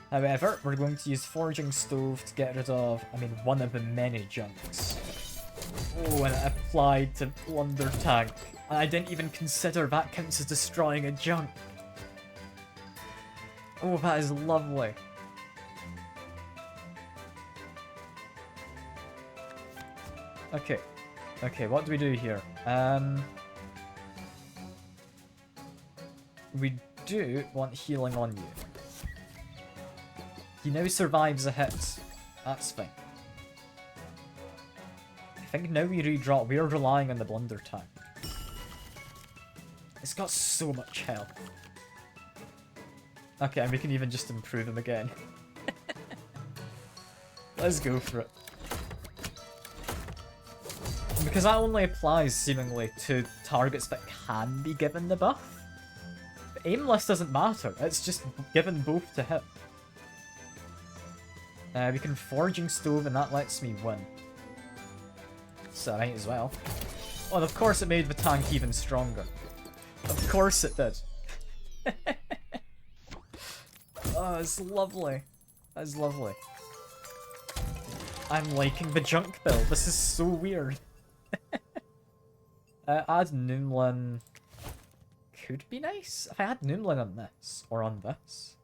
However, we're going to use forging stove to get rid of, one of the many junks. Oh, and it applied to plunder tank. And I didn't even consider that counts as destroying a junk. Oh, that is lovely. Okay. Okay, what do we do here? We do want healing on you. He now survives a hit. That's fine. I think now we redraw. We're relying on the blunder tank. It's got so much health. Okay, and we can even just improve him again. Let's go for it. Because that only applies, seemingly, to targets that can be given the buff. But aimless doesn't matter, it's just given both to hit. We can Forging Stove and that lets me win. So I might as well. Oh, and of course it made the tank even stronger. Of course it did. Oh, it's lovely. That's lovely. I'm liking the junk build. This is so weird. Add Noomlin could be nice. If I had Noomlin on this, or on this,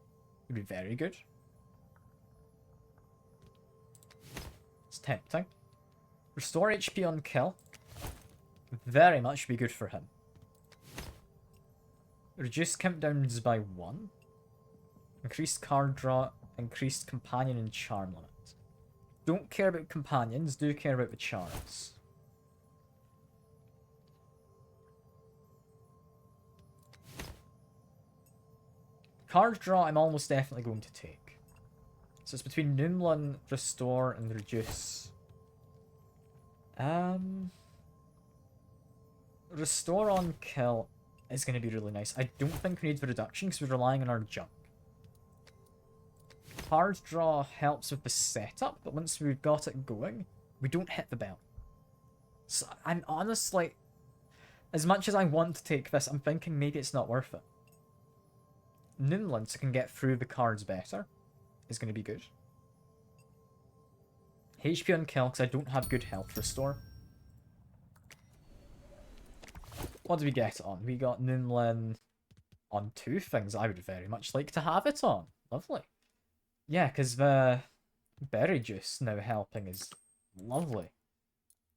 it would be very good. It's tempting. Restore HP on kill. Very much be good for him. Reduce countdowns by 1. Increased card draw, increased companion and charm limit. Don't care about companions, do care about the charms. Card draw I'm almost definitely going to take. So it's between Noomlin, Restore, and Reduce. Restore on kill is going to be really nice. I don't think we need the reduction because we're relying on our junk. Card draw helps with the setup, but once we've got it going, we don't hit the bell. So I'm honestly, as much as I want to take this, I'm thinking maybe it's not worth it. Noomlin, so I can get through the cards better, is going to be good. HP on kill, because I don't have good health restore. What do we get it on? We got Noomlin on 2 things I would very much like to have it on. Lovely. Yeah, because the berry juice now helping is lovely.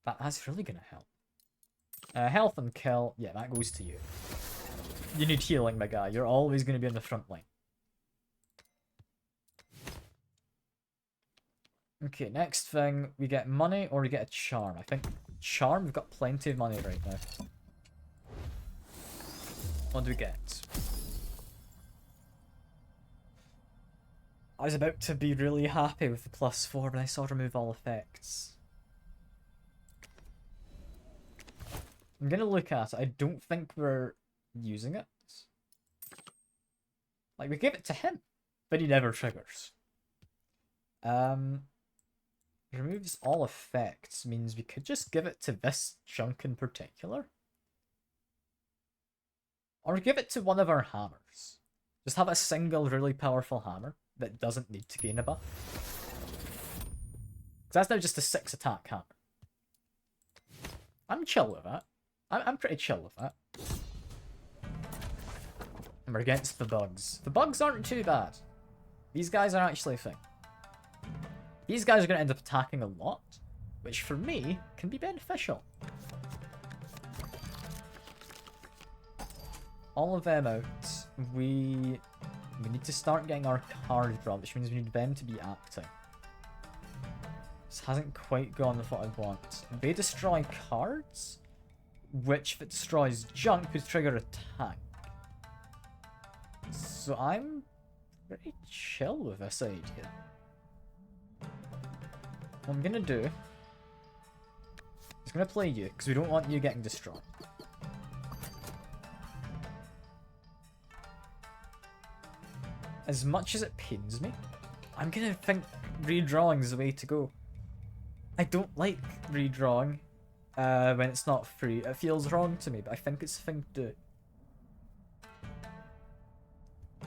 That's really going to help. Health and kill, yeah, that goes to you. You need healing, my guy. You're always going to be on the front line. Okay, next thing, we get money or we get a charm. I think charm, we've got plenty of money right now. What do we get? I was about to be really happy with the +4, but I saw remove all effects. I'm gonna look at it. I don't think we're using it. Like, we give it to him, but he never triggers. Removes all effects means we could just give it to this junk in particular. Or give it to one of our hammers. Just have a single really powerful hammer that doesn't need to gain a buff. Because that's now just a 6 attack hammer. I'm chill with that. I'm pretty chill with that. And we're against the bugs. The bugs aren't too bad. These guys are actually a thing. These guys are going to end up attacking a lot, which for me can be beneficial. All of them out. We need to start getting our card draw, which means we need them to be acting. This hasn't quite gone with what I want. They destroy cards, which if it destroys junk would trigger a tank. So I'm pretty chill with this idea. What I'm gonna do is gonna play you, because we don't want you getting destroyed. As much as it pains me, I'm gonna think redrawing is the way to go. I don't like redrawing when it's not free. It feels wrong to me, but I think it's the thing to do.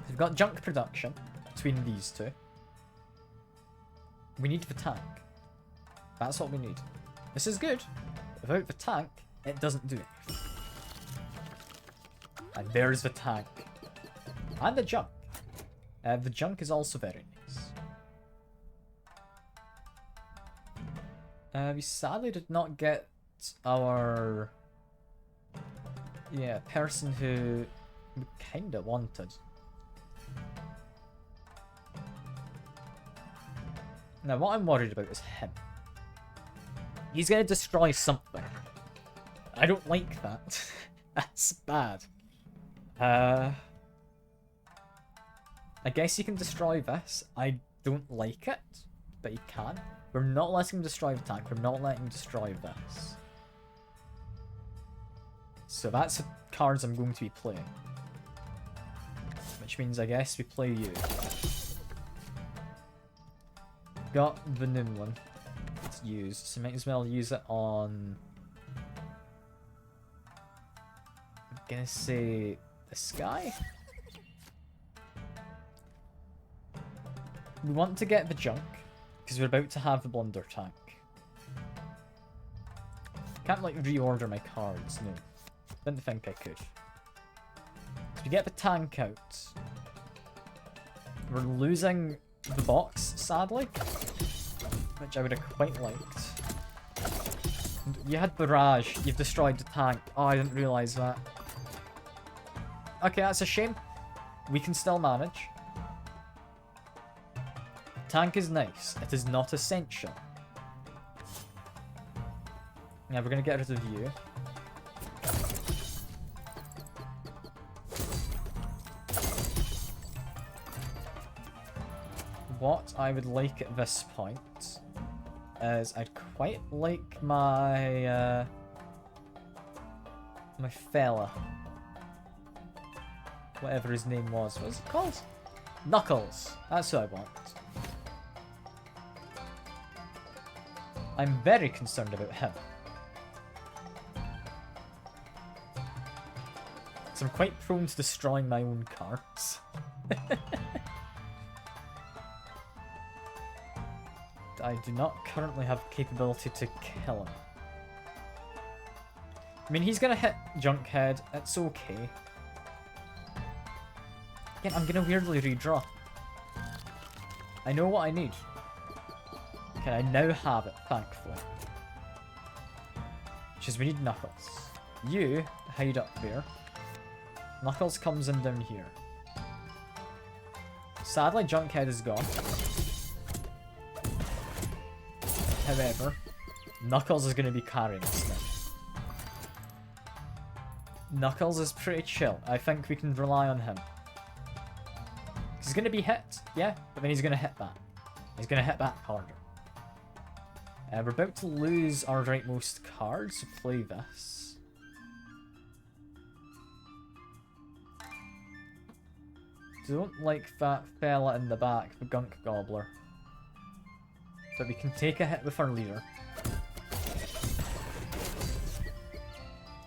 We've got junk production between these two. We need the tank. That's what we need. This is good. Without the tank, it doesn't do it. And there's the tank. And the junk. The junk is also very nice. We sadly did not get our person who we kinda wanted. Now what I'm worried about is him. He's gonna destroy something. I don't like that. That's bad. I guess he can destroy this. I don't like it, but he can. We're not letting him destroy the tank. We're not letting him destroy this. So that's the cards I'm going to be playing. Which means I guess we play you. Got the Noomlin to use, so might as well use it on Gonna say this guy? We want to get the junk, because we're about to have the blunder tank. Can't, like, reorder my cards, no. Didn't think I could. So we get the tank out. We're losing the box, sadly. Which I would have quite liked. And you had barrage, you've destroyed the tank. Oh, I didn't realise that. Okay, that's a shame. We can still manage. Tank is nice, it is not essential. Yeah, we're gonna get rid of you. What I would like at this point is I'd quite like my my fella. Whatever his name was. What was it called? Knuckles. That's who I want. I'm very concerned about him. So I'm quite prone to destroying my own cards. I do not currently have capability to kill him. I mean, he's gonna hit Junkhead. It's okay. Again, I'm gonna weirdly redraw. I know what I need. Okay, I now have it, thankfully. Which is we need Knuckles. You hide up there. Knuckles comes in down here. Sadly, Junkhead is gone. However, Knuckles is going to be carrying us now. Knuckles is pretty chill. I think we can rely on him. He's going to be hit, yeah, but then he's going to hit that. He's going to hit back harder. We're about to lose our rightmost card, so play this. Don't like that fella in the back, the Gunk Gobbler. But we can take a hit with our leader.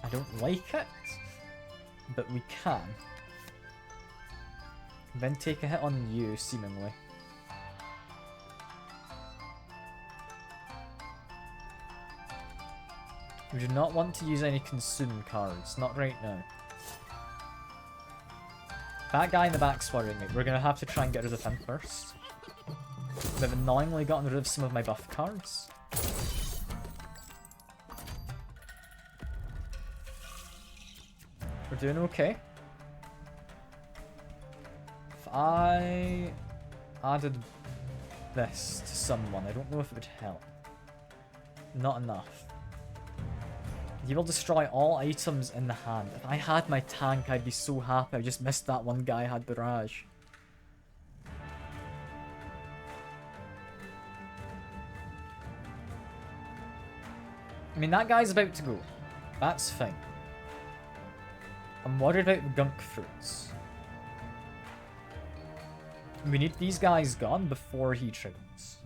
I don't like it, but we can. Then take a hit on you, seemingly. We do not want to use any consume cards, not right now. That guy in the back's worrying me. We're going to have to try and get rid of him first. I've annoyingly gotten rid of some of my buff cards. We're doing okay. If I added this to someone, I don't know if it would help. Not enough. You will destroy all items in the hand. If I had my tank, I'd be so happy. I just missed that one guy had barrage. I mean, that guy's about to go. That's fine. I'm worried about the gunk fruits. We need these guys gone before he triggers.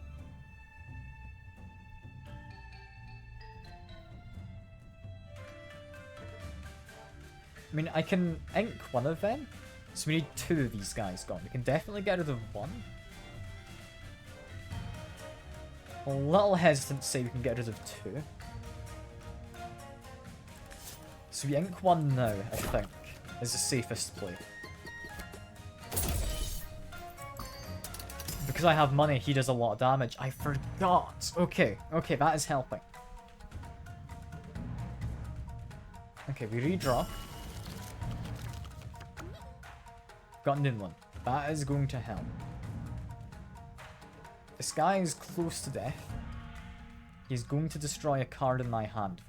I mean, I can ink one of them. So we need two of these guys gone. We can definitely get rid of one. A little hesitant to say we can get rid of two. So we ink one now, I think, is the safest play. Because I have money, he does a lot of damage. I forgot! Okay, okay, that is helping. Okay, we redraw. Got an inland. That is going to help. This guy is close to death. He's going to destroy a card in my hand.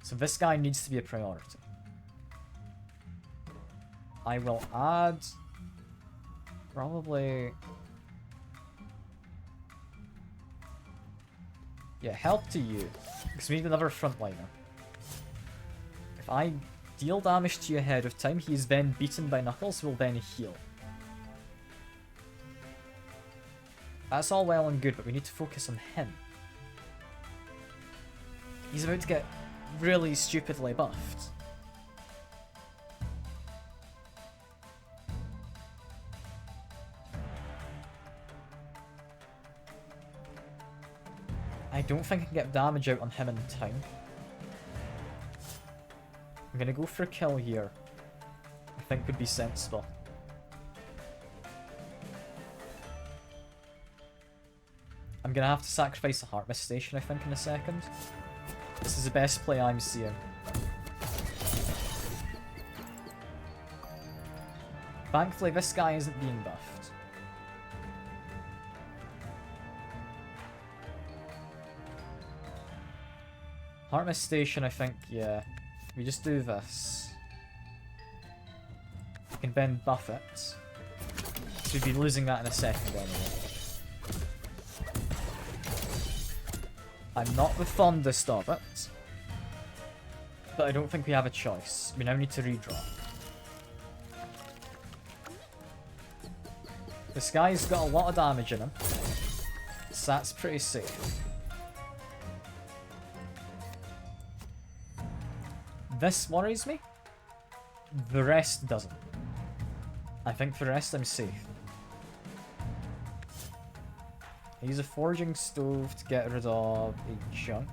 So this guy needs to be a priority. I will add... probably... yeah, help to you. Because we need another frontliner. If I deal damage to you ahead of time, he is then beaten by Knuckles, who will then heal. That's all well and good, but we need to focus on him. He's about to get really stupidly buffed. I don't think I can get damage out on him in time. I'm gonna go for a kill here. I think would be sensible. I'm gonna have to sacrifice a Heart Mist Station, I think, in a second. This is the best play I'm seeing. Thankfully, this guy isn't being buffed. Heart Mist Station, I think, yeah. We just do this. We can then buff it. So we'd be losing that in a second anyway. I'm not the fondest of it. But I don't think we have a choice. We now need to redraw. This guy's got a lot of damage in him. So that's pretty safe. This worries me. The rest doesn't. I think for the rest I'm safe. Use a forging stove to get rid of a chunk.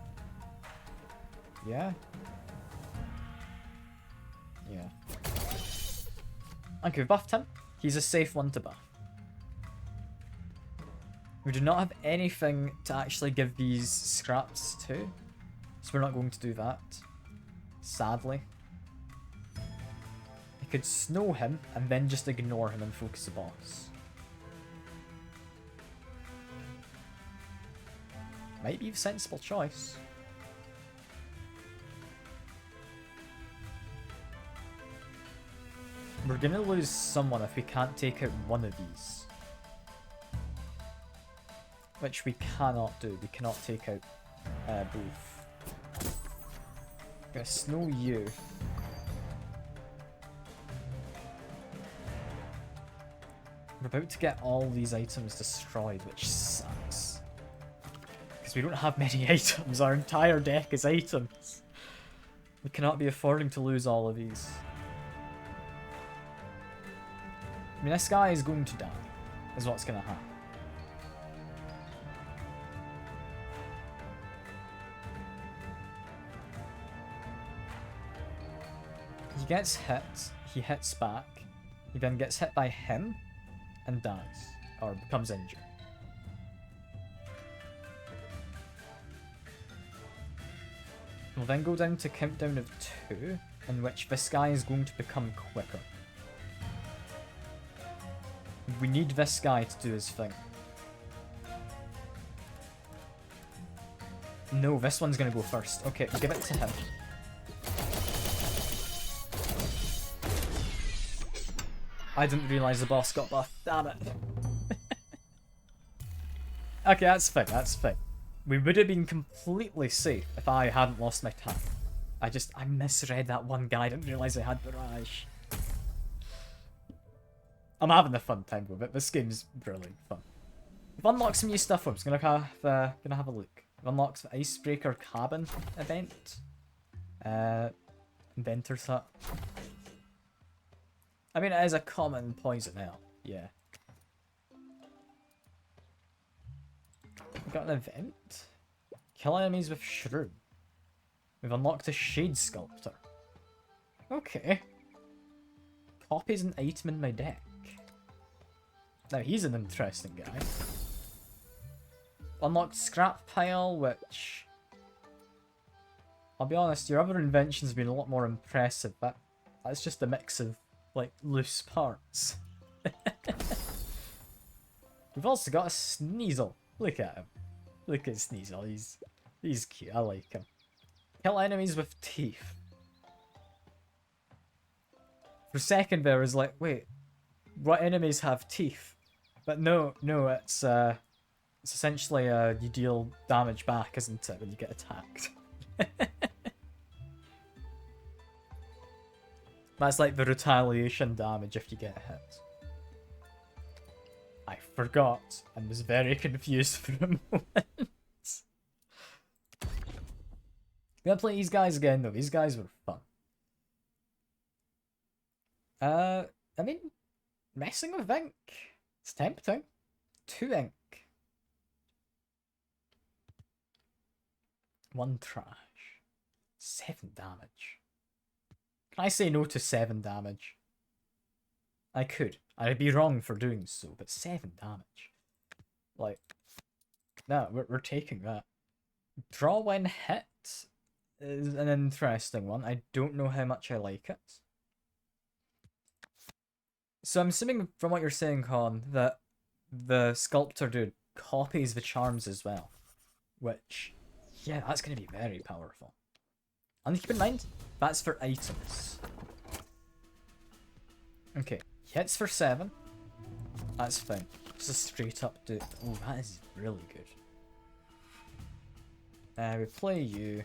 Yeah. Yeah. Okay, we've buffed him. He's a safe one to buff. We do not have anything to actually give these scraps to, so we're not going to do that. Sadly. I could snow him and then just ignore him and focus the boss. Might be a sensible choice. We're gonna lose someone if we can't take out one of these. Which we cannot do. We cannot take out both. I'm gonna snow you. We're about to get all these items destroyed, which sucks. Because we don't have many items. Our entire deck is items. We cannot be affording to lose all of these. I mean, this guy is going to die, is what's going to happen. He gets hit, he hits back, he then gets hit by him, and dies, or becomes injured. We'll then go down to countdown of 2, in which this guy is going to become quicker. We need this guy to do his thing. No, this one's gonna go first. Okay, give it to him. I didn't realise the boss got buffed. Damn it. Okay, that's fine, that's fine. We would have been completely safe if I hadn't lost my time. I misread that one guy, I didn't realise I had Barrage. I'm having a fun time with it. This game's brilliant fun. We've unlocked some new stuff. I'm just gonna have a look. We've unlocked the Icebreaker Cabin event. Inventor's Hut. I mean, it is a common poison ale. Yeah. We've got an event. Kill enemies with Shroom. We've unlocked a Shade Sculptor. Okay. Copies an item in my deck. Now, he's an interesting guy. Unlocked Scrap Pile, which... I'll be honest, your other invention's been a lot more impressive, but that's just a mix of, like, loose parts. We've also got a Sneasel. Look at him. Look at Sneasel. He's cute. I like him. Kill enemies with teeth. For a second there, I was like, wait, what enemies have teeth? But no, it's essentially you deal damage back, isn't it, when you get attacked? That's like the retaliation damage if you get hit. I forgot and was very confused for a moment. I'm gonna play these guys again though. These guys were fun. I mean, messing with ink. It's tempting. 2 ink. 1 trash. 7 damage. Can I say no to 7 damage? I could. I'd be wrong for doing so, but 7 damage. Like, no, we're taking that. Draw when hit is an interesting one. I don't know how much I like it. So I'm assuming from what you're saying, Con, that the sculptor dude copies the charms as well. Which, yeah, that's going to be very powerful. And keep in mind, that's for items. Okay, hits for 7. That's fine. Just a straight up do. Oh, that is really good. We play you.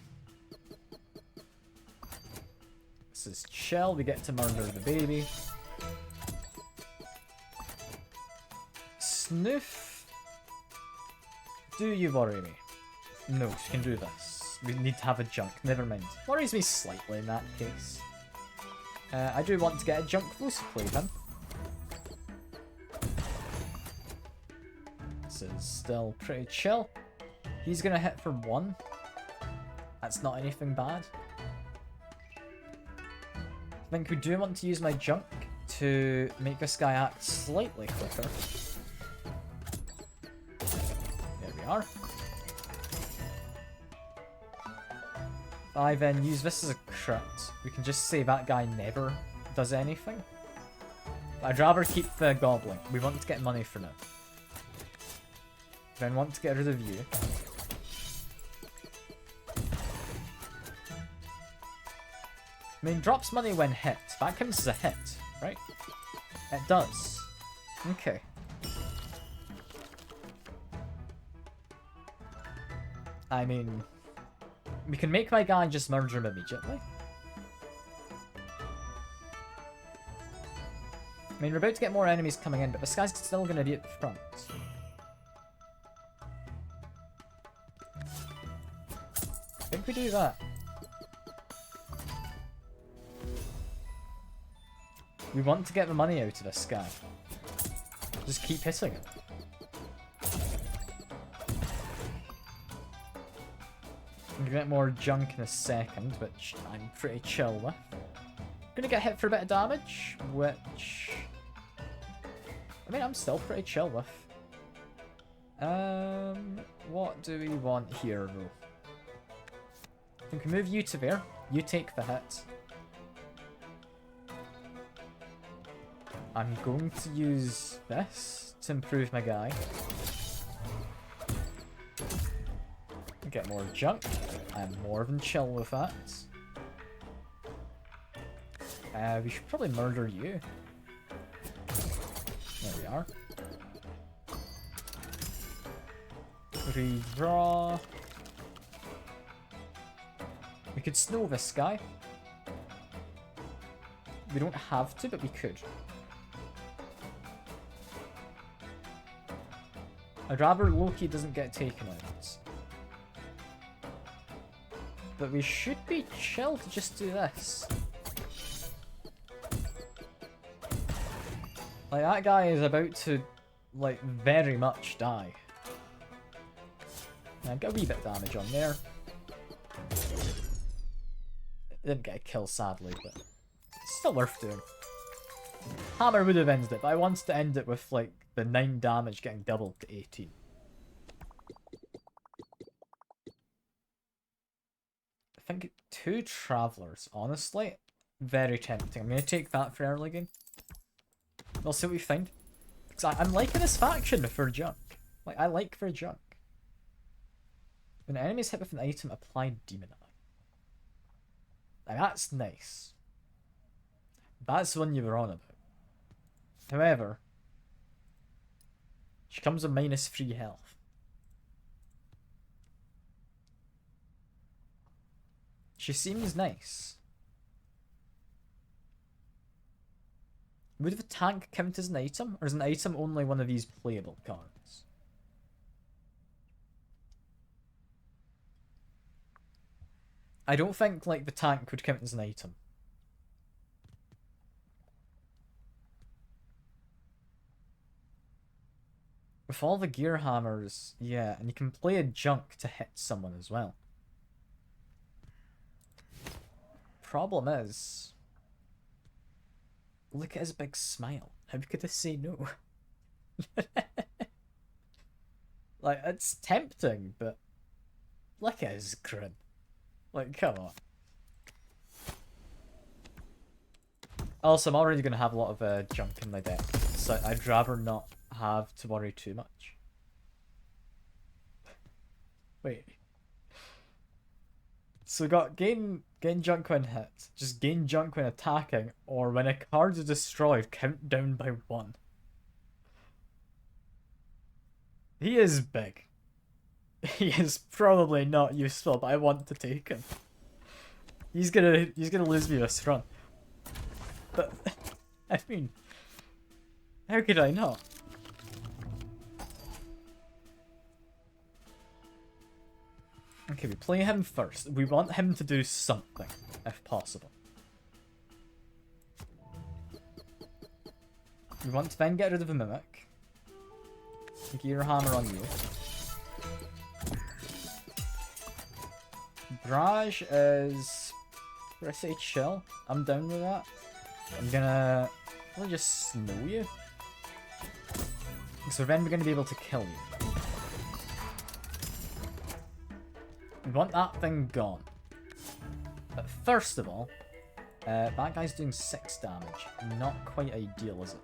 This is chill. We get to murder the baby. Snoof. Do you worry me? No, you can do this. We need to have a junk. Never mind. Worries me slightly in that case. I do want to get a junk close play him. This is still pretty chill. He's gonna hit for 1. That's not anything bad. I think we do want to use my junk to make this guy act slightly quicker. There we are. If I then use this as a crit, we can just say that guy never does anything. I'd rather keep the goblin. We want to get money for now. Then want to get rid of you. I mean, drops money when hit. That counts as a hit, right? It does. Okay. I mean, we can make my guy just murder him immediately. I mean, we're about to get more enemies coming in, but this guy's still going to be at the front. I think we do that. We want to get the money out of this guy. Just keep hitting him. I'm gonna get more junk in a second, which I'm pretty chill with. Gonna get hit for a bit of damage, which... I mean, I'm still pretty chill with. What do we want here, though? We can move you to there. You take the hit. I'm going to use this to improve my guy. Get more junk. I'm more than chill with that. We should probably murder you. There we are. Redraw. We could snow this guy. We don't have to, but we could. I'd rather Loki doesn't get taken out. But we should be chill to just do this. Like, that guy is about to, like, very much die. I got a wee bit of damage on there. Didn't get a kill, sadly, but it's still worth doing. Hammer would have ended it, but I wanted to end it with, like, the 9 damage getting doubled to 18. I think 2 travelers, honestly, very tempting. I'm going to take that for early game. We'll see what we find. Because I'm liking this faction for junk. Like, I like for junk. When an enemy is hit with an item, apply demon eye. Now, that's nice. That's the one you were on about. However, she comes with -3 health. She seems nice. Would the tank count as an item? Or is an item only one of these playable cards? I don't think, like, the tank would count as an item. With all the gear hammers, yeah, and you can play a junk to hit someone as well. problem is, look at his big smile. How could I say no? Like, it's tempting, but look at his grin. Like, come on. Also, I'm already going to have a lot of junk in my deck, so I'd rather not have to worry too much. Wait. So we got gain junk when hit, just gain junk when attacking, or when a card is destroyed, count down by 1. He is big. He is probably not useful, but I want to take him. He's gonna lose me this run. But I mean, how could I not? Okay, we play him first. We want him to do something, if possible. We want to then get rid of the Mimic. Gear Hammer on you. Barrage is... Would I say chill? I'm down with that. I'm gonna... probably just snow you. So then we're gonna be able to kill you. We want that thing gone. But first of all, that guy's doing 6 damage. Not quite ideal, is it?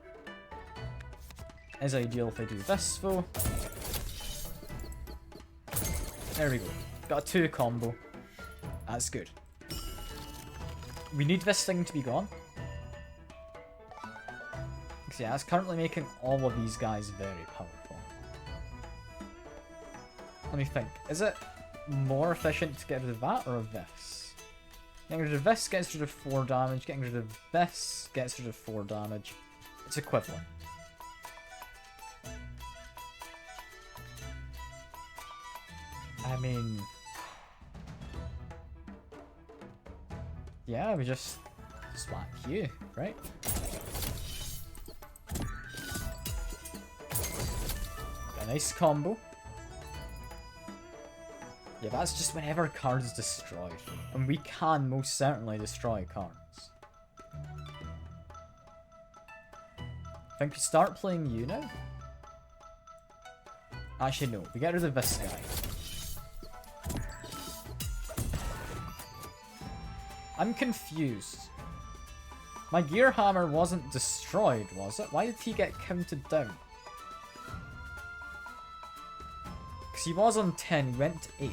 Is ideal if I do this, though. There we go. Got a 2 combo. That's good. We need this thing to be gone. Because yeah, it's currently making all of these guys very powerful. Let me think. Is it more efficient to get rid of that or of this? Getting rid of this gets rid of 4 damage. Getting rid of this gets rid of 4 damage. It's equivalent. I mean... yeah, we just whack you, right? A nice combo. Yeah, that's just whenever a card is destroyed. And we can most certainly destroy cards. I think we start playing you now? Actually, no. We get rid of this guy. I'm confused. My Gear Hammer wasn't destroyed, was it? Why did he get counted down? Because he was on 10, he went to 8.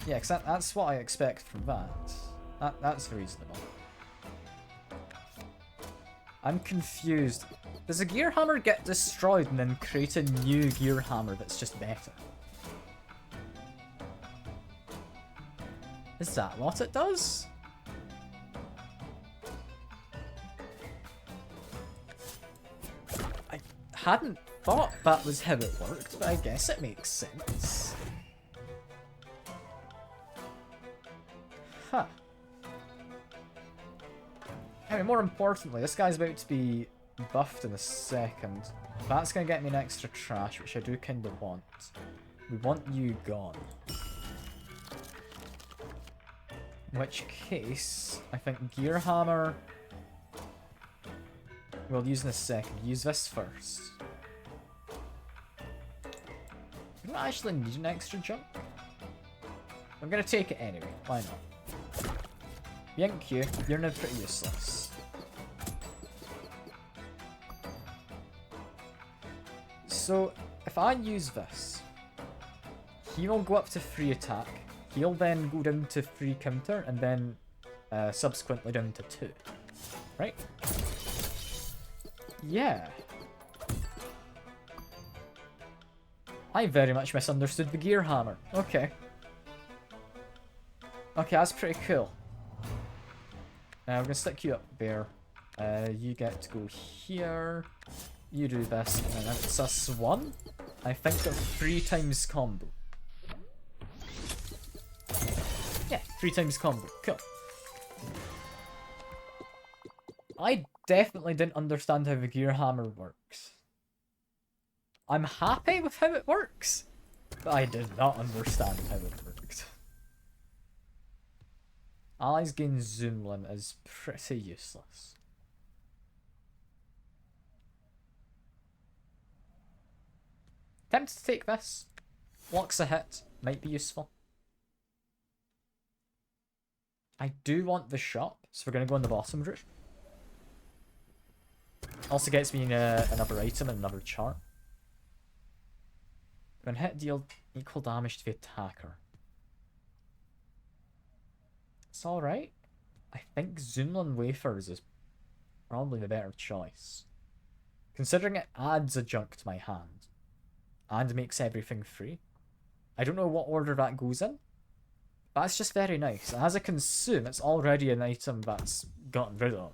Yeah, because that's what I expect from that. That's reasonable. I'm confused. Does a Gear Hammer get destroyed and then create a new Gear Hammer that's just better? Is that what it does? I hadn't thought that was how it worked, but I guess it makes sense. Huh. I mean, more importantly, this guy's about to be buffed in a second. That's going to get me an extra trash, which I do kind of want. We want you gone. In which case, I think Gear Hammer... we'll use in a second. Use this first. We don't actually need an extra jump. I'm going to take it anyway. Why not? Yank you. You're now pretty useless. So, if I use this, he will go up to free attack. He'll then go down to free counter, and then subsequently down to 2. Right? Yeah. I very much misunderstood the Gear Hammer. Okay. Okay, that's pretty cool. I'm gonna stick you up there. You get to go here. You do this, and then it's a swan. I think a 3 times combo. Yeah, 3 times combo. Cool. I definitely didn't understand how the Gear Hammer works. I'm happy with how it works, but I did not understand how it worked. Allies gain Zoomlin is pretty useless. Tempted to take this. Blocks a hit. Might be useful. I do want the shop, so we're going to go on the bottom route. Also gets me another item and another chart. When hit, deal equal damage to the attacker. It's alright. I think Zoomlin Wafers is probably the better choice. Considering it adds a junk to my hand. And makes everything free. I don't know what order that goes in. But it's just very nice. As a consume, it's already an item that's gotten rid of.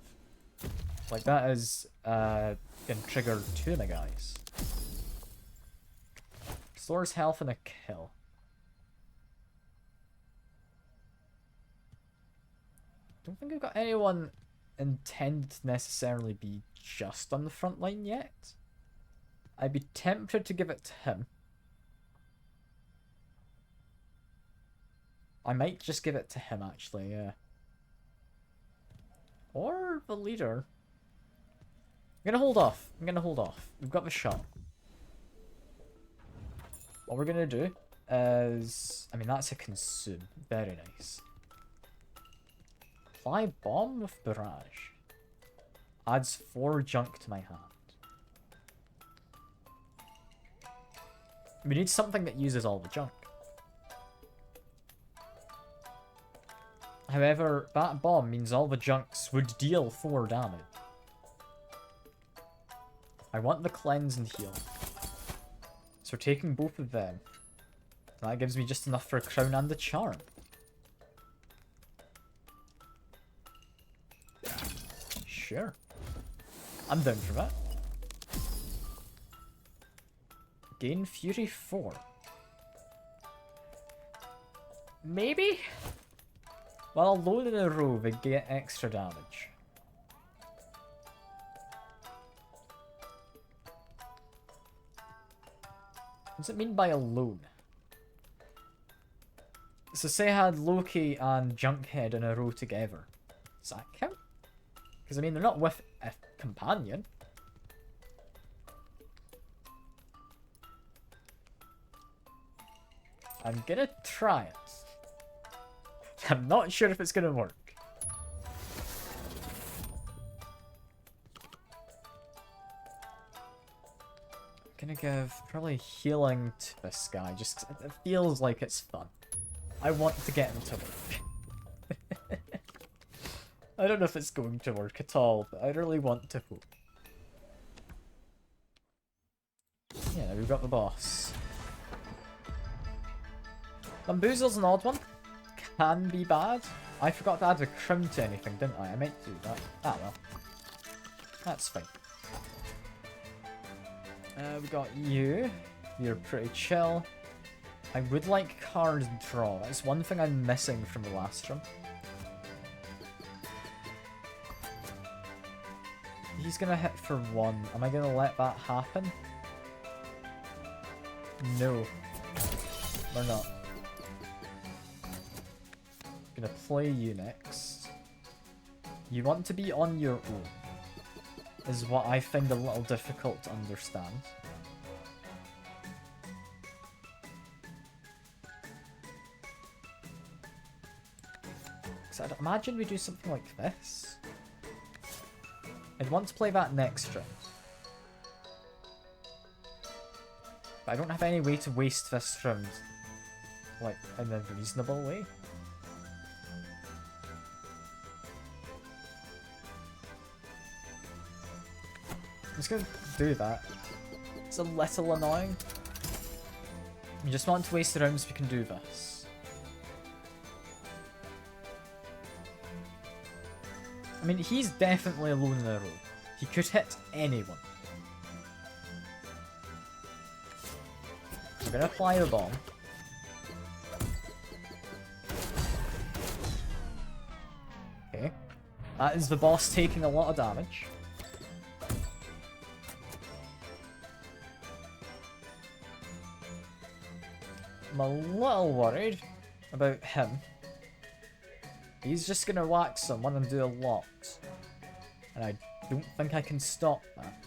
Like, that is can trigger 2 of my guys. Restores health and a kill. Don't think I've got anyone intended to necessarily be just on the front line yet. I'd be tempted to give it to him. I might just give it to him, actually, yeah. Or the leader. I'm gonna hold off. We've got the shot. What we're gonna do is... I mean, that's a consume. Very nice. Apply bomb with barrage. Adds 4 junk to my hand. We need something that uses all the junk. However, that bomb means all the junks would deal 4 damage. I want the cleanse and heal. So we're taking both of them. That gives me just enough for a crown and a charm. Sure. I'm down for that. Gain Fury 4. Maybe? Well, alone in a row, they get extra damage. What does it mean by alone? So say I had Loki and Junkhead in a row together. Does that count? Because I mean, they're not with a companion. I'm gonna try it. I'm not sure if it's gonna work. I'm gonna give probably healing to this guy, just 'cause it feels like it's fun. I want to get him to work. I don't know if it's going to work at all, but I really want to hope. Yeah, we've got the boss. Bamboozle's an odd one. Can be bad. I forgot to add a crown to anything, didn't I? I meant to do that. Ah, well. That's fine. We got you. You're pretty chill. I would like card draw. That's one thing I'm missing from the last room. He's gonna hit for 1. Am I gonna let that happen? No. We're not. Gonna play you next. You want to be on your own, is what I find a little difficult to understand. So I'd imagine we do something like this. I'd want to play that next round. But I don't have any way to waste this round, like, in a reasonable way. I'm just gonna do that. It's a little annoying. We just want to waste the rounds so we can do this. I mean, he's definitely alone in a row. He could hit anyone. We're gonna apply the bomb. Okay. That is the boss taking a lot of damage. I'm a little worried about him. He's just gonna whack someone and do a lot. And I don't think I can stop that.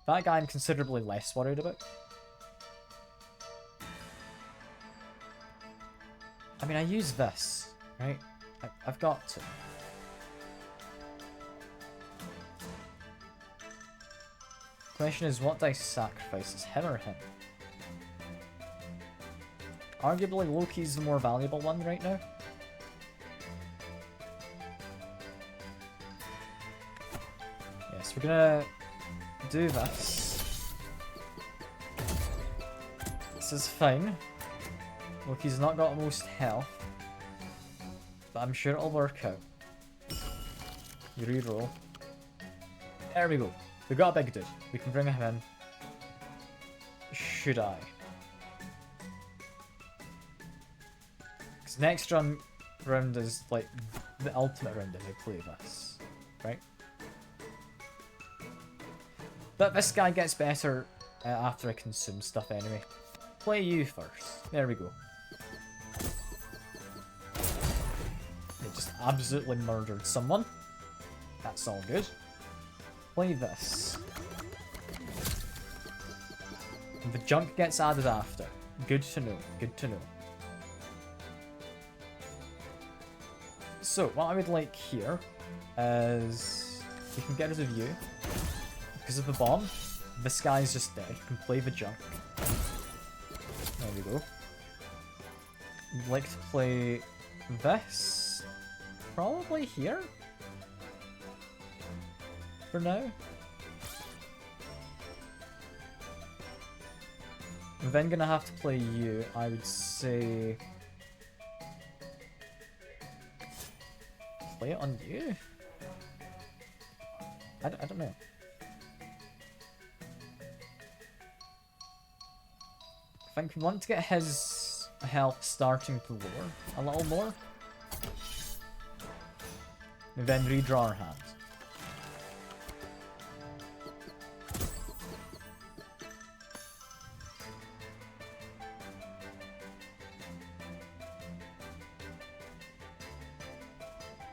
That guy I'm considerably less worried about. I mean, I use this, right? I've got to. Question is, what do I sacrifice? Is him or him? Arguably, Loki's the more valuable one right now. Yes, we're gonna do this. This is fine. Loki's not got most health, but I'm sure it'll work out. You reroll. There we go. We got a big dude. We can bring him in. Should I? Because next round is like the ultimate round if I play this, right? But this guy gets better after I consume stuff anyway. Play you first. There we go. They just absolutely murdered someone. That's all good. Play this. And the junk gets added after. Good to know. Good to know. So, what I would like here is we can get rid of you. Because of the bomb, this guy's just dead. You can play the junk. There we go. I'd like to play this. Probably here? For now. I'm then gonna have to play you. I would say play it on you? I don't know. I think we want to get his health starting to lower a little more. And then redraw our hand.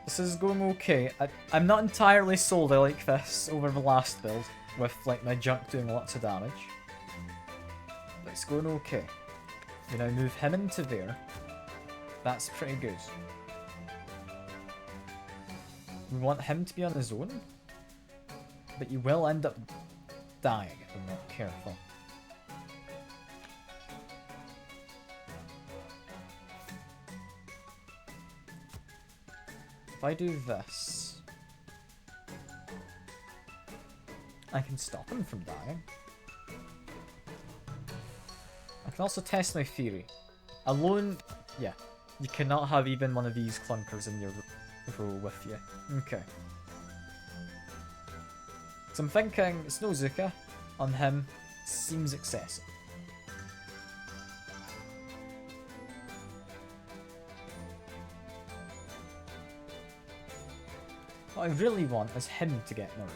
This is going okay. I'm not entirely sold I like this over the last build, with like my junk doing lots of damage. But it's going okay. We now move him into there. That's pretty good. We want him to be on his own, but you will end up dying if I'm not careful. If I do this, I can stop him from dying. I can also test my theory. Alone, yeah, you cannot have even one of these clunkers in your row with you. Okay. So I'm thinking Snowzuka on him seems excessive. What I really want is him to get murdered.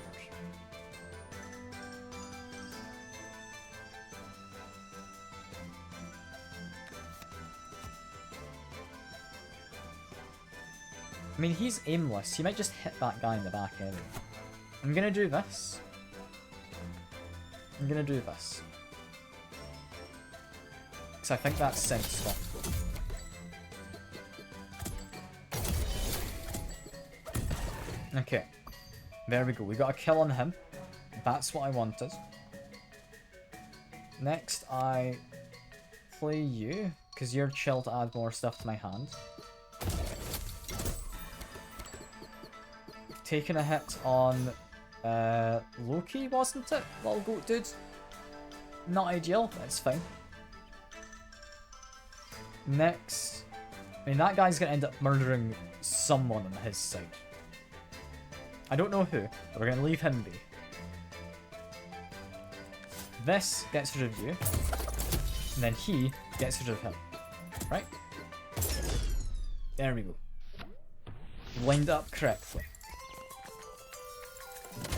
I mean, he's aimless. He might just hit that guy in the back anyway. I'm gonna do this. I'm gonna do this. Because I think that's sensible. Okay. There we go. We got a kill on him. That's what I wanted. Next, I play you. Because you're chill to add more stuff to my hand. Taking a hit on Loki, wasn't it? Little goat dude. Not ideal, but it's fine. Next, I mean, that guy's gonna end up murdering someone on his side. I don't know who, but we're gonna leave him be. This gets rid of you, and then he gets rid of him. Right? There we go. Lined up correctly.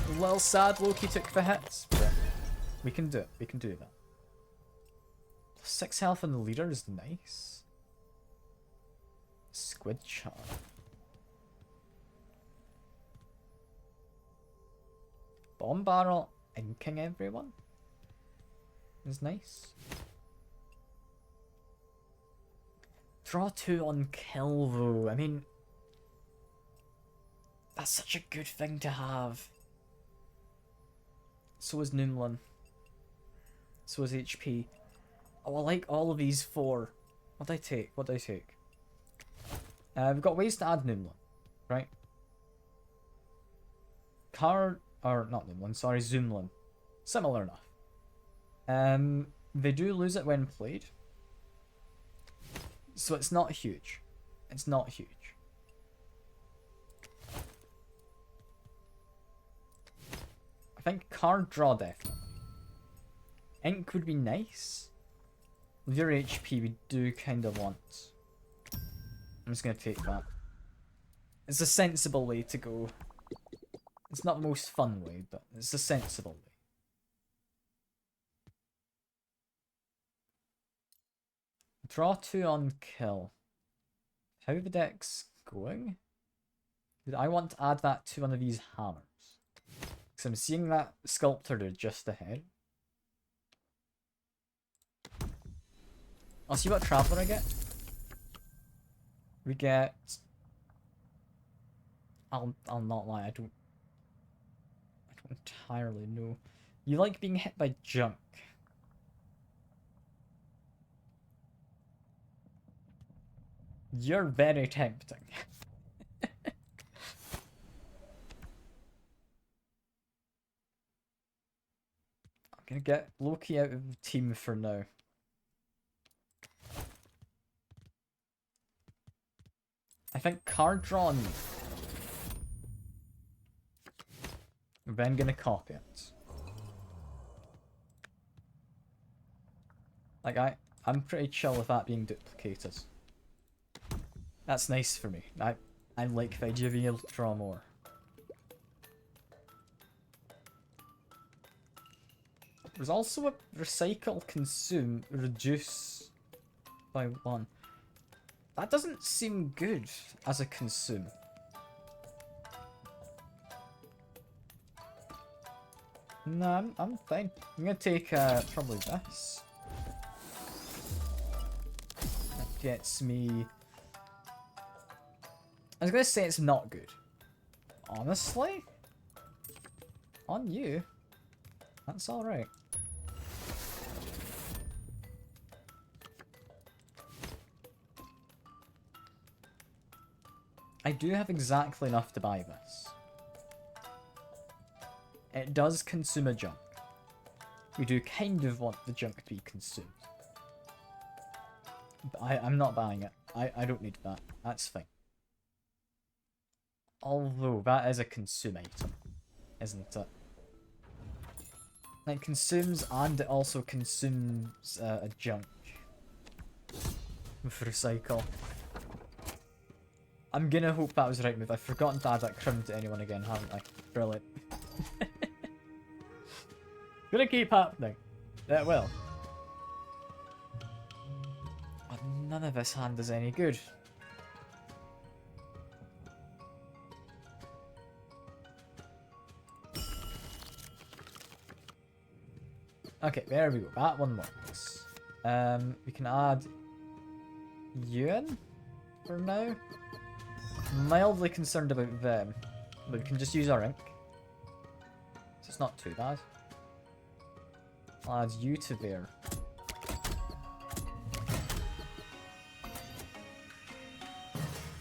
A little sad Loki took the hits, but we can do it. We can do that. 6 health on the leader is nice. Squid charm. Bomb barrel inking everyone is nice. Draw 2 on kill though. I mean, that's such a good thing to have. So is Noomlin. So is HP. Oh, I like all of these 4. What do I take? What do I take? We've got ways to add Noomlin, right? Card, or not Noomlin, sorry, Zoomlin. Similar enough. They do lose it when played. So it's not huge. It's not huge. I think card draw definitely. Ink would be nice. With your HP we do kind of want. I'm just going to take that. It's a sensible way to go. It's not the most fun way, but it's a sensible way. Draw 2 on kill. How are the decks going? I want to add that to one of these hammers. Because I'm seeing that sculptor there just ahead. I'll see what Traveler I get. We get... I'll not lie, I don't entirely know. You like being hit by junk. You're very tempting. I'm gonna get Loki out of the team for now. I think card draw on me. I'm then gonna copy it. Like I'm pretty chill with that being duplicated. That's nice for me. I like the idea of being able to draw more. There's also a recycle, consume, reduce by 1. That doesn't seem good as a consume. No, I'm fine. I'm gonna take probably this. That gets me... I was gonna say it's not good. Honestly? On you? That's alright. I do have exactly enough to buy this. It does consume a junk. We do kind of want the junk to be consumed. But I'm not buying it. I don't need that. That's fine. Although, that is a consume item, isn't it? It consumes and it also consumes a junk. With recycle. I'm gonna hope that was the right move. I've forgotten to add that crown to anyone again, haven't I? Brilliant. Gonna keep happening. It will. But none of this hand is any good. Okay, there we go. That one works. We can add Yuan for now. Mildly concerned about them, but we can just use our ink. So it's not too bad. I'll add you to there.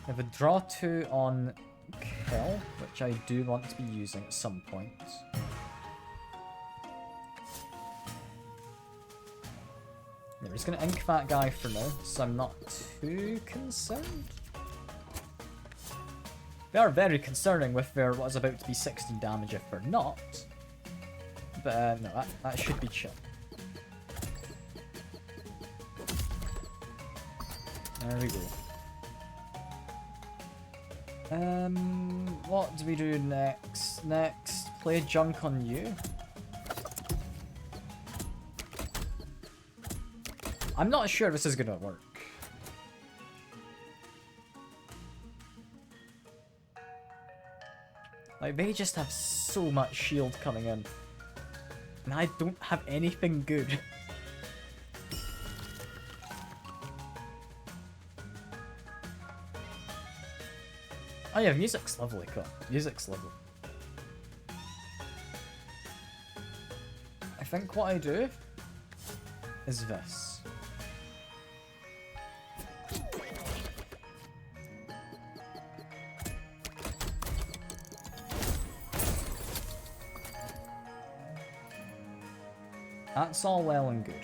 I have a draw 2 on kill, which I do want to be using at some point. We're just going to ink that guy for now, so I'm not too concerned. They are very concerning with their what is about to be 16 damage if they're not. But no, that should be chill. There we go. What do we do next? Next, play junk on you. I'm not sure this is gonna work. Like, they just have so much shield coming in. And I don't have anything good. Oh yeah, music's lovely, cool. Music's lovely. I think what I do is this. That's all well and good.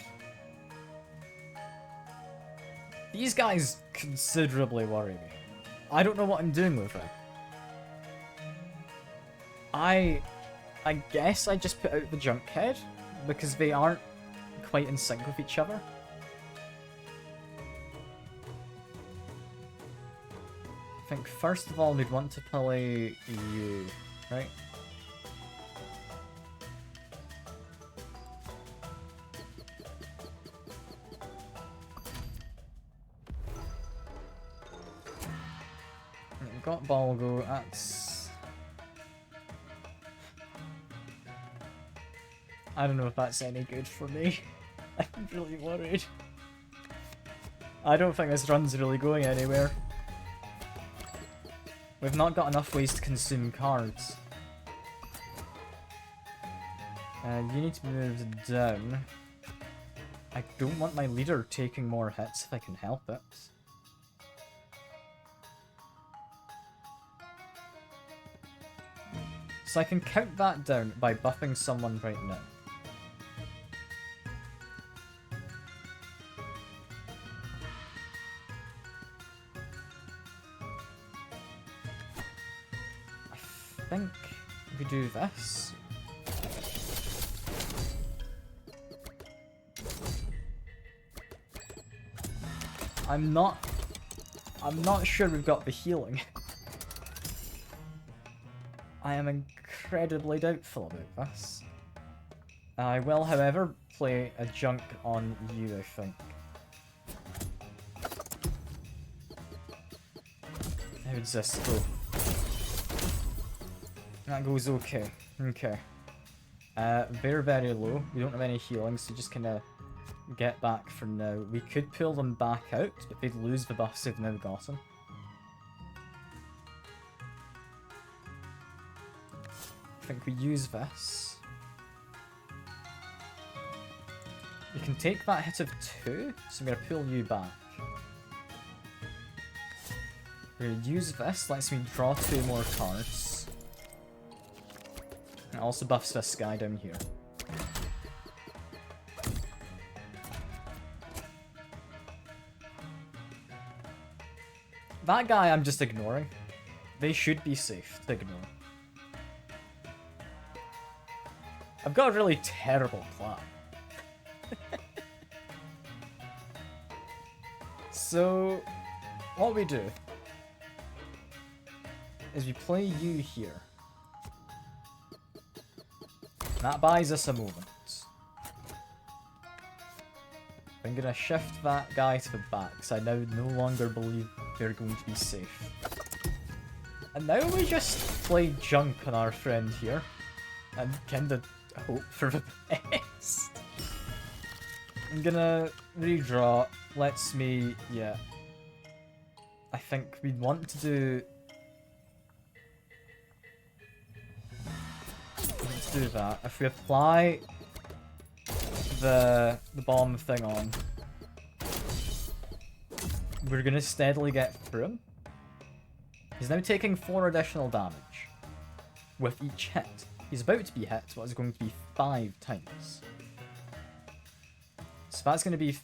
These guys considerably worry me. I don't know what I'm doing with them. I guess I just put out the junk head because they aren't quite in sync with each other. I think first of all we'd want to play you, right? We've got Balgo, that's... I don't know if that's any good for me. I'm really worried. I don't think this run's really going anywhere. We've not got enough ways to consume cards. You need to be moved down. I don't want my leader taking more hits if I can help it. So I can count that down by buffing someone right now. I think if we do this... I'm not sure we've got the healing. I am incredibly doubtful about this. I will, however, play a junk on you, I think. How does this go? That goes okay. Okay. They're very low. We don't have any healing, so just kind of get back for now. We could pull them back out, but they'd lose the buffs they've now gotten. I think we use this. You can take that hit of 2, so I'm going to pull you back. We're going to use this, lets me draw 2 more cards. And also buffs this guy down here. That guy I'm just ignoring. They should be safe to ignore. I've got a really terrible plan. So, what we do is we play you here. That buys us a moment. I'm gonna shift that guy to the back, because I now no longer believe they're going to be safe. And now we just play junk on our friend here, and kinda hope for the best. I'm gonna redraw, lets me, yeah. I think we'd want to do... Let's do that. If we apply the bomb thing on, we're gonna steadily get through him. He's now taking 4 additional damage with each hit. He's about to be hit, but it's going to be 5 times. So that's going to be,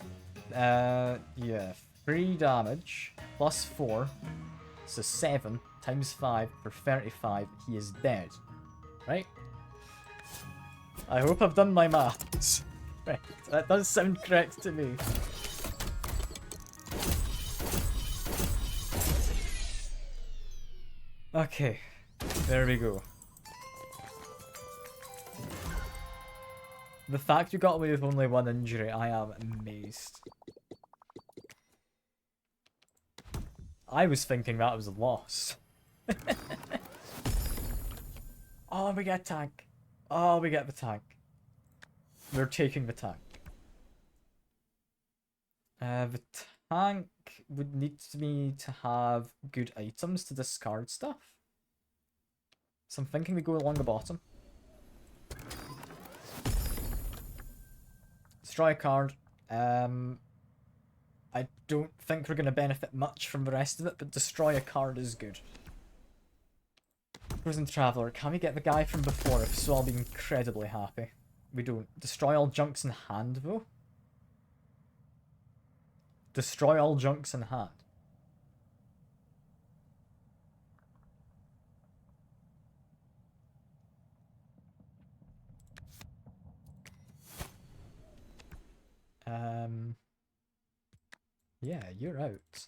yeah, 3 damage plus 4. So 7 times 5 for 35. He is dead. Right? I hope I've done my maths. Right, that does sound correct to me. Okay, there we go. The fact you got away with only 1 injury, I am amazed. I was thinking that was a loss. Oh, we get a tank. Oh, we get the tank. We're taking the tank. The tank would need me to have good items to discard stuff. So I'm thinking we go along the bottom. Destroy a card. I don't think we're going to benefit much from the rest of it, but destroy a card is good. Frozen Traveler. Can we get the guy from before? If so, I'll be incredibly happy. We don't. Destroy all junks in hand, though. Destroy all junks in hand. Yeah, you're out.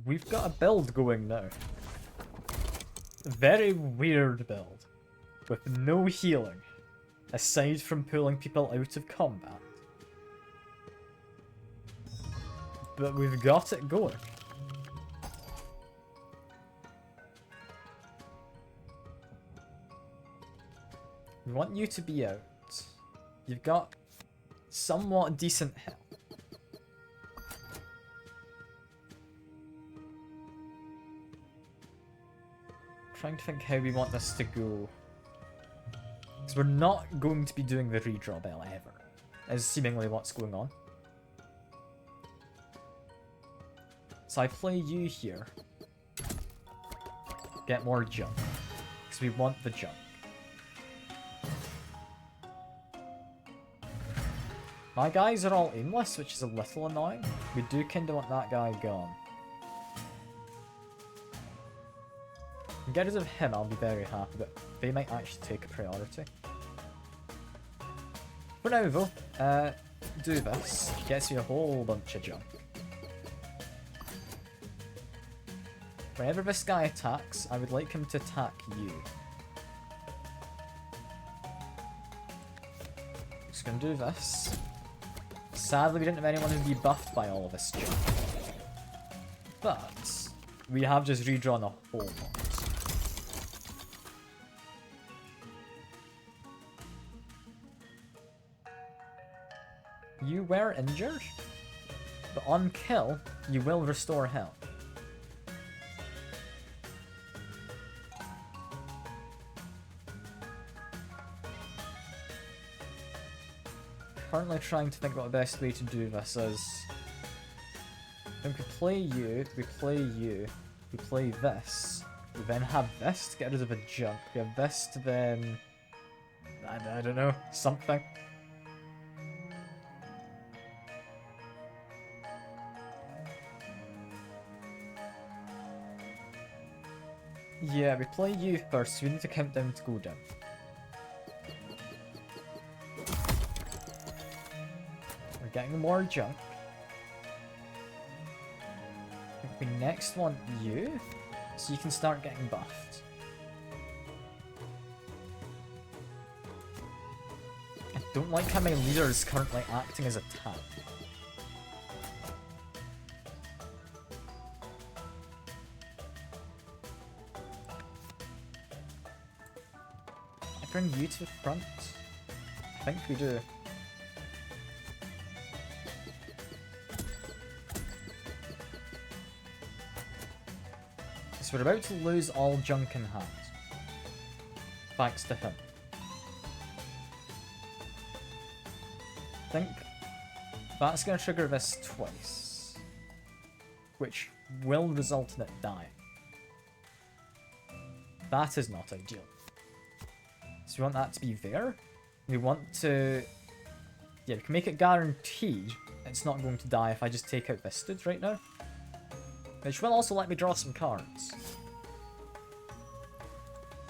We've got a build going now. Very weird build. With no healing. Aside from pulling people out of combat. But we've got it going. We want you to be out. You've got somewhat decent health. Trying to think how we want this to go. Because we're not going to be doing the redraw bell ever. Is seemingly what's going on. So I play you here. Get more junk. Because we want the junk. My guys are all aimless, which is a little annoying. We do kinda want that guy gone. Get rid of him, I'll be very happy, but they might actually take a priority. For now though, do this. Gets you a whole bunch of junk. Whenever this guy attacks, I would like him to attack you. Just gonna do this. Sadly, we didn't have anyone who'd be buffed by all of this junk. But we have just redrawn a whole lot. You were injured, but on kill, you will restore health. Currently trying to think what the best way to do this is. Then we play you, we play you, we play this. We then have this to get rid of a junk. We have this to then... I don't know, something. Yeah, we play you first, so we need to count down to go down. We're getting more junk. I think we next want you, so you can start getting buffed. I don't like how my leader is currently acting as a tank. Bring you to the front? I think we do. So we're about to lose all junk in hand. Thanks to him. I think that's going to trigger this twice. Which will result in it dying. That is not ideal. So we want that to be there. We want to... Yeah, we can make it guaranteed it's not going to die if I just take out this dude right now. Which will also let me draw some cards.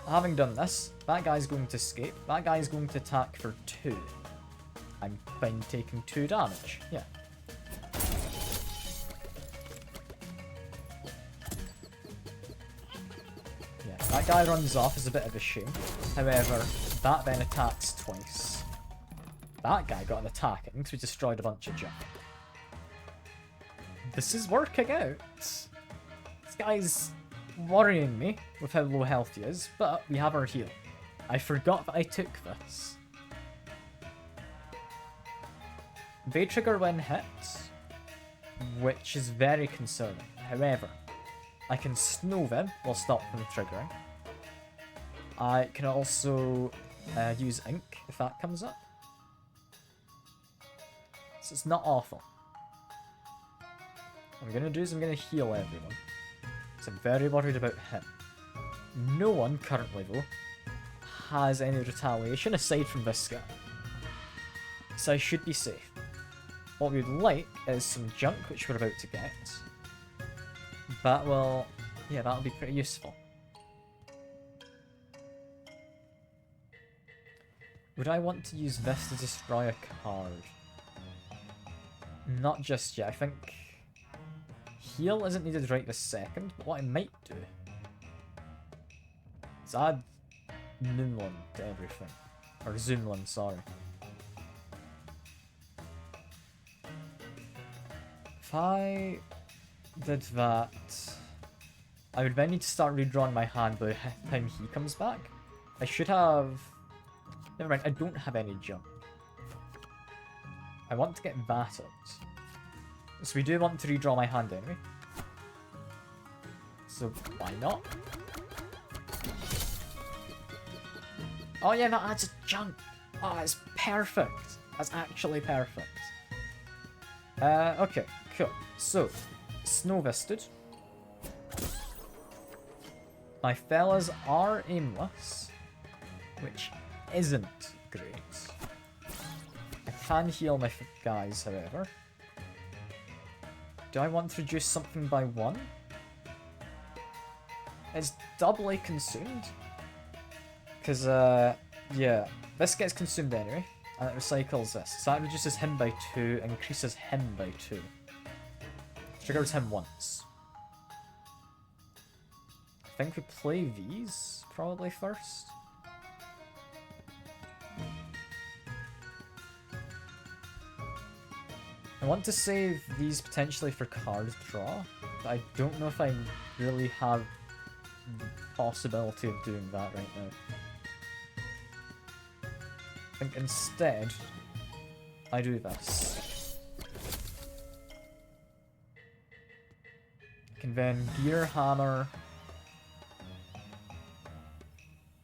Having done this, that guy's going to escape. That guy's going to attack for 2. I'm fine taking 2 damage. Yeah. That guy runs off is a bit of a shame. However, that then attacks twice. That guy got an attack in because we destroyed a bunch of junk. This is working out. This guy's worrying me with how low health he is, but we have our heal. I forgot that I took this. They trigger when hit, which is very concerning. However, I can snow them while stop from triggering. I can also use ink if that comes up. So it's not awful. What I'm gonna do is I'm gonna heal everyone. So I'm very worried about him. No one currently though has any retaliation aside from this guy. So I should be safe. What we'd like is some junk, which we're about to get. That will... yeah, that'll be pretty useful. Would I want to use this to destroy a card? Not just yet. I think heal isn't needed right this second, but what I might do is add Moonland to everything. Or Zoomland, sorry. If I did that, I would then need to start redrawing my hand by the time he comes back. I should have... never mind, I don't have any junk. I want to get that out. So we do want to redraw my hand anyway. So why not? Oh yeah, that adds junk. Oh, it's perfect. That's actually perfect. Okay, cool. So, Snow Visted. My fellas are aimless, which isn't great. I can heal my guys, however. Do I want to reduce something by 1? It's doubly consumed. Because, yeah, this gets consumed anyway, and it recycles this. So that reduces him by 2, increases him by 2. Triggers him once. I think we play these, probably, first. I want to save these potentially for card draw, but I don't know if I really have the possibility of doing that right now. I think instead, I do this. I can then Gear Hammer.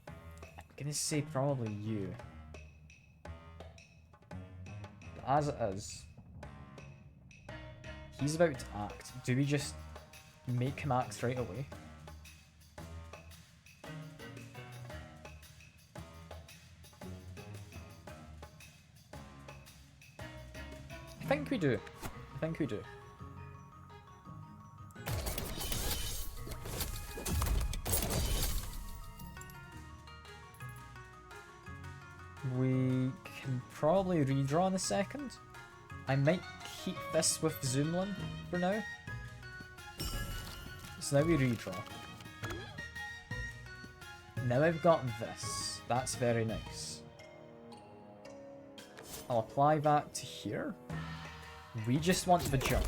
I'm gonna say probably you. But as it is, he's about to act. Do we just make him act straight away? I think we do. I think we do. We can probably redraw in a second. I might keep this with Zoomlin for now. So now we redraw. Now I've got this. That's very nice. I'll apply that to here. We just want the junk.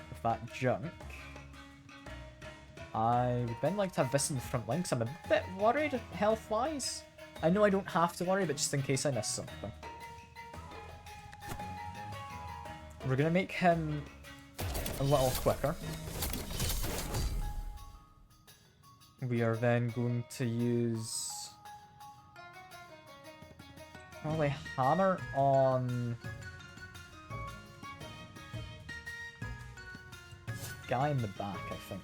With that junk, I would then like to have this in the front line, because I'm a bit worried health-wise. I know I don't have to worry, but just in case I miss something. We're going to make him a little quicker. We are then going to use probably Hammer on guy in the back, I think.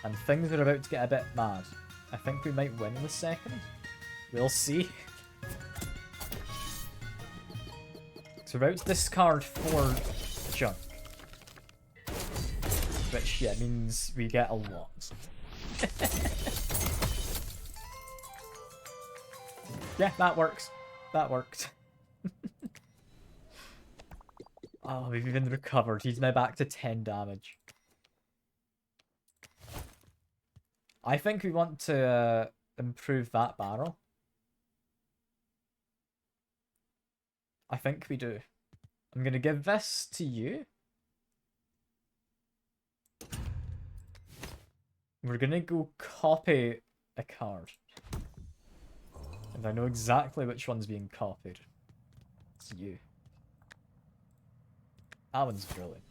And things are about to get a bit mad. I think we might win in a second. We'll see. So we're about to discard 4 junk. Which, yeah, means we get a lot. Yeah, that works. That worked. Oh, we've even recovered. He's now back to 10 damage. I think we want to improve that barrel. I think we do. I'm going to give this to you. We're gonna go copy a card. And I know exactly which one's being copied. It's you. That one's brilliant.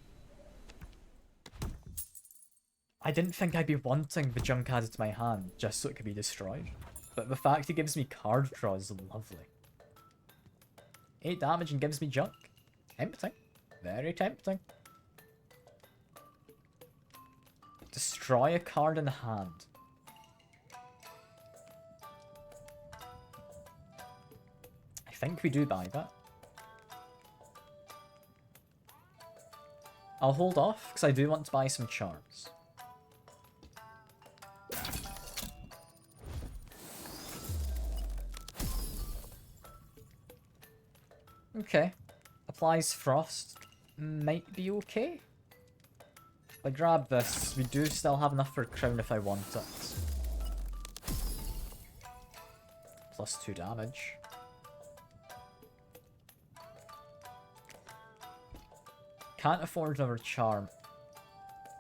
I didn't think I'd be wanting the junk added to my hand just so it could be destroyed. But the fact it gives me card draw is lovely. 8 damage and gives me junk. Tempting. Very tempting. Destroy a card in hand. I think we do buy that. I'll hold off because I do want to buy some charms. Okay. Applies frost. Might be okay. If I grab this, we do still have enough for a crown if I want it. Plus 2 damage. Can't afford another charm.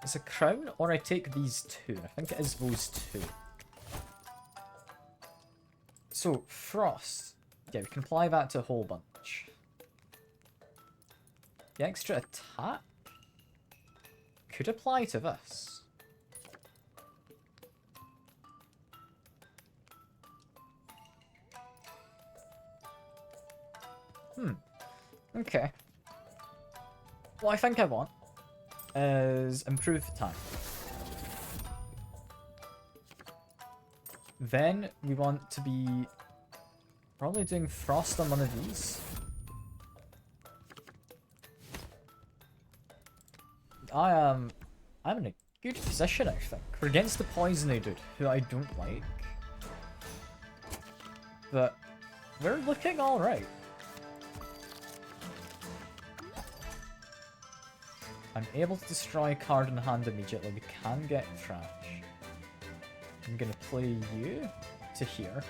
It's a crown, or I take these 2. I think it is those 2. So, frost. Yeah, we can apply that to a whole bunch. The extra attack could apply to this. Okay. What I think I want is improve time. Then we want to be probably doing frost on one of these. I'm in a good position, I think. We're against the poisony dude, who I don't like. But we're looking alright. I'm able to destroy a card in hand immediately. We can get trash. I'm gonna play you to here.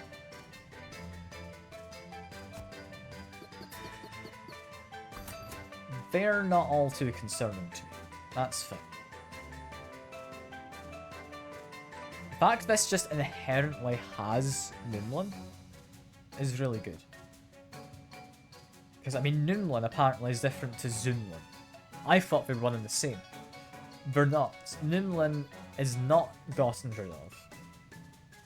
They're not all too concerning to me. That's fine. The fact this just inherently has Noomlin is really good. Because, I mean, Noomlin apparently is different to Zoomlin. I thought they were one and the same. They're not. Noomlin is not gotten rid of.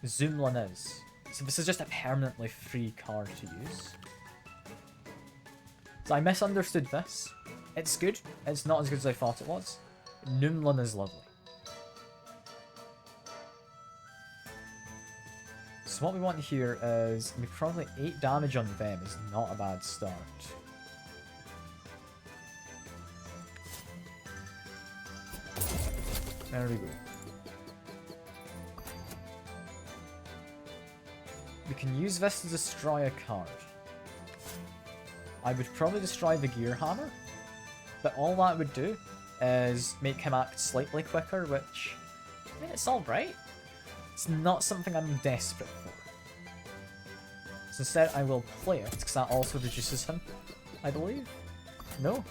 Zoomlin is. So this is just a permanently free card to use. So I misunderstood this. It's good. It's not as good as I thought it was. Noomlin is lovely. So what we want here is, I mean, probably 8 damage on them is not a bad start. There we go. We can use this to destroy a card. I would probably destroy the Gear Hammer, but all that would do is make him act slightly quicker, which, I mean, it's alright. It's not something I'm desperate for. So instead I will play it, because that also reduces him, I believe? No?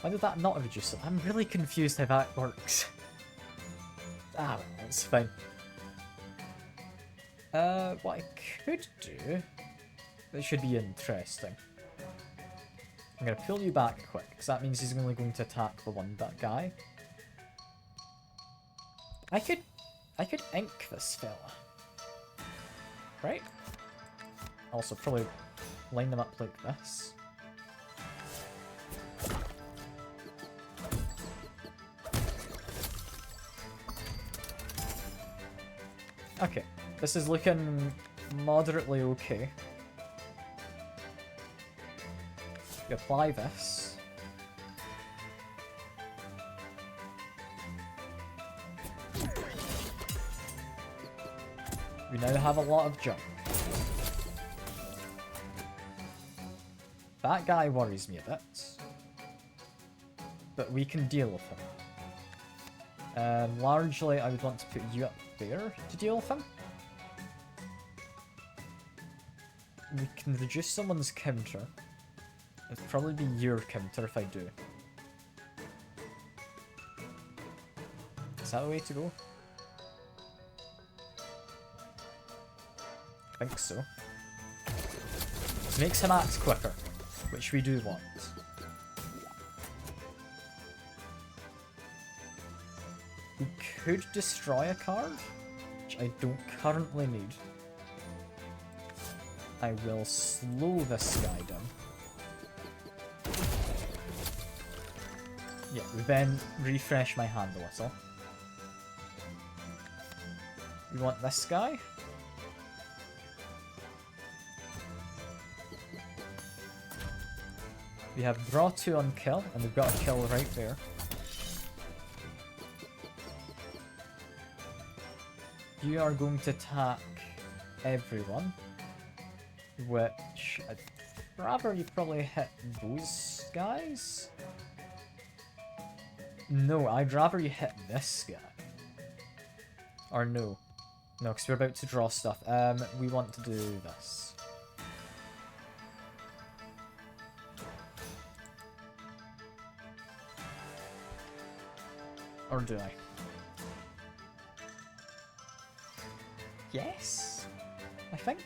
Why did that not reduce him? I'm really confused how that works. Ah, well, it's fine. What I could do, that should be interesting. I'm gonna pull you back quick, because that means he's only going to attack the that guy. I could ink this fella. Right? Also probably line them up like this. Okay, this is looking moderately okay. You apply this. We now have a lot of junk. That guy worries me a bit. But we can deal with him. Largely, I would want to put you up there to deal with him. We can reduce someone's counter. It'd probably be your counter if I do. Is that the way to go? think so. This makes him act quicker, which we do want. We could destroy a card, which I don't currently need. I will slow this guy down. Yeah, then refresh my hand a little. We want this guy. We have draw 2 on kill, and we've got a kill right there. You are going to attack everyone, which I'd rather you probably hit those guys. No, I'd rather you hit this guy. Or no. No, because we're about to draw stuff. We want to do this. Or do I? Yes? I think?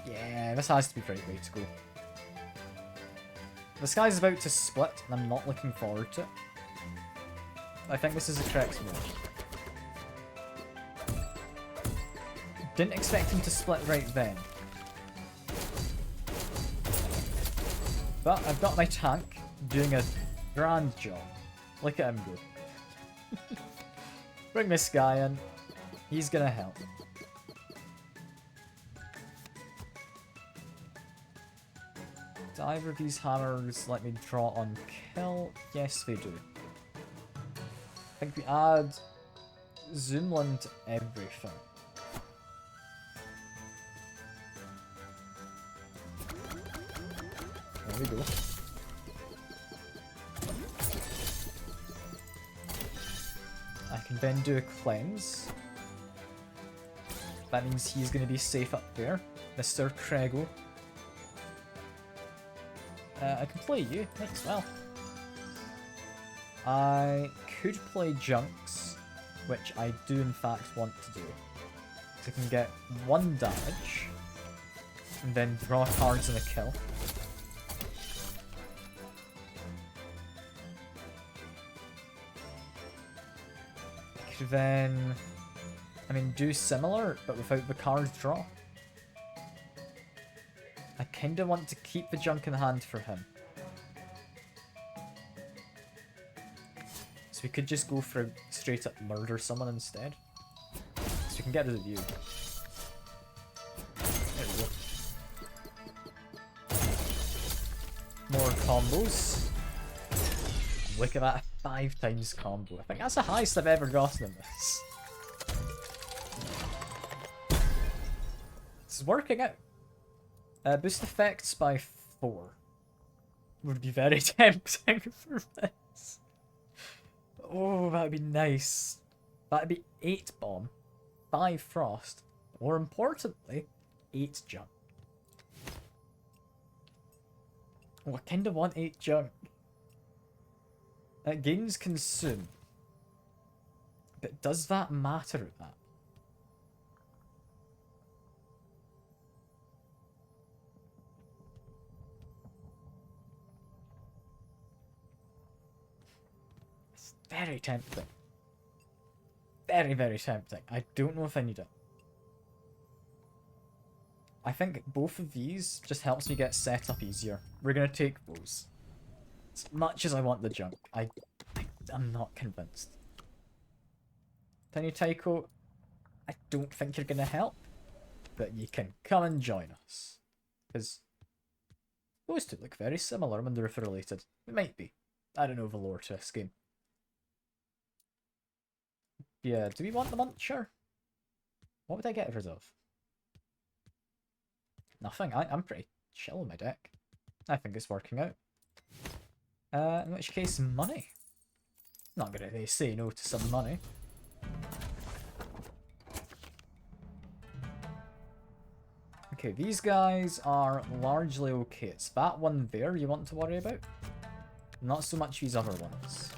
Yeah, this has to be the right way to go. This guy's about to split, and I'm not looking forward to it. I think this is the correct move. Didn't expect him to split right then. But I've got my tank doing a grand job. Look at him go. Bring this guy in. He's gonna help. Do either of these hammers let me draw on kill? Yes, they do. I think we add Zoomland to everything. There we go. I can then do a cleanse. That means he's going to be safe up there. Mr. Crego. I can play you. Thanks, well. I could play Junks, which I do in fact want to do. So I can get 1 damage, and then draw cards in a kill. I could then, do similar, but without the card draw. I kinda want to keep the junk in hand for him. So we could just go for straight up murder someone instead. So we can get rid of you. There we go. More combos. Look at that, 5 times combo. I think that's the highest I've ever gotten in this. This is working out. Boost effects by 4. Would be very tempting for this. Oh, that'd be nice. That'd be 8 bomb, 5 frost, more importantly, 8 junk. Oh, I kinda want 8 junk. It gains consume. But does that matter at that? Very tempting. Very, very tempting. I don't know if I need it. I think both of these just helps me get set up easier. We're gonna take those. As much as I want the junk, I'm not convinced. Tiny Tycho, I don't think you're gonna help, but you can come and join us. Because those two look very similar. I wonder if they're related. It might be. I don't know the lore to this game. Yeah, do we want the Muncher? What would I get rid of? Nothing. I'm pretty chill with my deck. I think it's working out. In which case, money. Not gonna really say no to some money. Okay, these guys are largely okay. It's that one there you want to worry about. Not so much these other ones.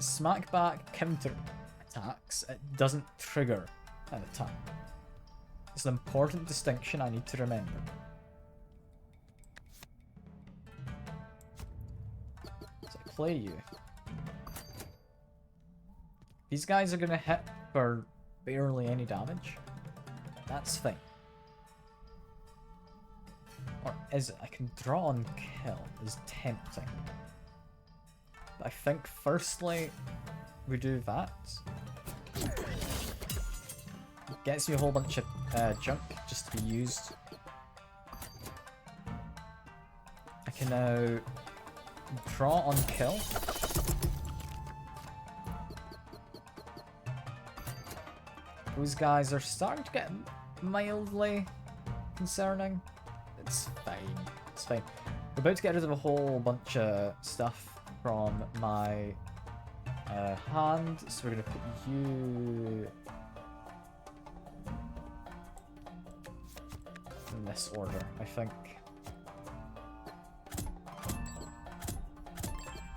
smack back counter attacks, it doesn't trigger an attack. It's an important distinction I need to remember. So I play you. These guys are gonna hit for barely any damage. That's fine. Or is it? I can draw on kill is tempting. But I think firstly we do that. It gets me a whole bunch of junk just to be used. I can now draw on kill. Those guys are starting to get mildly concerning. It's fine. It's fine. We're about to get rid of a whole bunch of stuff from my hand, so we're going to put you in this order, I think.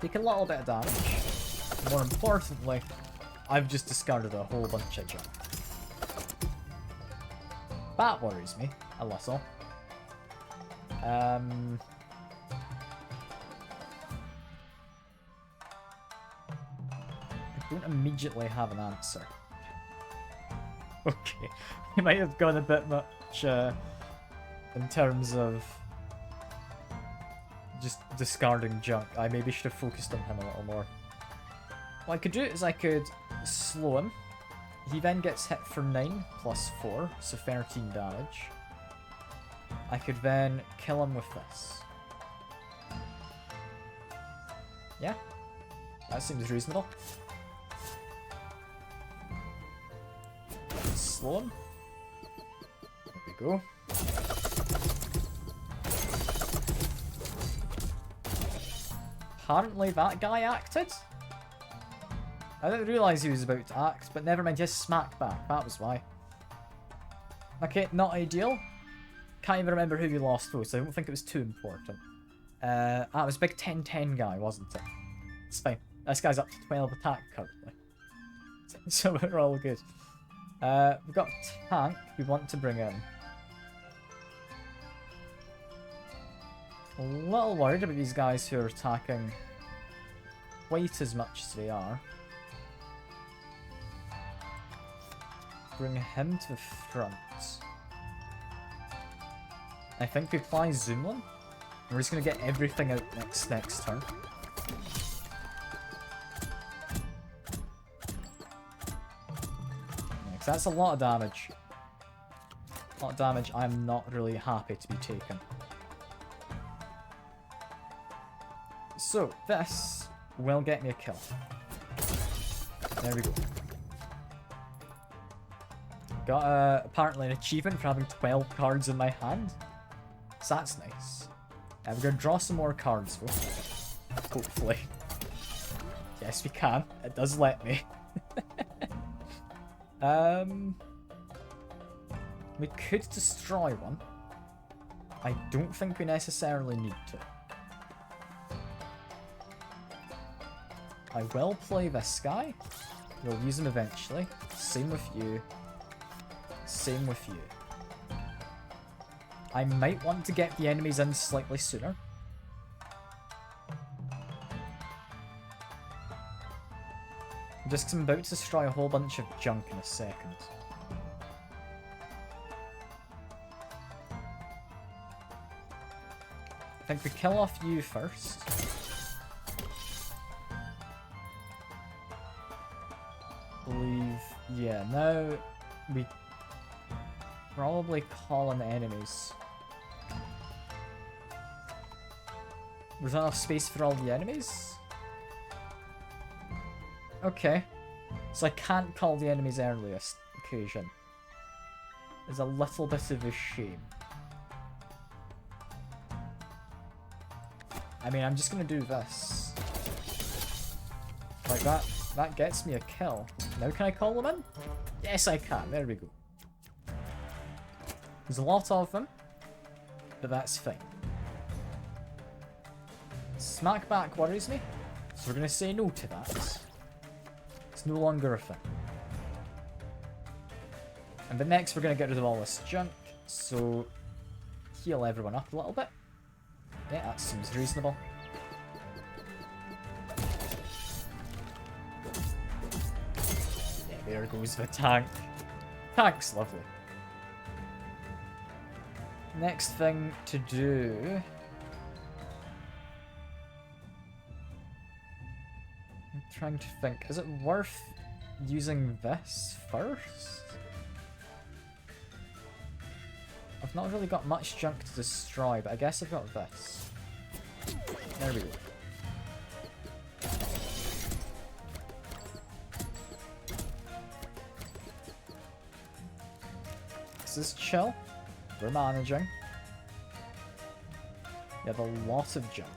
Take a little bit of damage. More importantly, I've just discarded a whole bunch of junk. That worries me a little. I don't immediately have an answer. Okay, he might have gone a bit much in terms of just discarding junk. I maybe should have focused on him a little more. What I could do is I could slow him. He then gets hit for 9 plus 4, so 13 damage. I could then kill him with this. Yeah, that seems reasonable. Slow him. There we go. Apparently that guy acted. I didn't realise he was about to act, but never mind, just smack back, that was why. Okay, not ideal. Can't even remember who we lost though, so I don't think it was too important. It was a big 10-10 guy, wasn't it? It's fine. This guy's up to 12 attack currently. So we're all good. We've got a tank we want to bring in. A little worried about these guys who are attacking quite as much as they are. Bring him to the front. I think we apply Zoomlin. We're just going to get everything out next turn. Yeah, 'cause that's a lot of damage. A lot of damage I'm not really happy to be taking. So, this will get me a kill. There we go. Got apparently an achievement for having 12 cards in my hand. So that's nice. We're going to draw some more cards though. Hopefully. Yes, we can. It does let me. We could destroy one. I don't think we necessarily need to. I will play this guy. We'll use him eventually. Same with you. Same with you. I might want to get the enemies in slightly sooner. Just 'cause I'm about to destroy a whole bunch of junk in a second. I think we kill off you first. Believe, yeah, now we probably call in the enemies. There's not enough space for all the enemies? Okay. So I can't call the enemies earliest occasion. It's a little bit of a shame. I mean, I'm just gonna do this. Like that. That gets me a kill. Now can I call them in? Yes, I can. There we go. There's a lot of them, but that's fine. Smack back worries me, so we're going to say no to that. It's no longer a thing. And then next we're going to get rid of all this junk, so heal everyone up a little bit. Yeah, that seems reasonable. Yeah, there goes the tank. Tank's lovely. Next thing to do... I'm trying to think. Is it worth using this first? I've not really got much junk to destroy, but I guess I've got this. There we go. This is chill. We're managing. We have a lot of junk.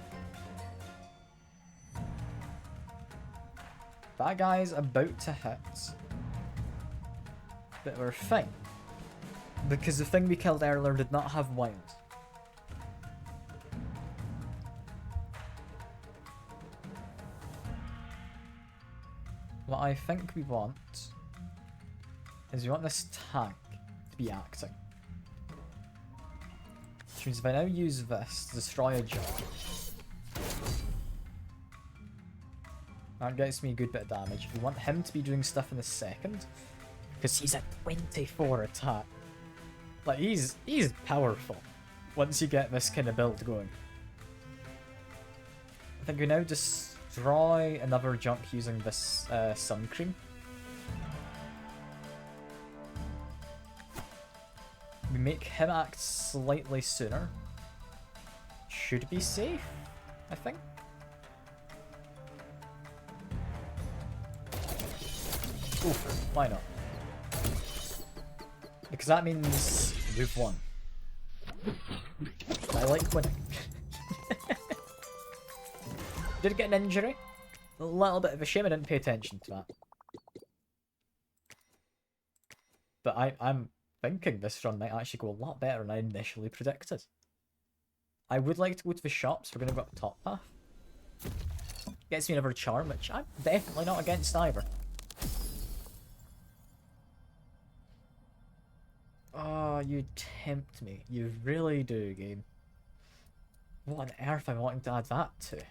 That guy's about to hit. But we're fine. Because the thing we killed earlier did not have wild. What I think we want is we want this tank to be acting. Which means if I now use this to destroy a junk, that gets me a good bit of damage. We want him to be doing stuff in a second, because he's a 24 attack. Like, he's powerful once you get this kind of build going. I think we now destroy another junk using this sun cream. We make him act slightly sooner. Should be safe, I think. Oof, why not? Because that means we've won. I like winning. Did get an injury. A little bit of a shame I didn't pay attention to that. But I'm thinking this run might actually go a lot better than I initially predicted. I would like to go to the shops. We're going to go up the top path. Gets me another charm, which I'm definitely not against either. Oh, you tempt me. You really do, game. What on earth am I wanting to add that to?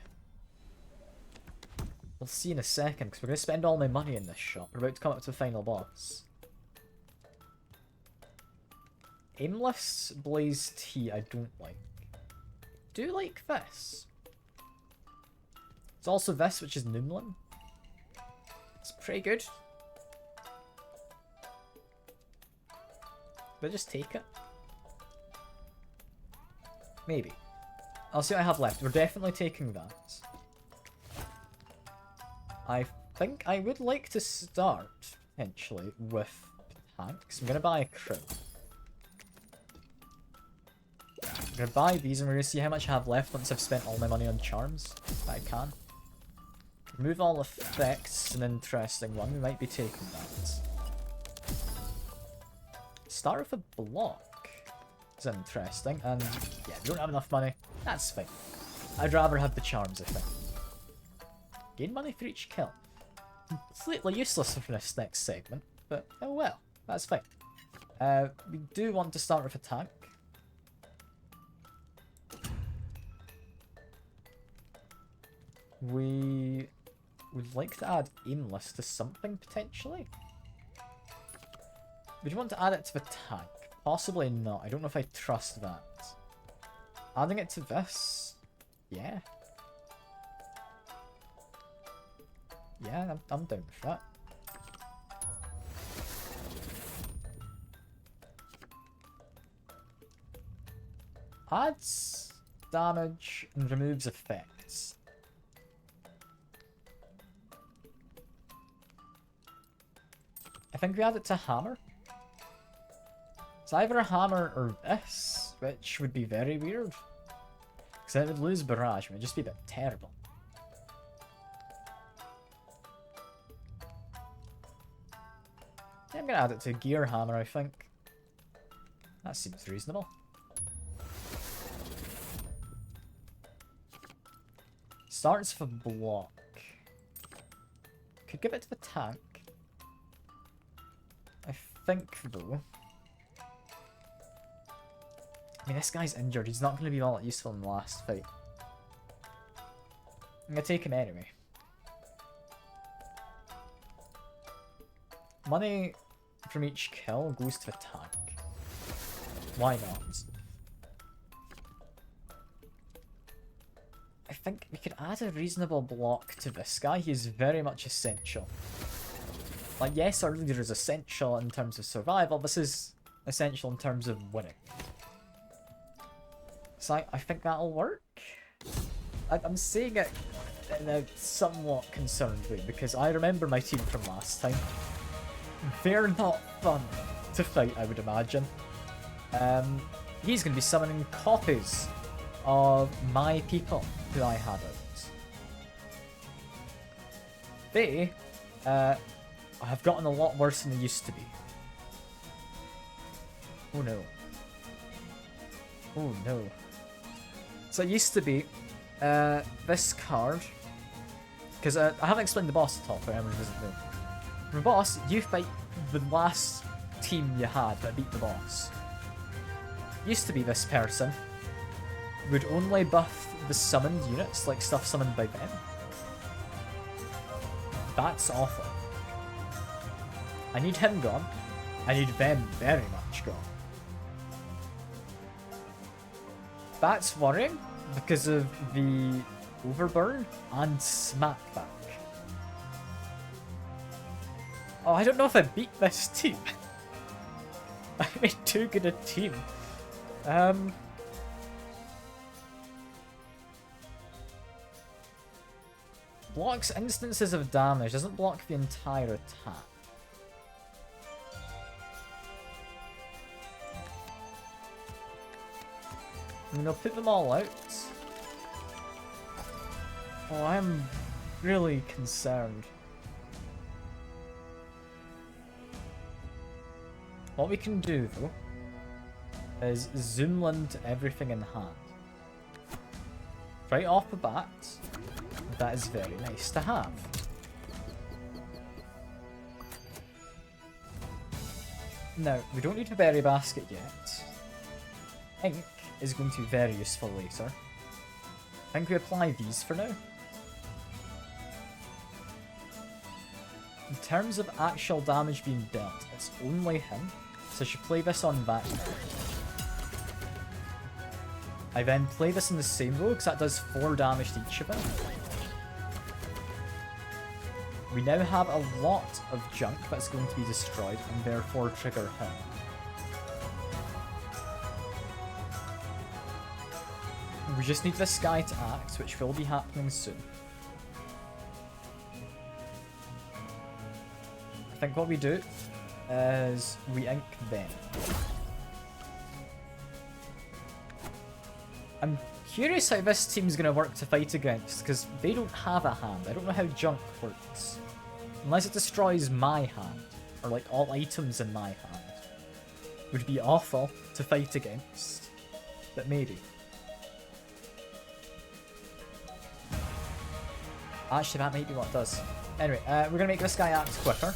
We'll see in a second, because we're going to spend all my money in this shop. We're about to come up to the final boss. Aimless Blaze Tea I don't like. Do like this. It's also this, which is Noomlin. It's pretty good. But just take it. Maybe. I'll see what I have left. We're definitely taking that. I think I would like to start, potentially, with tanks. I'm going to buy a crew. I'm going to buy these and we're going to see how much I have left once I've spent all my money on charms. If I can. Remove all effects, an interesting one. We might be taking that. Start with a block. It's interesting. And yeah, we don't have enough money. That's fine. I'd rather have the charms, I think. Gain money for each kill. Completely useless for this next segment, but oh well, that's fine. We do want to start with a tank. We would like to add aimless to something, potentially. Would you want to add it to the tank? Possibly not. I don't know if I trust that. Adding it to this? Yeah. Yeah, I'm down with that. Adds damage and removes effects. I think we add it to hammer. It's either a hammer or this, which would be very weird. Because it would lose barrage, it would just be a bit terrible. Yeah, I'm going to add it to gear hammer, I think. That seems reasonable. Starts with a block. Could give it to the tank. think, though... I mean, this guy's injured. He's not going to be all that useful in the last fight. I'm going to take him anyway. Money from each kill goes to the tank. Why not? I think we could add a reasonable block to this guy. He is very much essential. Like, yes, our leader is essential in terms of survival. This is essential in terms of winning. So I think that'll work. I'm saying it in a somewhat concerned way, because I remember my team from last time. They're not fun to fight, I would imagine. He's going to be summoning copies of my people who I had out. They have gotten a lot worse than they used to be. Oh no. Oh no. So it used to be this card, because I haven't explained the boss at all for anyone who doesn't know. The boss, you fight the last team you had that beat the boss. Used to be this person would only buff the summoned units, like stuff summoned by them. That's awful. I need him gone. I need them very much gone. That's worrying because of the overburn and smackback. Oh, I don't know if I beat this team. I made too good a team. Blocks instances of damage, doesn't block the entire attack. I'm gonna put them all out. Oh, I'm really concerned. What we can do, though, is zoomland everything in hand. Right off the bat, that is very nice to have. Now, we don't need a berry basket yet. Ink is going to be very useful later. I think we apply these for now. In terms of actual damage being dealt, it's only him, so I should play this on that now. I then play this in the same row, because that does 4 damage to each of them. We now have a lot of junk that's going to be destroyed, and therefore trigger him. We just need this guy to act, which will be happening soon. I think what we do is we ink them. I'm curious how this team's going to work to fight against, because they don't have a hand. I don't know how junk works. Unless it destroys my hand, or like all items in my hand. Would be awful to fight against, but maybe. Actually, that might be what it does. Anyway, we're going to make this guy act quicker.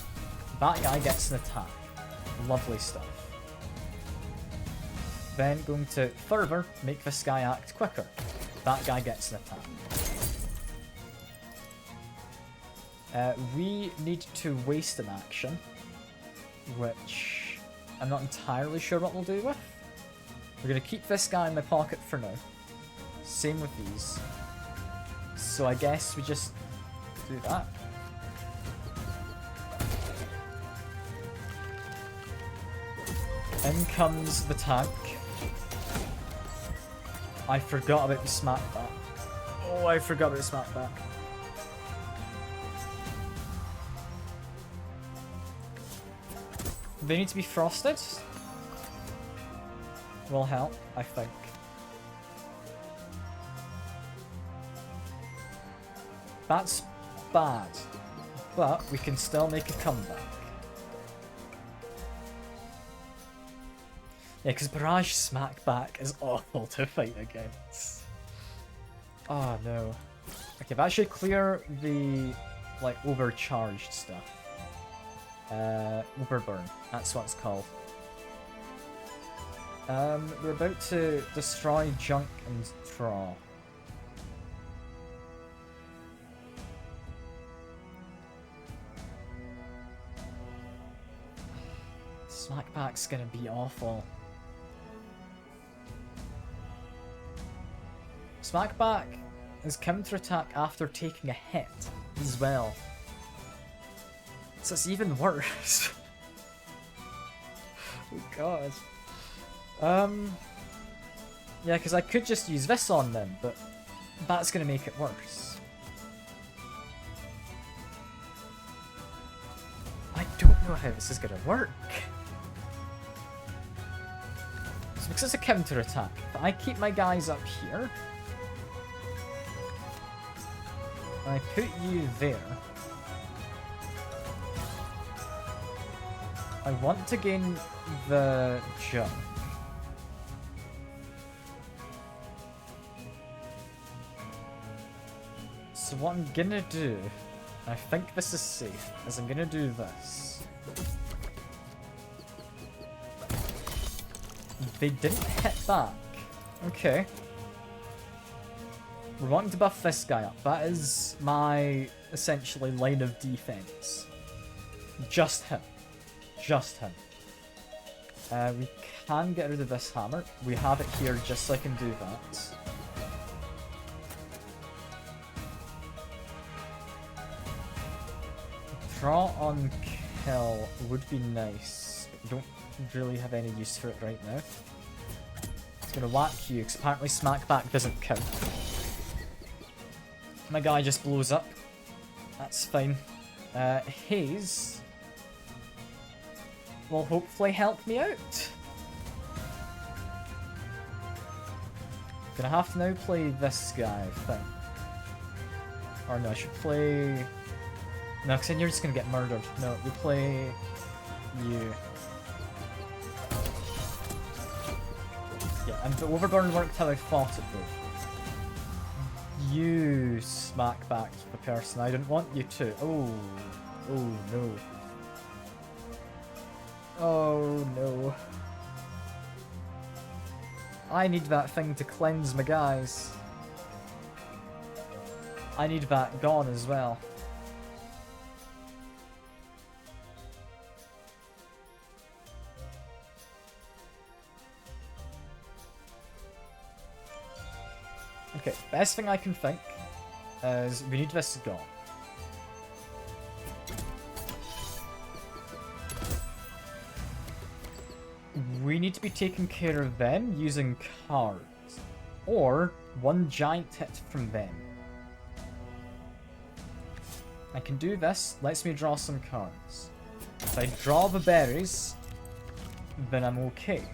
That guy gets an attack. Lovely stuff. Then going to further make this guy act quicker. That guy gets an attack. We need to waste an action, which I'm not entirely sure what we'll do with. We're going to keep this guy in my pocket for now. Same with these. So I guess we just do that. In comes the tank. I forgot about the smackback. Oh, I forgot about the smackback. They need to be frosted. Will help, I think. That's bad, but we can still make a comeback. Yeah, because Barrage Smackback is awful to fight against. Oh no. Okay, that should clear the, like, overcharged stuff. Overburn. That's what it's called. We're about to destroy junk and draw. Smackback's gonna be awful. Smackback is counterattack after taking a hit as well. So it's even worse. Oh god. Yeah, because I could just use this on them, but that's gonna make it worse. I don't know how this is gonna work. So because it's a counterattack, if I keep my guys up here, and I put you there, I want to gain the jump. So what I'm gonna do, I think this is safe, is I'm gonna do this. They didn't hit back. Okay. We're wanting to buff this guy up. That is my, essentially, line of defense. Just him. Just him. We can get rid of this hammer. We have it here just so I can do that. Draw on kill would be nice. I don't really have any use for it right now. It's gonna whack you, because apparently smackback doesn't count. My guy just blows up. That's fine. Haze will hopefully help me out. Gonna have to now play this guy, I think. Or no, I should play... No, because then you're just gonna get murdered. No, we play you. Yeah, and the overburn worked how I thought it would. You smack back the person I didn't want you to. Oh. Oh no. Oh no. I need that thing to cleanse my guys. I need that gone as well. Okay, best thing I can think is we need this gone. We need to be taking care of them using cards. Or one giant hit from them. I can do this, lets me draw some cards. If I draw the berries, then I'm okay.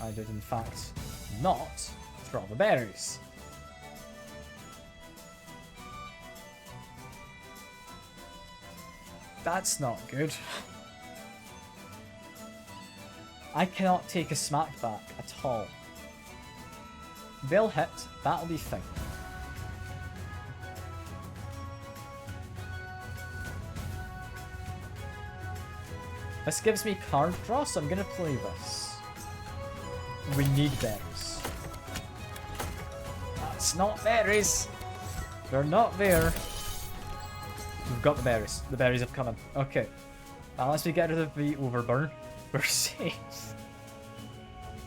I did in fact not draw the berries. That's not good. I cannot take a smackback at all. They'll hit, that'll be fine. This gives me card draw, so I'm gonna play this. We need berries. That's not berries! They're not there. We've got the berries. The berries have come in. Okay. Unless we get rid of the overburn, we're safe.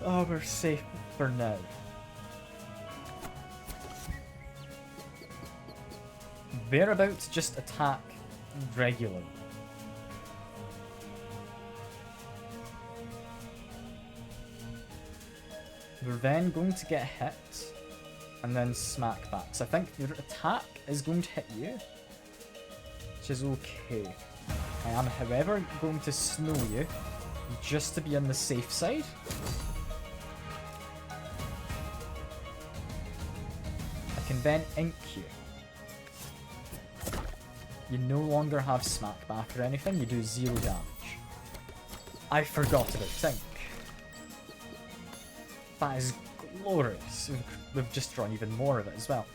Oh, we're safe for now. They're about to just attack regularly. We're then going to get hit, and then smack back. So I think your attack is going to hit you, which is okay. I am, however, going to snow you, just to be on the safe side. I can then ink you. You no longer have smack back or anything, you do 0 damage. I forgot about ink. That is glorious. We've just drawn even more of it as well.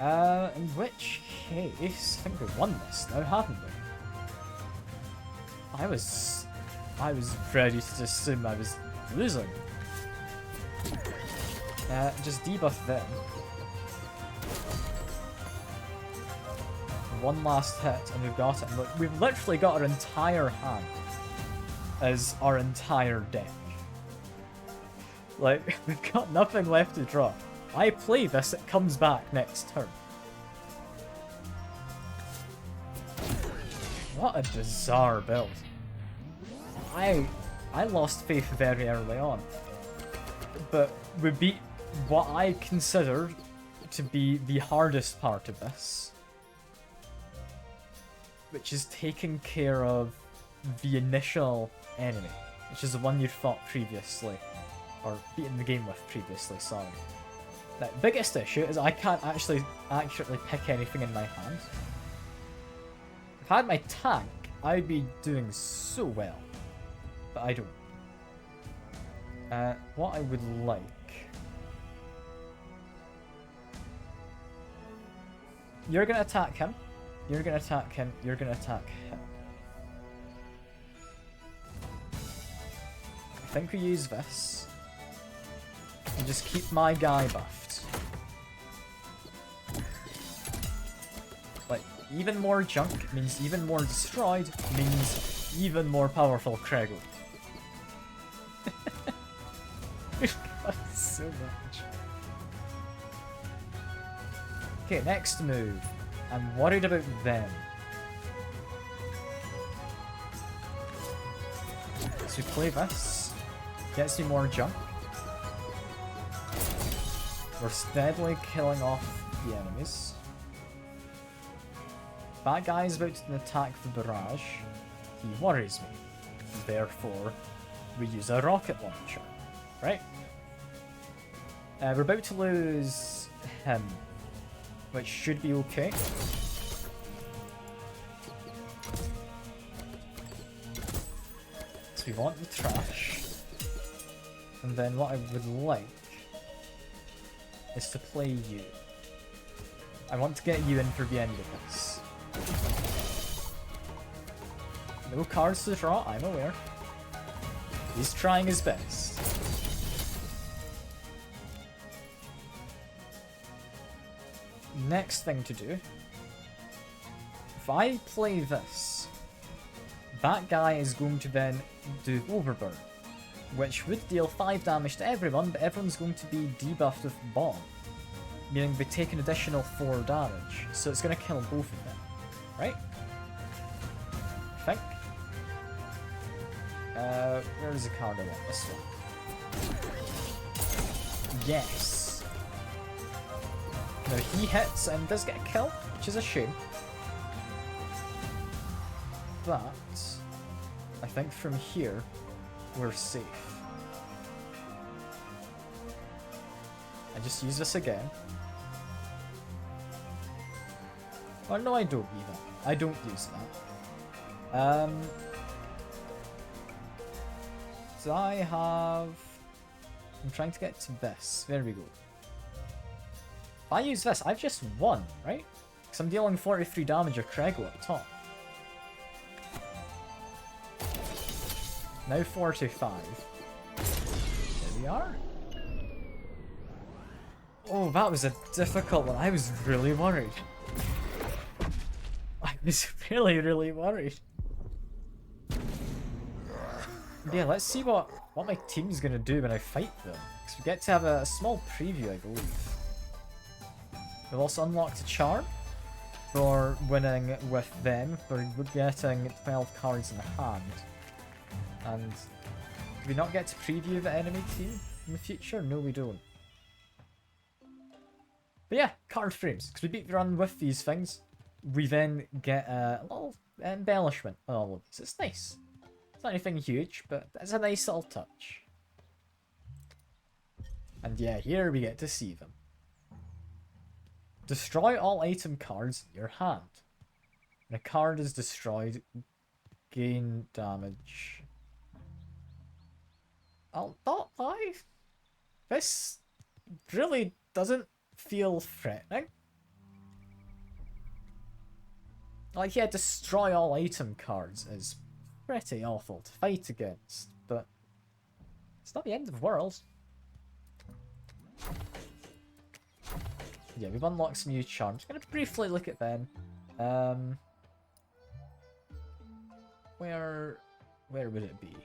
In which case, I think we won this now, haven't we? I was ready to assume I was losing. Just debuff them. One last hit and we've got it. Look, we've literally got our entire hand as our entire deck. Like, we've got nothing left to draw. I play this, it comes back next turn. What a bizarre build. I lost faith very early on. But we beat what I consider to be the hardest part of this. Which is taking care of the initial enemy. Which is the one you fought previously. Or beaten the game with previously, sorry. The biggest issue is I can't actually accurately pick anything in my hand. If I had my tank, I'd be doing so well. But I don't. What I would like... You're gonna attack him. You're gonna attack him. You're gonna attack him. I think we use this. And just keep my guy buffed. Like, even more junk means even more destroyed, means even more powerful Craigle. We've got so much. Okay, next move. I'm worried about them. So we play this. Gets me more junk. We're steadily killing off the enemies. That guy is about to attack the barrage. He worries me. Therefore, we use a rocket launcher. Right? We're about to lose him. Which should be okay. So we want the trash. And then what I would like is to play you. I want to get you in for the end of this. No cards to draw, I'm aware. He's trying his best. Next thing to do. If I play this, that guy is going to then do Overburn, which would deal 5 damage to everyone, but everyone's going to be debuffed with Bomb, meaning they take an additional 4 damage, so it's going to kill both of them, right? I think. Where's the card I want? This one. Yes. Now he hits and does get a kill, which is a shame. But I think from here we're safe. I just use this again. Oh no, I don't even. I don't use that. So I have... I'm trying to get to this. There we go. If I use this, I've just won, right? Because I'm dealing 43 damage of Craigle at the top. Now 45. There we are. Oh, that was a difficult one. I was really worried. I was really, really worried. Yeah, let's see what my team's gonna do when I fight them. Because we get to have a small preview, I believe. We've also unlocked a charm for winning with them. We're getting 12 cards in hand. And do we not get to preview the enemy team in the future? No, we don't. But yeah, card frames. Because we beat the run with these things, we then get a little embellishment on all of these. It's nice. It's not anything huge, but it's a nice little touch. And yeah, here we get to see them. Destroy all item cards in your hand. When a card is destroyed, gain damage. I'll not lie. This really doesn't feel threatening. Like, yeah, destroy all item cards is pretty awful to fight against, but it's not the end of the world. Yeah, we've unlocked some new charms. Gonna briefly look at them. Where would it be?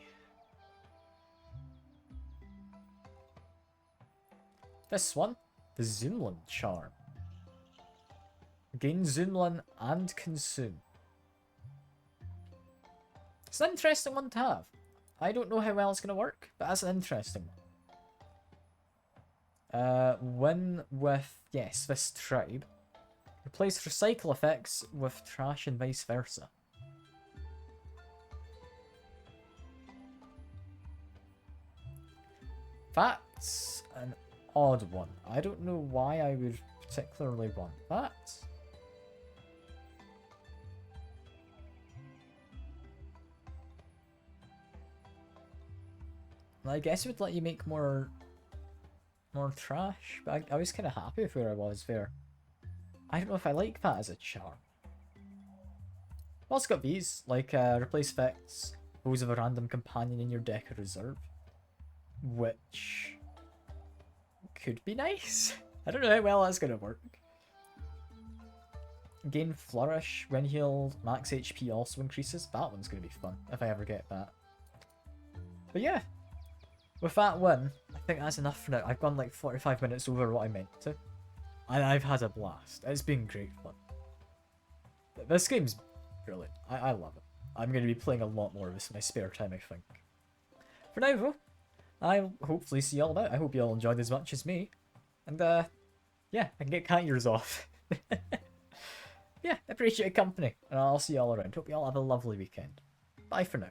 This one, the Zoomlin charm. Gain Zoomlin and consume. It's an interesting one to have. I don't know how well it's going to work, but that's an interesting one. Win with, yes, this tribe. Replace recycle effects with trash and vice versa. That's an odd one. I don't know why I would particularly want that. I guess it would let you make more trash, but I was kind of happy with where I was there. I don't know if I like that as a charm. I've also got these, like replace effects, those of a random companion in your deck or reserve, which could be nice. I don't know how well that's going to work. Gain Flourish when healed, max HP also increases. That one's going to be fun if I ever get that. But yeah, with that one, I think that's enough for now. I've gone like 45 minutes over what I meant to. And I've had a blast. It's been great fun. This game's brilliant. I love it. I'm going to be playing a lot more of this in my spare time, I think. For now, though, I'll hopefully see you all about. I hope you all enjoyed as much as me. And, yeah, I can get cat ears off. Yeah, appreciate your company. And I'll see you all around. Hope you all have a lovely weekend. Bye for now.